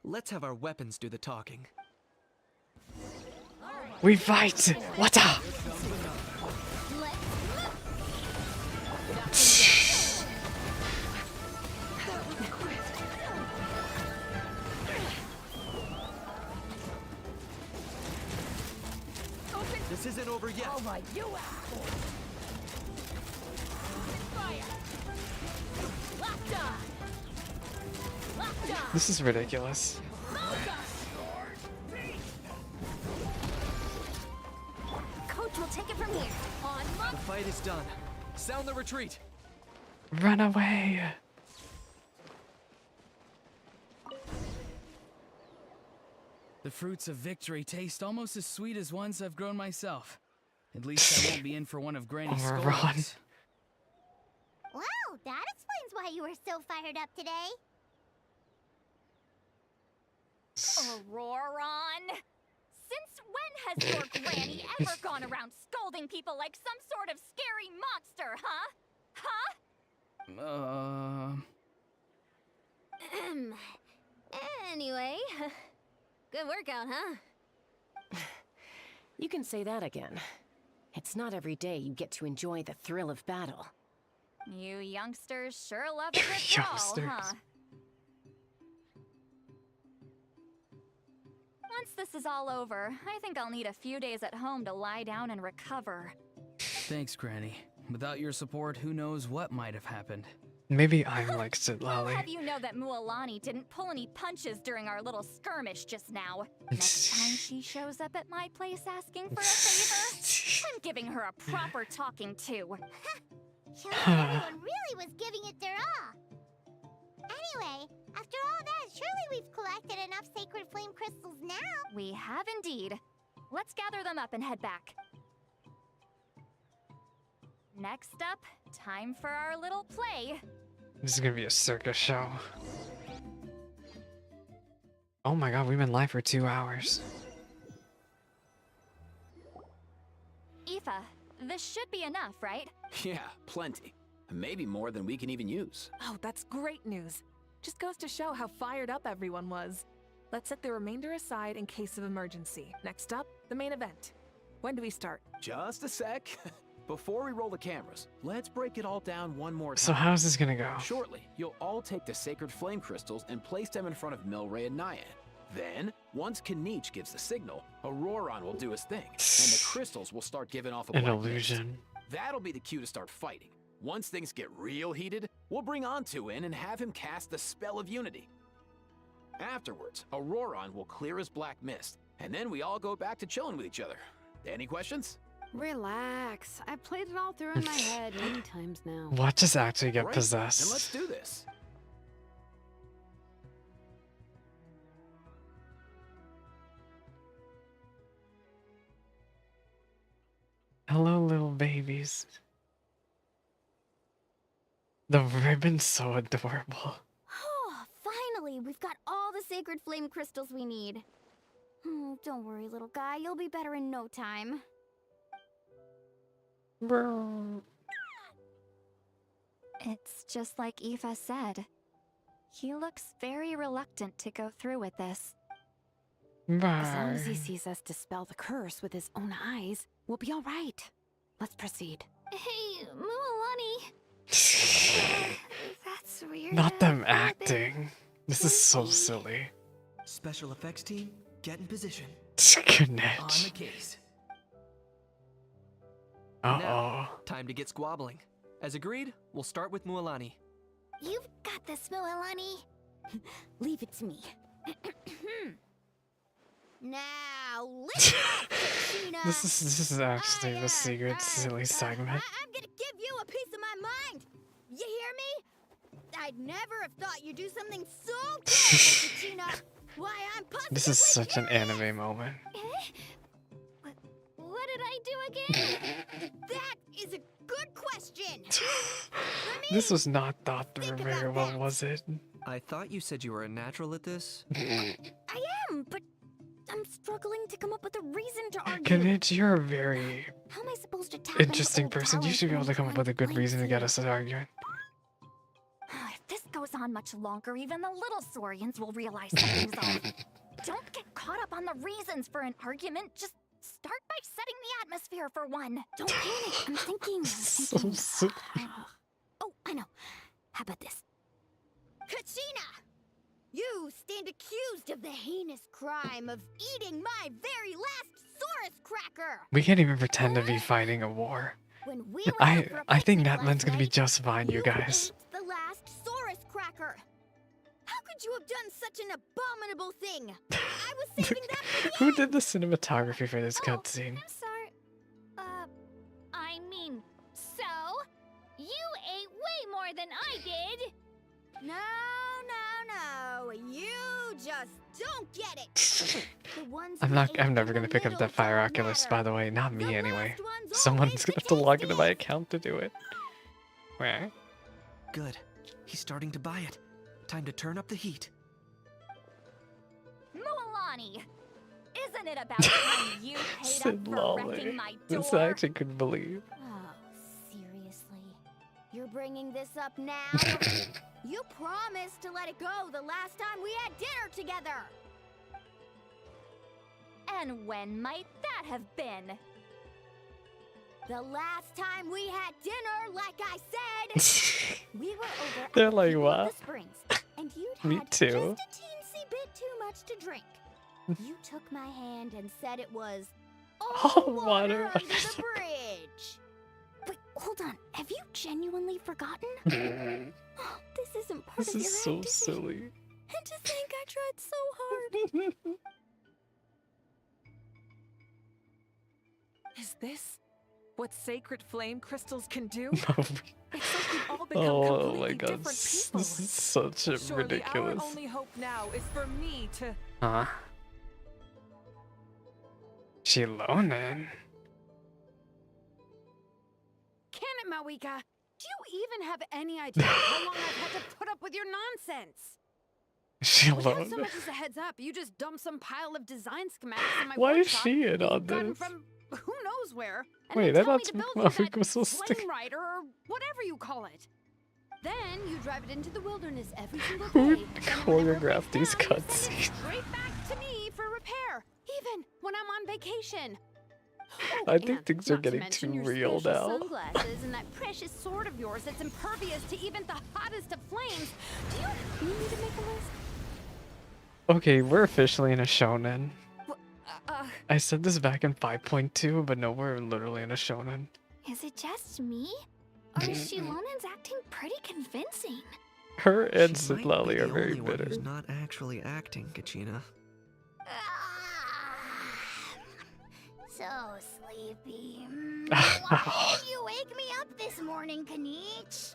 H: Let's have our weapons do the talking.
A: We fight! What's up?
H: This isn't over yet.
N: All right, you asshole. Fire. Locked on. Locked on.
A: This is ridiculous.
L: Coach will take it from here. On
H: The fight is done. Sound the retreat.
A: Run away.
I: The fruits of victory taste almost as sweet as ones I've grown myself. At least I won't be in for one of Granny's scoldings.
C: Wow, that explains why you were so fired up today.
L: Auroron! Since when has your granny ever gone around scolding people like some sort of scary monster, huh? Huh?
F: Anyway, good workout, huh?
J: You can say that again. It's not every day you get to enjoy the thrill of battle.
L: You youngsters sure love a good brawl, huh? Once this is all over, I think I'll need a few days at home to lie down and recover.
I: Thanks, Granny. Without your support, who knows what might have happened.
A: Maybe I'm like Sid
L: I'll
A: Lally.
L: have you know that Mualani didn't pull any punches during our little skirmish just now. Next time she shows up at my place asking for a favor, I'm giving her a proper talking to.
C: Shows everyone really was giving it their all. Anyway, after all that, surely we've collected enough sacred flame crystals now.
L: We have indeed. Let's gather them up and head back. Next up, time for our little play.
A: This is gonna be a circus show. Oh my god, we've been live for 2 hours.
L: Aoife, this should be enough, right?
O: Yeah, plenty. Maybe more than we can even use.
E: Oh, that's great news. Just goes to show how fired up everyone was. Let's set the remainder aside in case of emergency. Next up, the main event. When do we start?
O: Just a sec. Before we roll the cameras, let's break it all down one more time.
A: So how's this gonna go?
O: Shortly, you'll all take the sacred flame crystals and place them in front of Milray and Nyan. Then, once Kanich gives the signal, Auroron will do his thing, and the crystals will start giving off a
A: An
O: black mist.
A: illusion.
O: That'll be the cue to start fighting. Once things get real heated, we'll bring Antu in and have him cast the spell of unity. Afterwards, Auroron will clear his black mist, and then we all go back to chilling with each other. Any questions?
K: Relax. I played it all through in my head many times now.
A: Watch us actually get
O: Great,
A: possessed.
O: then let's do this.
A: Hello, little babies. The ribbon's so adorable.
F: Oh, finally, we've got all the sacred flame crystals we need. Oh, don't worry, little guy. You'll be better in no time.
L: It's just like Aoife said. He looks very reluctant to go through with this.
K: As long as he sees us dispel the curse with his own eyes, we'll be all right. Let's proceed.
F: Hey, Mualani. That's weird.
A: Not them acting. This is so silly.
H: Special effects team, get in position.
A: Good
H: On the case. Now, time to get squabbling. As agreed, we'll start with Mualani.
F: You've got this, Mualani. Leave it to me. Now, listen up, Katrina.
A: This is actually the secret silly segment.
F: I'm gonna give you a piece of my mind. You hear me? I'd never have thought you'd do something so terrible, Katrina. Why, I'm positively
A: This is such an anime moment.
F: What did I do again? That is a good question.
A: This was not thought through very well, was it?
H: I thought you said you were a natural at this.
F: I am, but I'm struggling to come up with a reason to argue.
A: Kenichi, you're a very
F: How am I supposed to tap into
A: interesting
F: old
A: person. You
F: talents
A: should be
F: when
A: able to
F: I'm
A: come up with a good reason to get us arguing.
L: If this goes on much longer, even the little Saurians will realize something's off. Don't get caught up on the reasons for an argument. Just start by setting the atmosphere for one.
F: Don't panic. I'm thinking.
A: So silly.
F: Oh, I know. How about this? Kachina! You stand accused of the heinous crime of eating my very last Saurus cracker!
A: We can't even pretend to be fighting a war.
F: When we were out for a
A: I think
F: picnic
A: Natlan's
F: last
A: gonna be
F: night,
A: just fine, you guys.
F: ate the last Saurus cracker! How could you have done such an abominable thing? I was saving that for the
A: Who did the cinematography for this cutscene?
F: I'm sorry.
D: I mean, so? You ate way more than I did!
F: No. You just don't get it. The ones who ate
A: I'm never
F: in
A: gonna
F: the
A: pick up that
F: middle
A: Fire
F: don't
A: Oculus,
F: matter.
A: by the way. Not me
F: The
A: anyway.
F: last ones
A: Someone's gonna have to log into my account to do it. Where?
H: Good. He's starting to buy it. Time to turn up the heat.
L: Mualani, isn't it about time you paid
A: Sid
L: up for
A: Lolly.
L: wrecking my door?
A: This I actually couldn't believe.
F: Oh, seriously? You're bringing this up now? You promised to let it go the last time we had dinner together.
L: And when might that have been?
F: The last time we had dinner, like I said, we were over
A: They're
F: at
A: like,
F: People
A: what?
F: of the Springs, and you'd
A: Me
F: had
A: too.
F: just a teensy bit too much to drink. You took my hand and said it was all water under the bridge. Wait, hold on. Have you genuinely forgotten? Oh, this isn't part
A: This
F: of your
A: is so
F: acting.
A: silly.
F: And to think I tried so hard.
E: Is this what sacred flame crystals can do?
A: No.
E: It's like we've all become
A: Oh
E: completely
A: my god,
E: different
A: this
E: people.
A: is such a
E: Surely
A: ridiculous.
E: our only hope now is for me to...
A: Huh? She alone then?
K: Can it, Mawika? Do you even have any idea how long I've had to put up with your nonsense?
A: She
K: Without
A: alone?
K: so much as a heads up, you just dumped some pile of design schematics in my
A: Why is
K: workshop
A: she in
K: that you'd
A: on
K: gotten
A: this?
K: from who knows where. And
A: Wait,
K: then
A: I
K: tell
A: thought
K: me to build you
A: Maverick was
K: that
A: supposed to-
K: flame rider or whatever you call it. Then you drive it into the wilderness every single day.
A: Who
K: and whenever it
A: choreographed these
K: breaks down, you send it
A: cutscenes?
K: straight back to me for repair, even when I'm on vacation.
A: I think
K: And
A: things are
K: not to
A: getting
K: mention
A: too
K: your
A: real
K: special
A: now.
K: Sunglasses and that precious sword of yours that's impervious to even the hottest of flames. Do you need me to make a list?
A: Okay, we're officially in a shonen.
L: Uh,
A: I said this back in 5.2, but no, we're literally in a shonen.
F: Is it just me? Or is Shilonen's acting pretty convincing?
A: Her and
H: She
A: Sid
H: might
A: Lally
H: be
A: are
H: the
A: very
H: only one
A: bitter.
H: who's not actually acting, Kachina.
F: So sleepy. Why did you wake me up this morning, Kanich?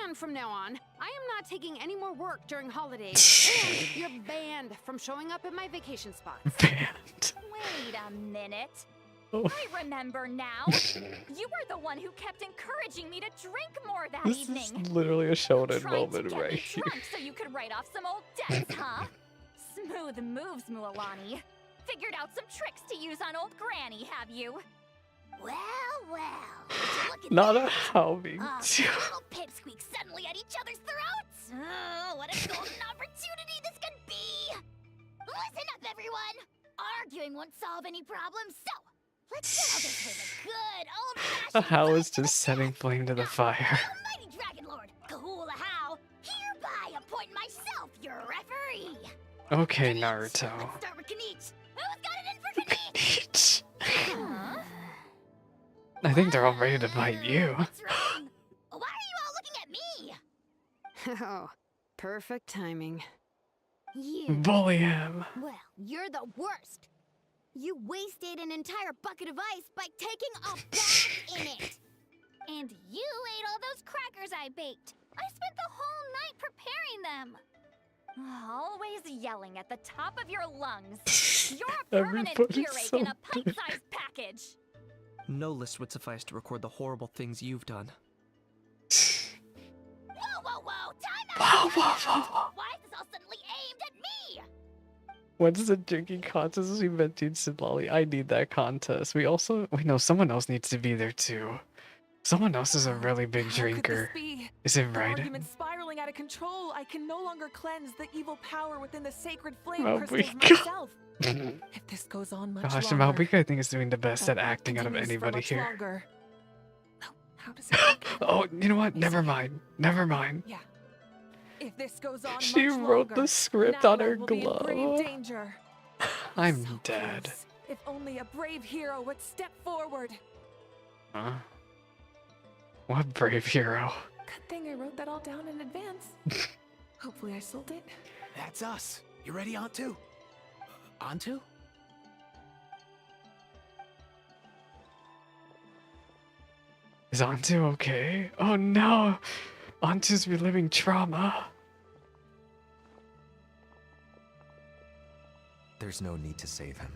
K: And from now on, I am not taking any more work during holidays. And you're banned from showing up at my vacation spot.
A: Banned.
L: Wait a minute. I remember now. You were the one who kept encouraging me to drink more that
A: This
L: evening.
A: is literally a shonen
L: Trying to
A: moment
L: get
A: right
L: me
A: here.
L: drunk so you could write off some old debts, huh? Smooth moves, Mualani. Figured out some tricks to use on old Granny, have you?
C: Well, look at
A: Not
C: that.
A: a howling.
C: Two little pipsqueaks suddenly at each other's throats. Oh, what a golden opportunity this could be! Listen up, everyone. Arguing won't solve any problems, so let's settle this with a good old-fashioned
A: How is just setting flame to the fire?
C: Almighty Dragon Lord, Kahula How, hereby appoint myself your referee.
A: Okay, Naruto.
C: Let's start with Kanich. Who's got it in for Kanich?
L: Huh?
A: I think they're all ready to fight you.
C: What's wrong? Why are you all looking at me?
K: Oh, perfect timing.
C: You.
A: Bully him.
F: Well, you're the worst. You wasted an entire bucket of ice by taking a bath in it.
D: And you ate all those crackers I baked. I spent the whole night preparing them.
L: Always yelling at the top of your lungs. You're a permanent
A: Everybody's
L: earache
A: so
L: in a pint-sized package.
H: No list would suffice to record the horrible things you've done.
C: Whoa, time
A: Whoa,
C: out!
A: whoa, whoa.
C: Why is this all suddenly aimed at me?
A: When's the drinking contest? We mentioned Sidlali. I need that contest. We know someone else needs to be there too. Someone else is a really big
E: How
A: drinker.
E: could this be?
A: Is it
E: The
A: right?
E: argument's spiraling out of control. I can no longer cleanse the evil power within the sacred flame
A: Oh
E: crystals
A: my God.
E: myself. If this goes on much
A: Gosh,
E: longer,
A: Malbika I think is doing the best at acting out of
E: continues for
A: anybody
E: much
A: here.
E: longer. How does it work?
A: Oh, you know what? Never mind. Never mind.
E: Yeah. If this goes on
A: She
E: much
A: wrote
E: longer,
A: the script
E: now
A: on her
E: I will be in grave
A: glove.
E: danger.
A: I'm dead.
E: Close. If only a brave hero would step forward.
A: Huh? What brave hero.
E: Good thing I wrote that all down in advance. Hopefully I sold it.
O: That's us. You ready, Antu? Antu?
A: Is Antu okay? Oh no! Antu's reliving trauma.
P: There's no need to save him.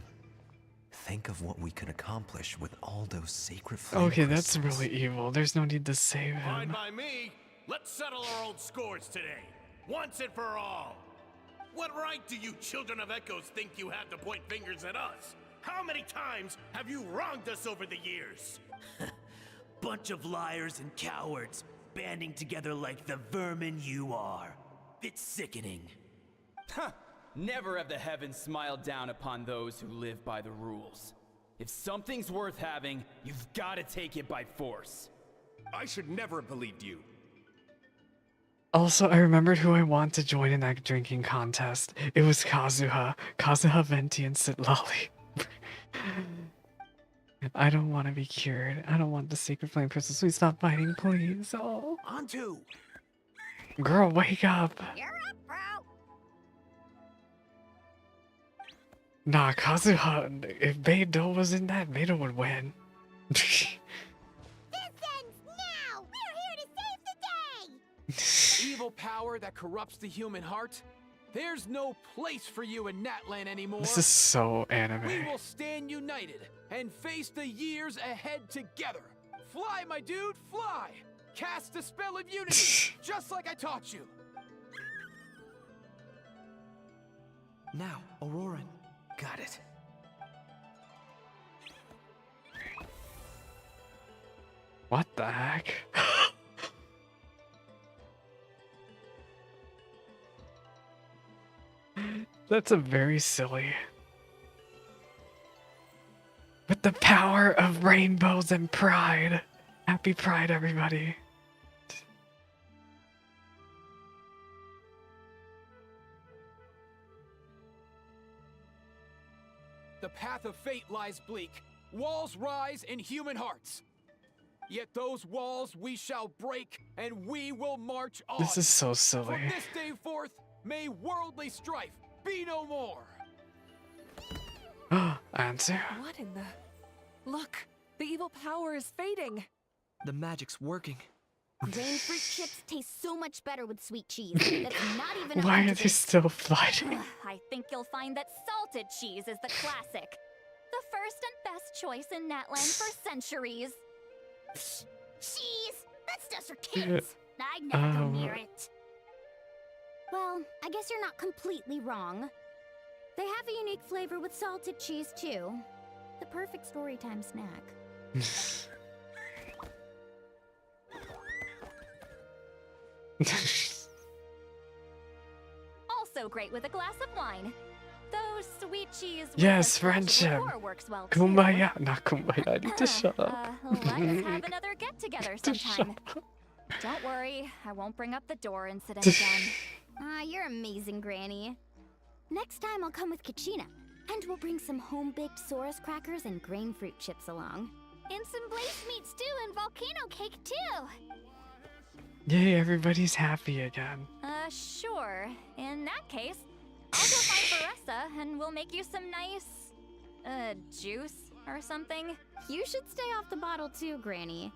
P: Think of what we could accomplish with all those sacred flame
A: Okay, that's
P: crystals.
A: really evil. There's no need to save
B: Fine
A: him.
B: by me. Let's settle our old scores today. Once and for all. What right do you children of Echoes think you have to point fingers at us? How many times have you wronged us over the years?
R: Bunch of liars and cowards, banding together like the vermin you are. It's sickening.
M: Huh! Never have the heavens smiled down upon those who live by the rules. If something's worth having, you've got to take it by force.
S: I should never have believed you.
A: Also, I remembered who I want to join in that drinking contest. It was Kazuha. Kazuha, Venti, and Sitlali. I don't want to be cured. I don't want the sacred flame crystals. Please stop fighting, please. Oh.
O: Antu!
A: Girl, wake up.
C: You're up, bro.
A: Nah, Kazuha, if Beidou was in that, Beidou would win.
C: This ends now. We're here to save the day.
O: Evil power that corrupts the human heart? There's no place for you in Natlan anymore.
A: This is so
O: We
A: anime.
O: will stand united and face the years ahead together. Fly, my dude, fly! Cast a spell of unity, just like I taught you.
H: Now, Auroran. Got it.
A: What the heck? That's a very silly. With the power of rainbows and pride. Happy Pride, everybody.
O: The path of fate lies bleak. Walls rise in human hearts. Yet those walls we shall break, and we will march on.
A: This is so silly.
O: From this day forth, may worldly strife be no more.
A: Answer.
E: What in the... Look, the evil power is fading.
H: The magic's working.
F: Rain fruit chips taste so much better with sweet cheese. That's not even a
A: Why
F: hint
A: are
F: of
A: they
F: it.
A: still fighting?
L: I think you'll find that salted cheese is the classic. The
D: first and best choice in Natland for centuries.
C: Jeez, that stuff's for kids. I'd never go near it.
F: Well, I guess you're not completely wrong. They have a unique flavor with salted cheese, too. The perfect storytime snack.
D: Also great with a glass of wine. Though sweet cheese with
A: Yes,
D: a splash of
A: friendship.
D: liqueur works well too.
A: Kumbaya. Not kumbaya. I need to shut up.
D: Let's have another get-together sometime. Don't worry, I won't bring up the door incident again.
F: You're amazing, Granny. Next time I'll come with Kachina, and we'll bring some home-baked Saurus crackers and grain fruit chips along.
D: And some blaze meat stew and volcano cake too.
A: Yay, everybody's happy again.
D: Sure. In that case, I'll go find Baressa and we'll make you some nice, juice or something.
F: You should stay off the bottle too, Granny.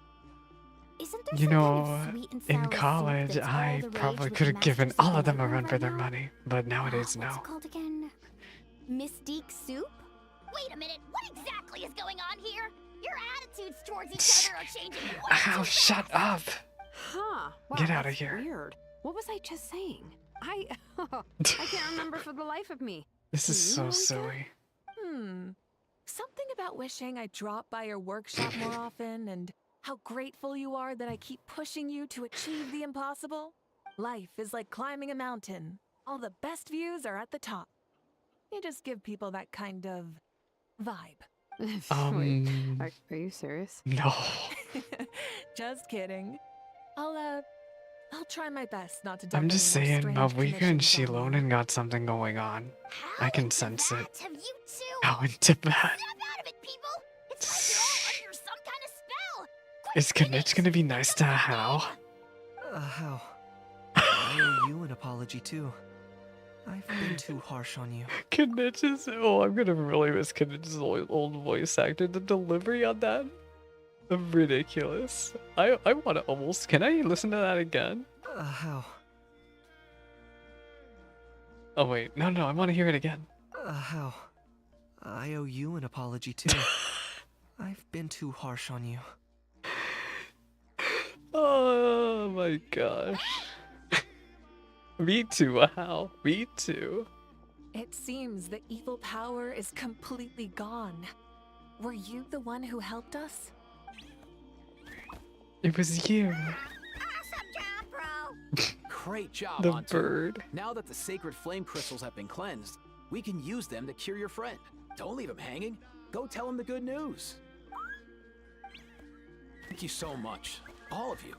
F: Isn't there
A: You
F: some
A: know,
F: kind of sweet and
A: in
F: sour soup
A: college,
F: that's all
A: I
F: the rage
A: probably
F: with
A: could
F: the
A: have given
F: Masters
A: all of them a
F: Delivery
A: run for
F: right
A: their
F: now?
A: money, but nowadays,
F: What's
A: no.
F: it called again? Mystique soup?
C: Wait a minute, what exactly is going on here? Your attitudes towards each other are changing way
A: Ow, shut up!
K: Huh. Wow,
A: Get outta
K: that's
A: here.
K: Weird. What was I just saying? I can't remember for the life of me.
A: This is
K: Do you
A: so
K: know, Ika?
A: silly.
E: Something about wishing I dropped by your workshop more often and how grateful you are that I keep pushing you to achieve the impossible. Life is like climbing a mountain. All the best views are at the top. You just give people that kind of vibe.
K: Wait, are you serious?
A: No.
E: Just kidding. I'll try my best not to dump
A: I'm
E: any
A: just
E: more
A: saying,
E: strange
A: Malvika and
E: commissions on you.
A: Shilonen got something going on. I can sense it.
C: Have you two?
A: How into that?
C: Snap out of it, people! It's like you're all under some kind of spell!
A: Is Knitch gonna be nice to Hal?
H: How? I owe you an apology too. I've been too harsh on you.
A: Knitch is. Oh, I'm gonna really miss Knitch's old voice actor. The delivery on that. Ridiculous. I want to almost. Can I listen to that again?
H: How?
A: Oh wait, no, I want to hear it again.
H: How? I owe you an apology too. I've been too harsh on you.
A: Oh my gosh. Me too, Hal. Me too.
E: It seems the evil power is completely gone. Were you the one who helped us?
A: It was you.
O: Great job,
A: The
O: Antu.
A: bird.
O: Now that the sacred flame crystals have been cleansed, we can use them to cure your friend. Don't leave him hanging. Go tell him the good news. Thank you so much, all of you.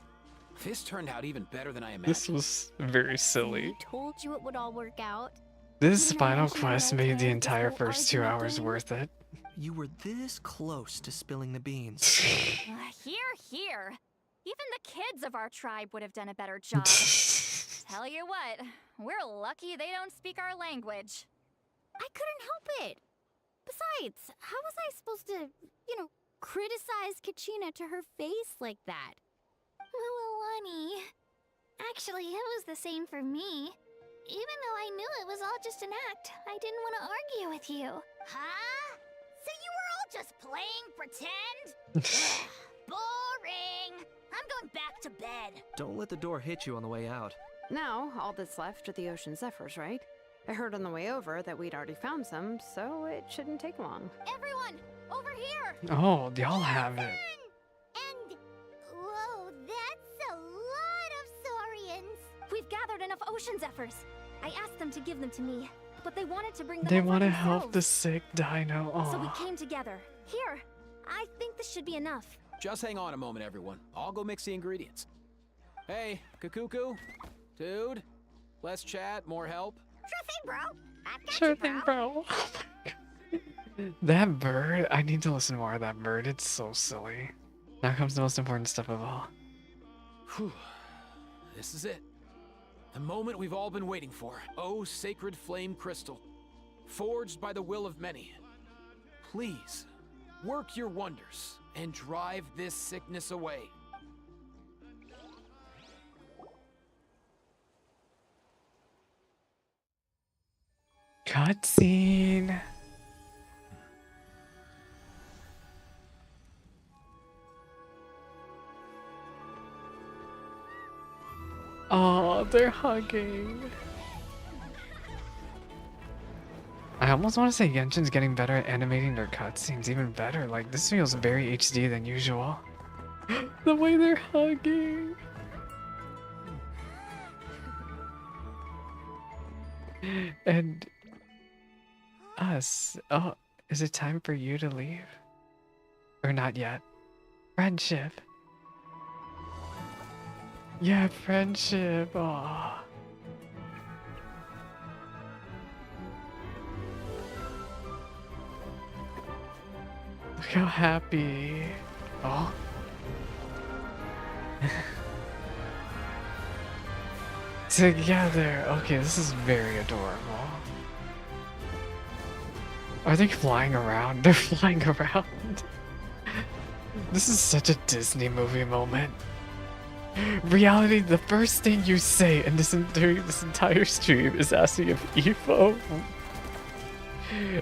O: This turned out even better than I imagined.
A: This was very silly.
F: Told you it would all work out.
A: This
F: Didn't I
A: final
F: mention in
A: quest
F: my
A: made the
F: plan this
A: entire
F: whole
A: first 2
F: argument
A: hours
F: thing?
A: worth it.
H: You were this close to spilling the beans.
D: Here. Even the kids of our tribe would have done a better job. Tell you what, we're lucky they don't speak our language.
F: I couldn't help it. Besides, how was I supposed to, criticize Kachina to her face like that?
C: Honey. Actually, it was the same for me. Even though I knew it was all just an act, I didn't want to argue with you. Huh? So you were all just playing pretend? Ugh, boring. I'm going back to bed.
H: Don't let the door hit you on the way out.
K: Now, all that's left are the ocean zephyrs, right? I heard on the way over that we'd already found some, so it shouldn't take long.
D: Everyone, over here!
A: Oh, y'all have it.
C: And whoa, that's a lot of Saurians.
D: We've gathered enough ocean zephyrs. I asked them to give them to me, but they wanted to bring them
A: They
D: over
A: want to
D: themselves.
A: help the sick dino.
D: So we
A: Aw.
D: came together. Here, I think this should be enough.
O: Just hang on a moment, everyone. I'll go mix the ingredients. Hey, Kakuku? Dude? Less chat, more help?
C: Sure thing, bro. I've got
A: Sure
C: you,
A: thing,
C: bro.
A: bro. That bird, I need to listen more to that bird. It's so silly. Now comes the most important stuff of all.
O: Whew. This is it. The moment we've all been waiting for. Oh, sacred flame crystal. Forged by the will of many. Please, work your wonders and drive this sickness away.
A: Cutscene. Oh, they're hugging. I almost want to say Genshin's getting better at animating their cutscenes, even better. Like, this feels very HD than usual. The way they're hugging. And us. Oh, is it time for you to leave? Or not yet? Friendship. Yeah, friendship. Aw. Look how happy. Oh. Together. Okay, this is very adorable. Are they flying around? They're flying around. This is such a Disney movie moment. Reality, the first thing you say in during this entire stream is asking if Evo.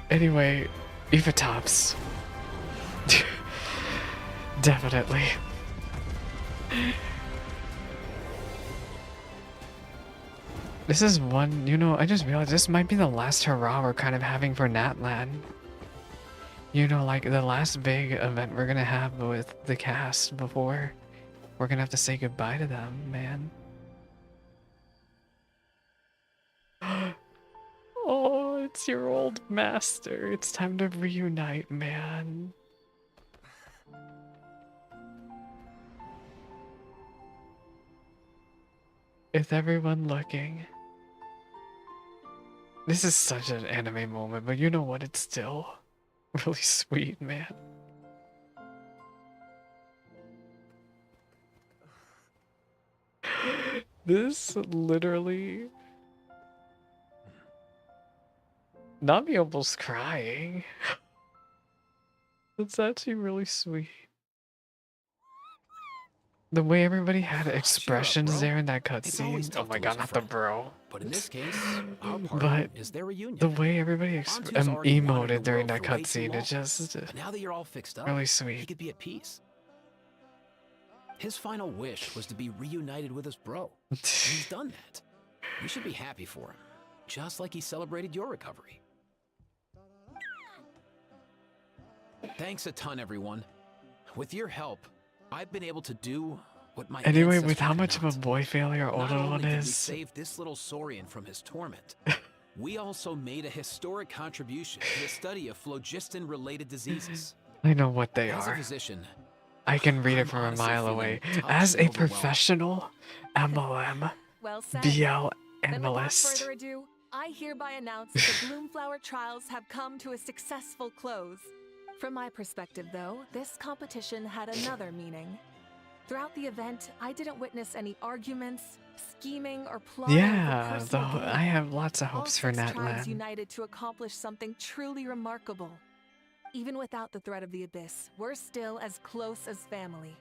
A: Anyway, Eva tops. Definitely. This is one, you know, I just realized this might be the last hurrah we're kind of having for Natlan. You know, like the last big event we're gonna have with the cast before we're gonna have to say goodbye to them, man. Oh, it's your old master. It's time to reunite, man. With everyone looking. This is such an anime moment, but you know what? It's still really sweet, man. This literally... Nami almost crying. That's actually really sweet. The way everybody had expressions there in that cutscene. Oh my god, not the bro.
O: But in this case, our part
A: But
O: is their reunion.
A: the way everybody
O: Antu's already wandered
A: emoted
O: the
A: during
O: world
A: that
O: for way too
A: cutscene,
O: long.
A: it's just
O: But now that you're all fixed up,
A: really
O: he
A: sweet.
O: could be at peace. His final wish was to be reunited with his bro. And he's done that. You should be happy for him, just like he celebrated your recovery. Thanks a ton, everyone. With your help, I've been able to do what my
A: Anyway,
O: ancestor
A: with how
O: could
A: much of a
O: not.
A: boy failure
O: Not
A: Older
O: only
A: One
O: did we
A: is,
O: save this little Saurian from his torment, we also made a historic contribution to the study of phlogiston-related diseases.
A: I know what they
O: As a
A: are.
O: physician,
A: I can read it
O: I'm
A: from a
O: honestly
A: mile
O: feeling
A: away.
O: touched
A: As
O: and
A: a
O: overwhelmed.
A: professional MLM,
E: Well said.
A: BL
E: Then without
A: analyst.
E: further ado, I hereby announce that the Bloomflower trials have come to a successful close. From my perspective, though, this competition had another meaning. Throughout the event, I didn't witness any arguments, scheming, or plotting
A: Yeah,
E: for personal gain.
A: I have lots of
E: All
A: hopes for
E: 6 tribes
A: Natlan.
E: united to accomplish something truly remarkable. Even without the threat of the Abyss, we're still as close as family.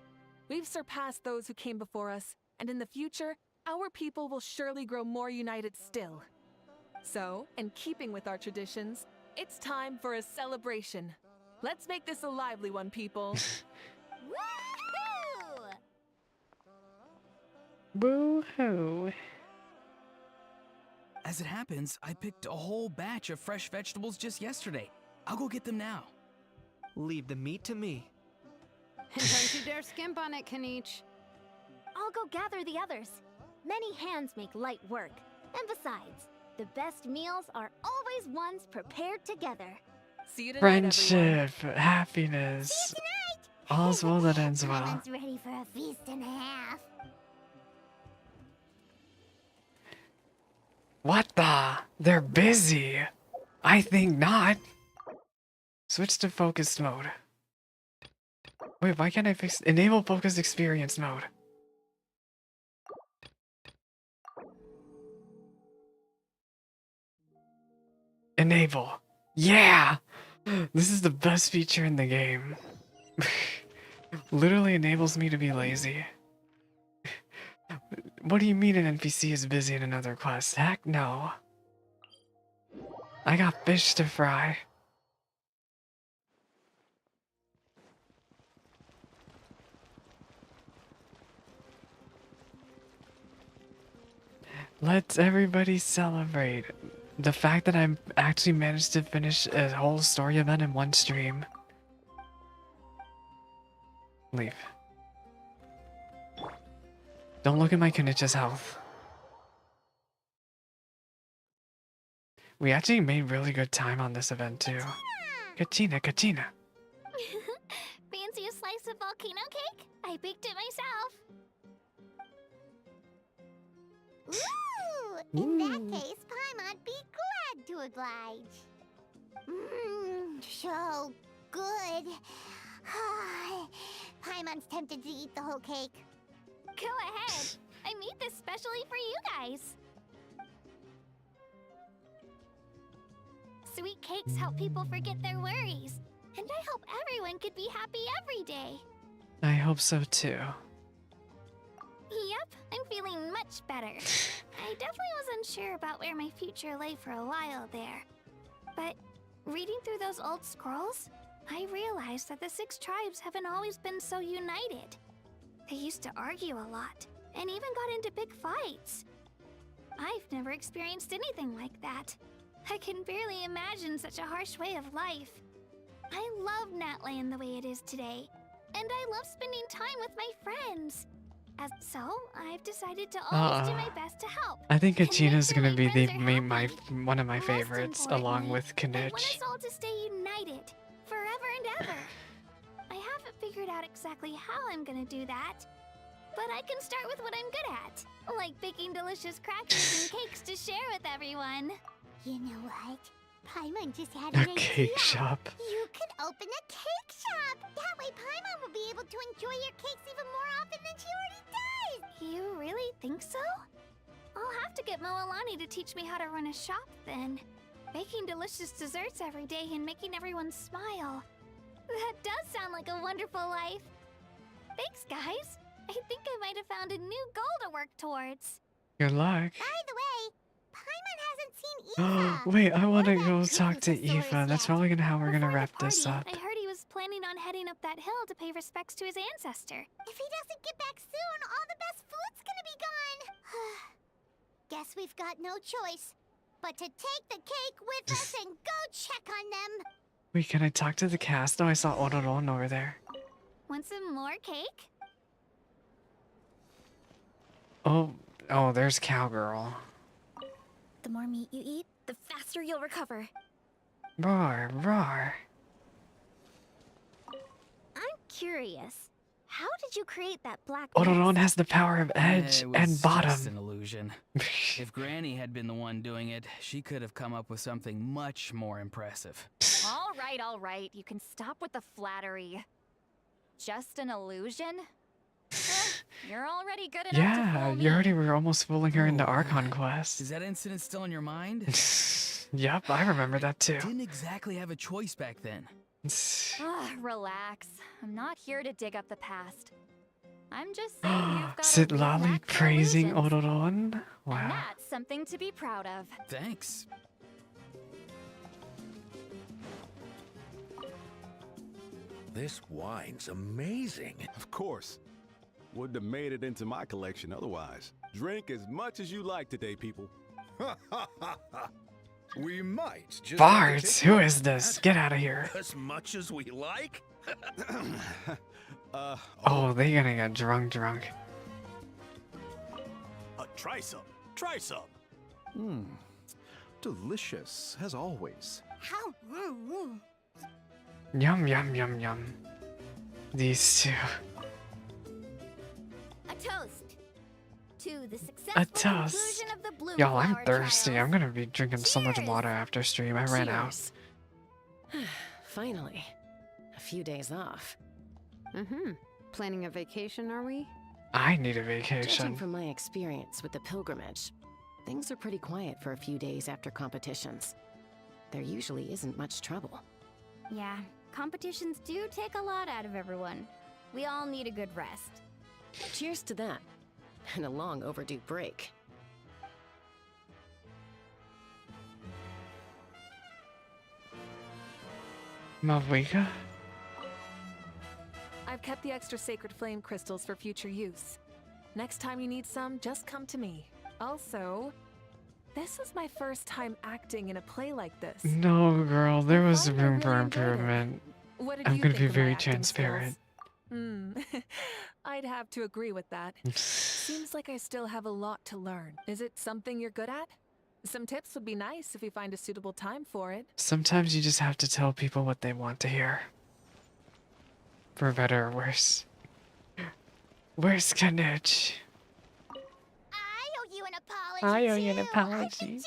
E: We've surpassed those who came before us, and in the future, our people will surely grow more united still. So, in keeping with our traditions, it's time for a celebration. Let's make this a lively one, people.
A: Boo-hoo.
I: As it happens, I picked a whole batch of fresh vegetables just yesterday. I'll go get them now.
H: Leave the meat to me.
K: And don't you dare skimp on it, Kanich.
F: I'll go gather the others. Many hands make light work. And besides, the best meals are always ones prepared together.
E: See you tonight,
A: Friendship, happiness.
C: See you tonight!
A: All's well that ends well.
C: Everyone's ready for a feast and a half.
A: What the? They're busy. I think not. Switch to focused mode. Wait, why can't I fix enable focused experience mode? Enable. Yeah! This is the best feature in the game. Literally enables me to be lazy. What do you mean an NPC is busy in another quest? Heck no. I got fish to fry. Let's everybody celebrate the fact that I actually managed to finish a whole story event in one stream. Leave. Don't look at my Kunichi's health. We actually made really good time on this event too. Kachina, Kachina.
F: Fancy a slice of volcano cake? I baked it myself.
C: Ooh! In that case, Paimon'd be glad to oblige. Mmm, so good. Paimon's tempted to eat the whole cake.
F: Go ahead. I made this specially for you guys. Sweet cakes help people forget their worries. And I hope everyone could be happy every day.
A: I hope so too.
F: Yep, I'm feeling much better. I definitely wasn't sure about where my future lay for a while there. But reading through those old scrolls, I realized that the 6 tribes haven't always been so united. They used to argue a lot, and even got into big fights. I've never experienced anything like that. I can barely imagine such a harsh way of life. I love Natland the way it is today, and I love spending time with my friends. So, I've decided to always do my best to help.
A: I think Kachina's gonna be one of my favorites, along with
F: I want
A: Kunich.
F: us all to stay united, forever and ever. I haven't figured out exactly how I'm gonna do that, but I can start with what I'm good at, like baking delicious crackers and cakes to share with everyone.
C: You know what? Paimon just had
A: A
C: an
A: cake
C: idea.
A: shop.
C: You could open a cake shop. That way Paimon will be able to enjoy your cakes even more often than she already does.
F: You really think so? I'll have to get Moalani to teach me how to run a shop then. Baking delicious desserts every day and making everyone smile. That does sound like a wonderful life. Thanks, guys. I think I might have found a new goal to work towards.
A: Good luck.
C: By the way, Paimon hasn't seen Eva.
A: Wait, I wanna go talk to Eva. That's probably how we're gonna wrap this up.
F: I heard he was planning on heading up that hill to pay respects to his ancestor.
C: If he doesn't get back soon, all the best food's gonna be gone. Guess we've got no choice but to take the cake with us and go check on them.
A: Wait, can I talk to the cast? Oh, I saw Ororon over there.
F: Want some more cake?
A: Oh, there's Cowgirl.
F: The more meat you eat, the faster you'll recover.
A: Roar, roar.
F: I'm curious. How did you create that black
A: Ororon
F: mist?
A: has the power of edge
I: It was
A: and bottom.
I: just an illusion. If Granny had been the one doing it, she could have come up with something much more impressive.
D: All right. You can stop with the flattery. Just an illusion? You're already good enough to
A: Yeah,
D: fool
A: you
D: me.
A: already were almost fooling her into Archon Quest.
I: Is that incident still in your mind?
A: Yep, I remember that too.
I: Didn't exactly have a choice back then.
D: Relax. I'm not here to dig up the past. I'm just saying you've got a
A: Sit
D: real
A: Lolly
D: knack for
A: praising
D: illusions.
A: Ororon?
D: And
A: Wow.
D: that's something to be proud of.
I: Thanks.
B: This wine's amazing.
T: Of course. Wouldn't have made it into my collection otherwise. Drink as much as you like today, people.
B: We might just
A: Bards, who is this? Get out of here.
B: as much as we like.
A: Oh, they're gonna get drunk.
T: Try some. Try some.
G: Delicious, as always.
C: How?
A: Yum. These two.
F: A toast to the
A: A
F: successful
A: toast.
F: conclusion of the bloom
A: Y'all, I'm
F: flower
A: thirsty.
F: trials.
A: I'm gonna be drinking so much water after stream. I ran out.
J: Cheers. Finally. A few days off.
K: Planning a vacation, are we?
A: I need a
J: Judging
A: vacation.
J: from my experience with the pilgrimage, things are pretty quiet for a few days after competitions. There usually isn't much trouble.
F: Yeah, competitions do take a lot out of everyone. We all need a good rest.
J: Cheers to that. And a long overdue break.
A: Malvika?
E: I've kept the extra sacred flame crystals for future use. Next time you need some, just come to me. Also, this is my first time acting in a play like this.
A: No, girl, there was
E: find I
A: room for
E: really enjoyed it.
A: improvement.
E: What did
A: I'm
E: you
A: gonna
E: think
A: be
E: of my
A: very
E: acting
A: transparent.
E: skills? I'd have to agree with that. Seems like I still have a lot to learn. Is it something you're good at? Some tips would be nice if we find a suitable time for it.
A: Sometimes you just have to tell people what they want to hear. For better or worse. Where's Kanich?
C: I owe you an apology.
A: I owe you an
C: too.
A: apology.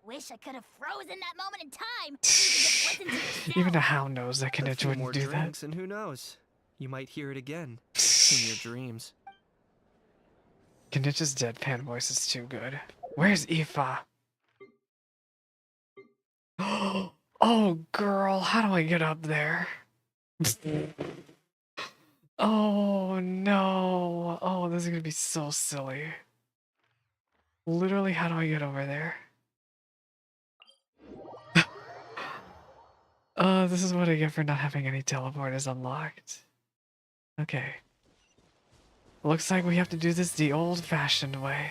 C: Wish I could have frozen that moment in time. So you could just listen to yourself.
A: Even a hound knows that
H: A
A: Kanich
H: few more
A: wouldn't do that.
H: drinks, and who knows? You might hear it again in your dreams.
A: Kanich's deadpan voice is too good. Where's Aoife? Oh, girl, how do I get up there? Oh, no. Oh, this is gonna be so silly. Literally, how do I get over there? This is what I get for not having any teleporters unlocked. Okay. Looks like we have to do this the old-fashioned way.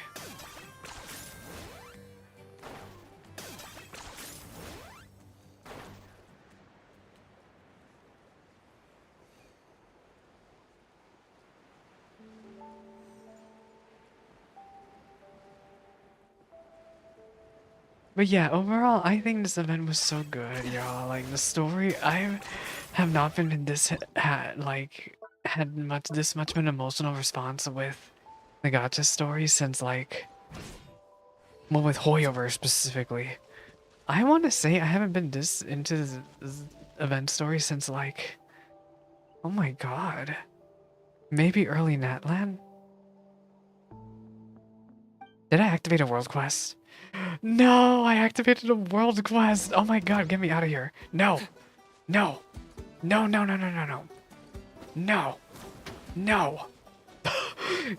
A: But yeah, overall, I think this event was so good, y'all. Like, the story, I have not been in this, had this much of an emotional response with the gacha story since, like, well, with Hoyover specifically. I want to say I haven't been this into this event story since, like, oh my god. Maybe early Natlan? Did I activate a world quest? No, I activated a world quest. Oh my god, get me out of here. No. No. No, no, no, no, no, no. No. No.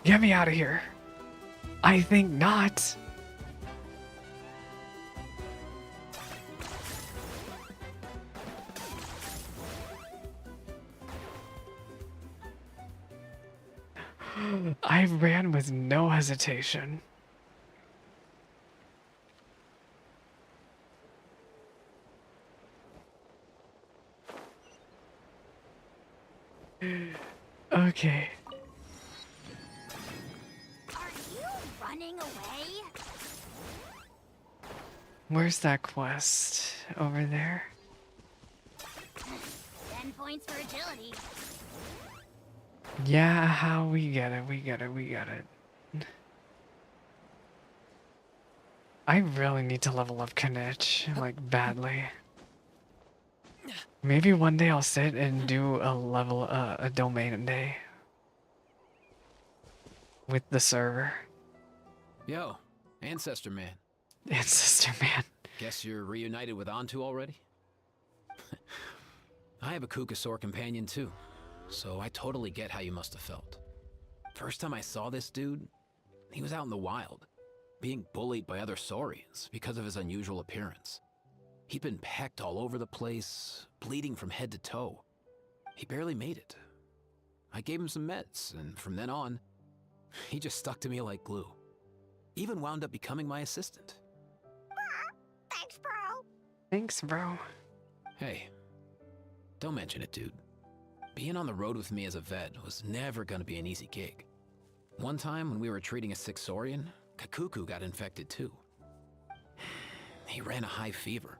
A: Get me out of here. I think not. I ran with no hesitation. Okay.
C: Are you running away?
A: Where's that quest? Over there?
C: 10 points for agility.
A: Yeah, how we get it, we get it, we get it. I really need to level up Kanich, like, badly. Maybe one day I'll sit and do a domain day. With the server.
O: Yo, Ancestor Man.
A: Ancestor Man.
O: Guess you're reunited with Antu already? I have a Our Companion too, so I totally get how you must have felt. First time I saw this dude, he was out in the wild, being bullied by other Saurians because of his unusual appearance. He'd been pecked all over the place, bleeding from head to toe. He barely made it. I gave him some meds, and from then on, he just stuck to me like glue. Even wound up becoming my assistant.
C: Thanks, bro.
A: Thanks, bro.
O: Hey, don't mention it, dude. Being on the road with me as a vet was never gonna be an easy gig. One time when we were treating a sick Saurian, Kakuku got infected too. He ran a high fever,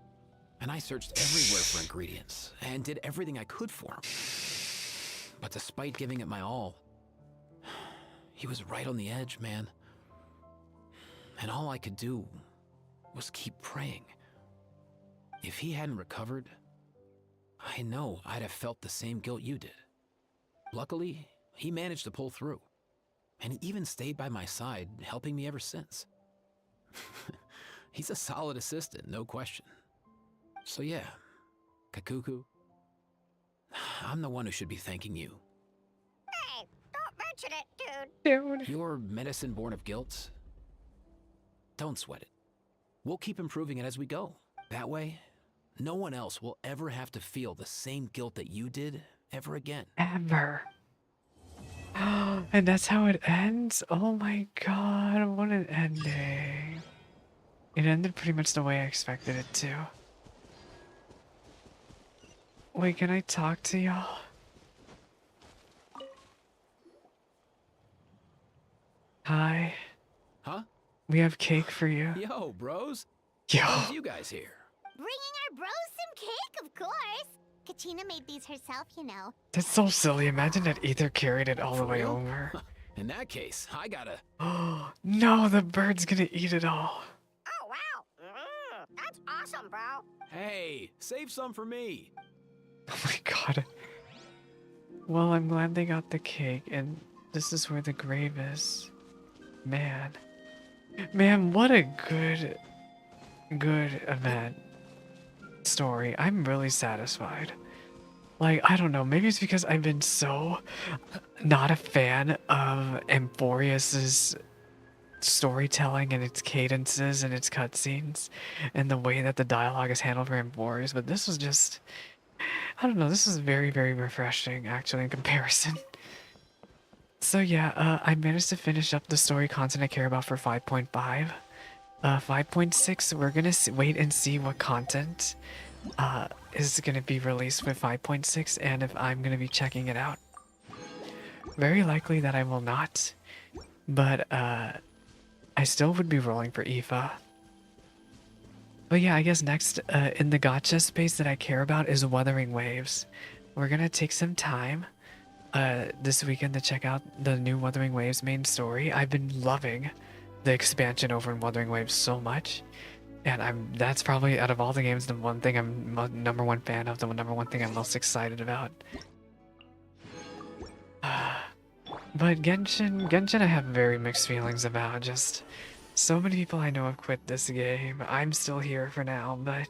O: and I searched everywhere for ingredients and did everything I could for him. But despite giving it my all, he was right on the edge, man. And all I could do was keep praying. If he hadn't recovered, I know I'd have felt the same guilt you did. Luckily, he managed to pull through, and he even stayed by my side, helping me ever since. He's a solid assistant, no question. So yeah, Kakuku, I'm the one who should be thanking you.
C: Hey, don't mention it, dude.
A: Dude.
O: Your medicine born of guilt? Don't sweat it. We'll keep improving it as we go. That way, no one else will ever have to feel the same guilt that you did ever again.
A: Ever. And that's how it ends? Oh my god, what an ending. It ended pretty much the way I expected it to. Wait, can I talk to y'all? Hi.
O: Huh?
A: We have cake for you.
O: Yo, bros.
A: Yo.
O: What brings you guys here?
C: Bringing our bros some cake, of course. Kachina made these herself, you know.
A: That's so silly. Imagine that Ether carried it all the
O: For
A: way
O: real?
A: over.
O: In that case, I gotta.
A: Oh no, the bird's gonna eat it all.
C: Oh, wow. That's awesome, bro.
O: Hey, save some for me.
A: Oh my god. Well, I'm glad they got the cake, and this is where the grave is. Man. Man, what a good event story. I'm really satisfied. Like, I don't know, maybe it's because I've been so not a fan of Amphorius's storytelling and its cadences and its cutscenes and the way that the dialogue is handled for Amphorius, but this was just, I don't know, this is very, very refreshing actually in comparison. So yeah, I managed to finish up the story content I care about for 5.5. 5.6, we're gonna wait and see what content is gonna be released with 5.6 and if I'm gonna be checking it out. Very likely that I will not, but I still would be rolling for Aoife. But yeah, I guess next in the gacha space that I care about is Wuthering Waves. We're gonna take some time this weekend to check out the new Wuthering Waves main story. I've been loving the expansion over in Wuthering Waves so much. And that's probably out of all the games the one thing I'm number one fan of, the number one thing I'm most excited about. But Genshin I have very mixed feelings about. Just so many people I know have quit this game. I'm still here for now, but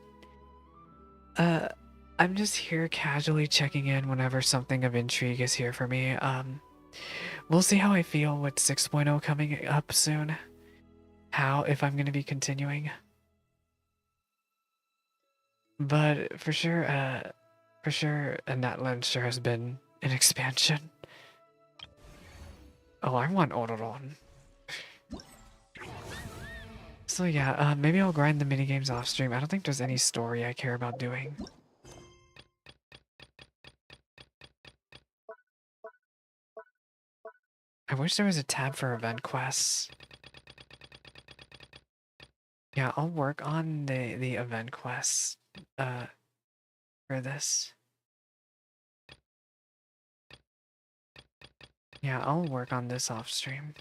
A: I'm just here casually checking in whenever something of intrigue is here for me. We'll see how I feel with 6.0 coming up soon. If I'm gonna be continuing. But for sure, and that lens sure has been an expansion. Oh, I want Odoron. So yeah, maybe I'll grind the minigames off stream. I don't think there's any story I care about doing. I wish there was a tab for event quests. Yeah, I'll work on the event quests for this. Yeah, I'll work on this off stream.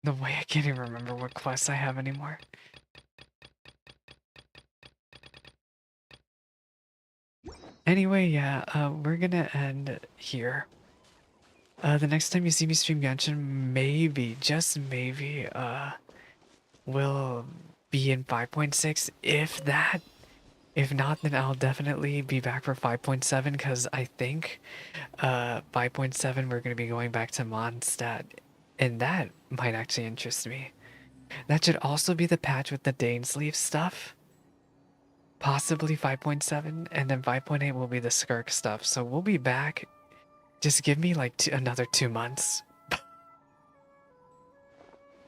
A: The way I can't even remember what quests I have anymore. Anyway, yeah, we're gonna end here. The next time you see me stream Genshin, maybe, just maybe, will be in 5.6, if that. If not, then I'll definitely be back for 5.7, because I think 5.7 we're going to be going back to Mondstadt, and that might actually interest me. That should also be the patch with the Dainsleif stuff. Possibly 5.7, and then 5.8 will be the Skirk stuff, so we'll be back. Just give me like another 2 months.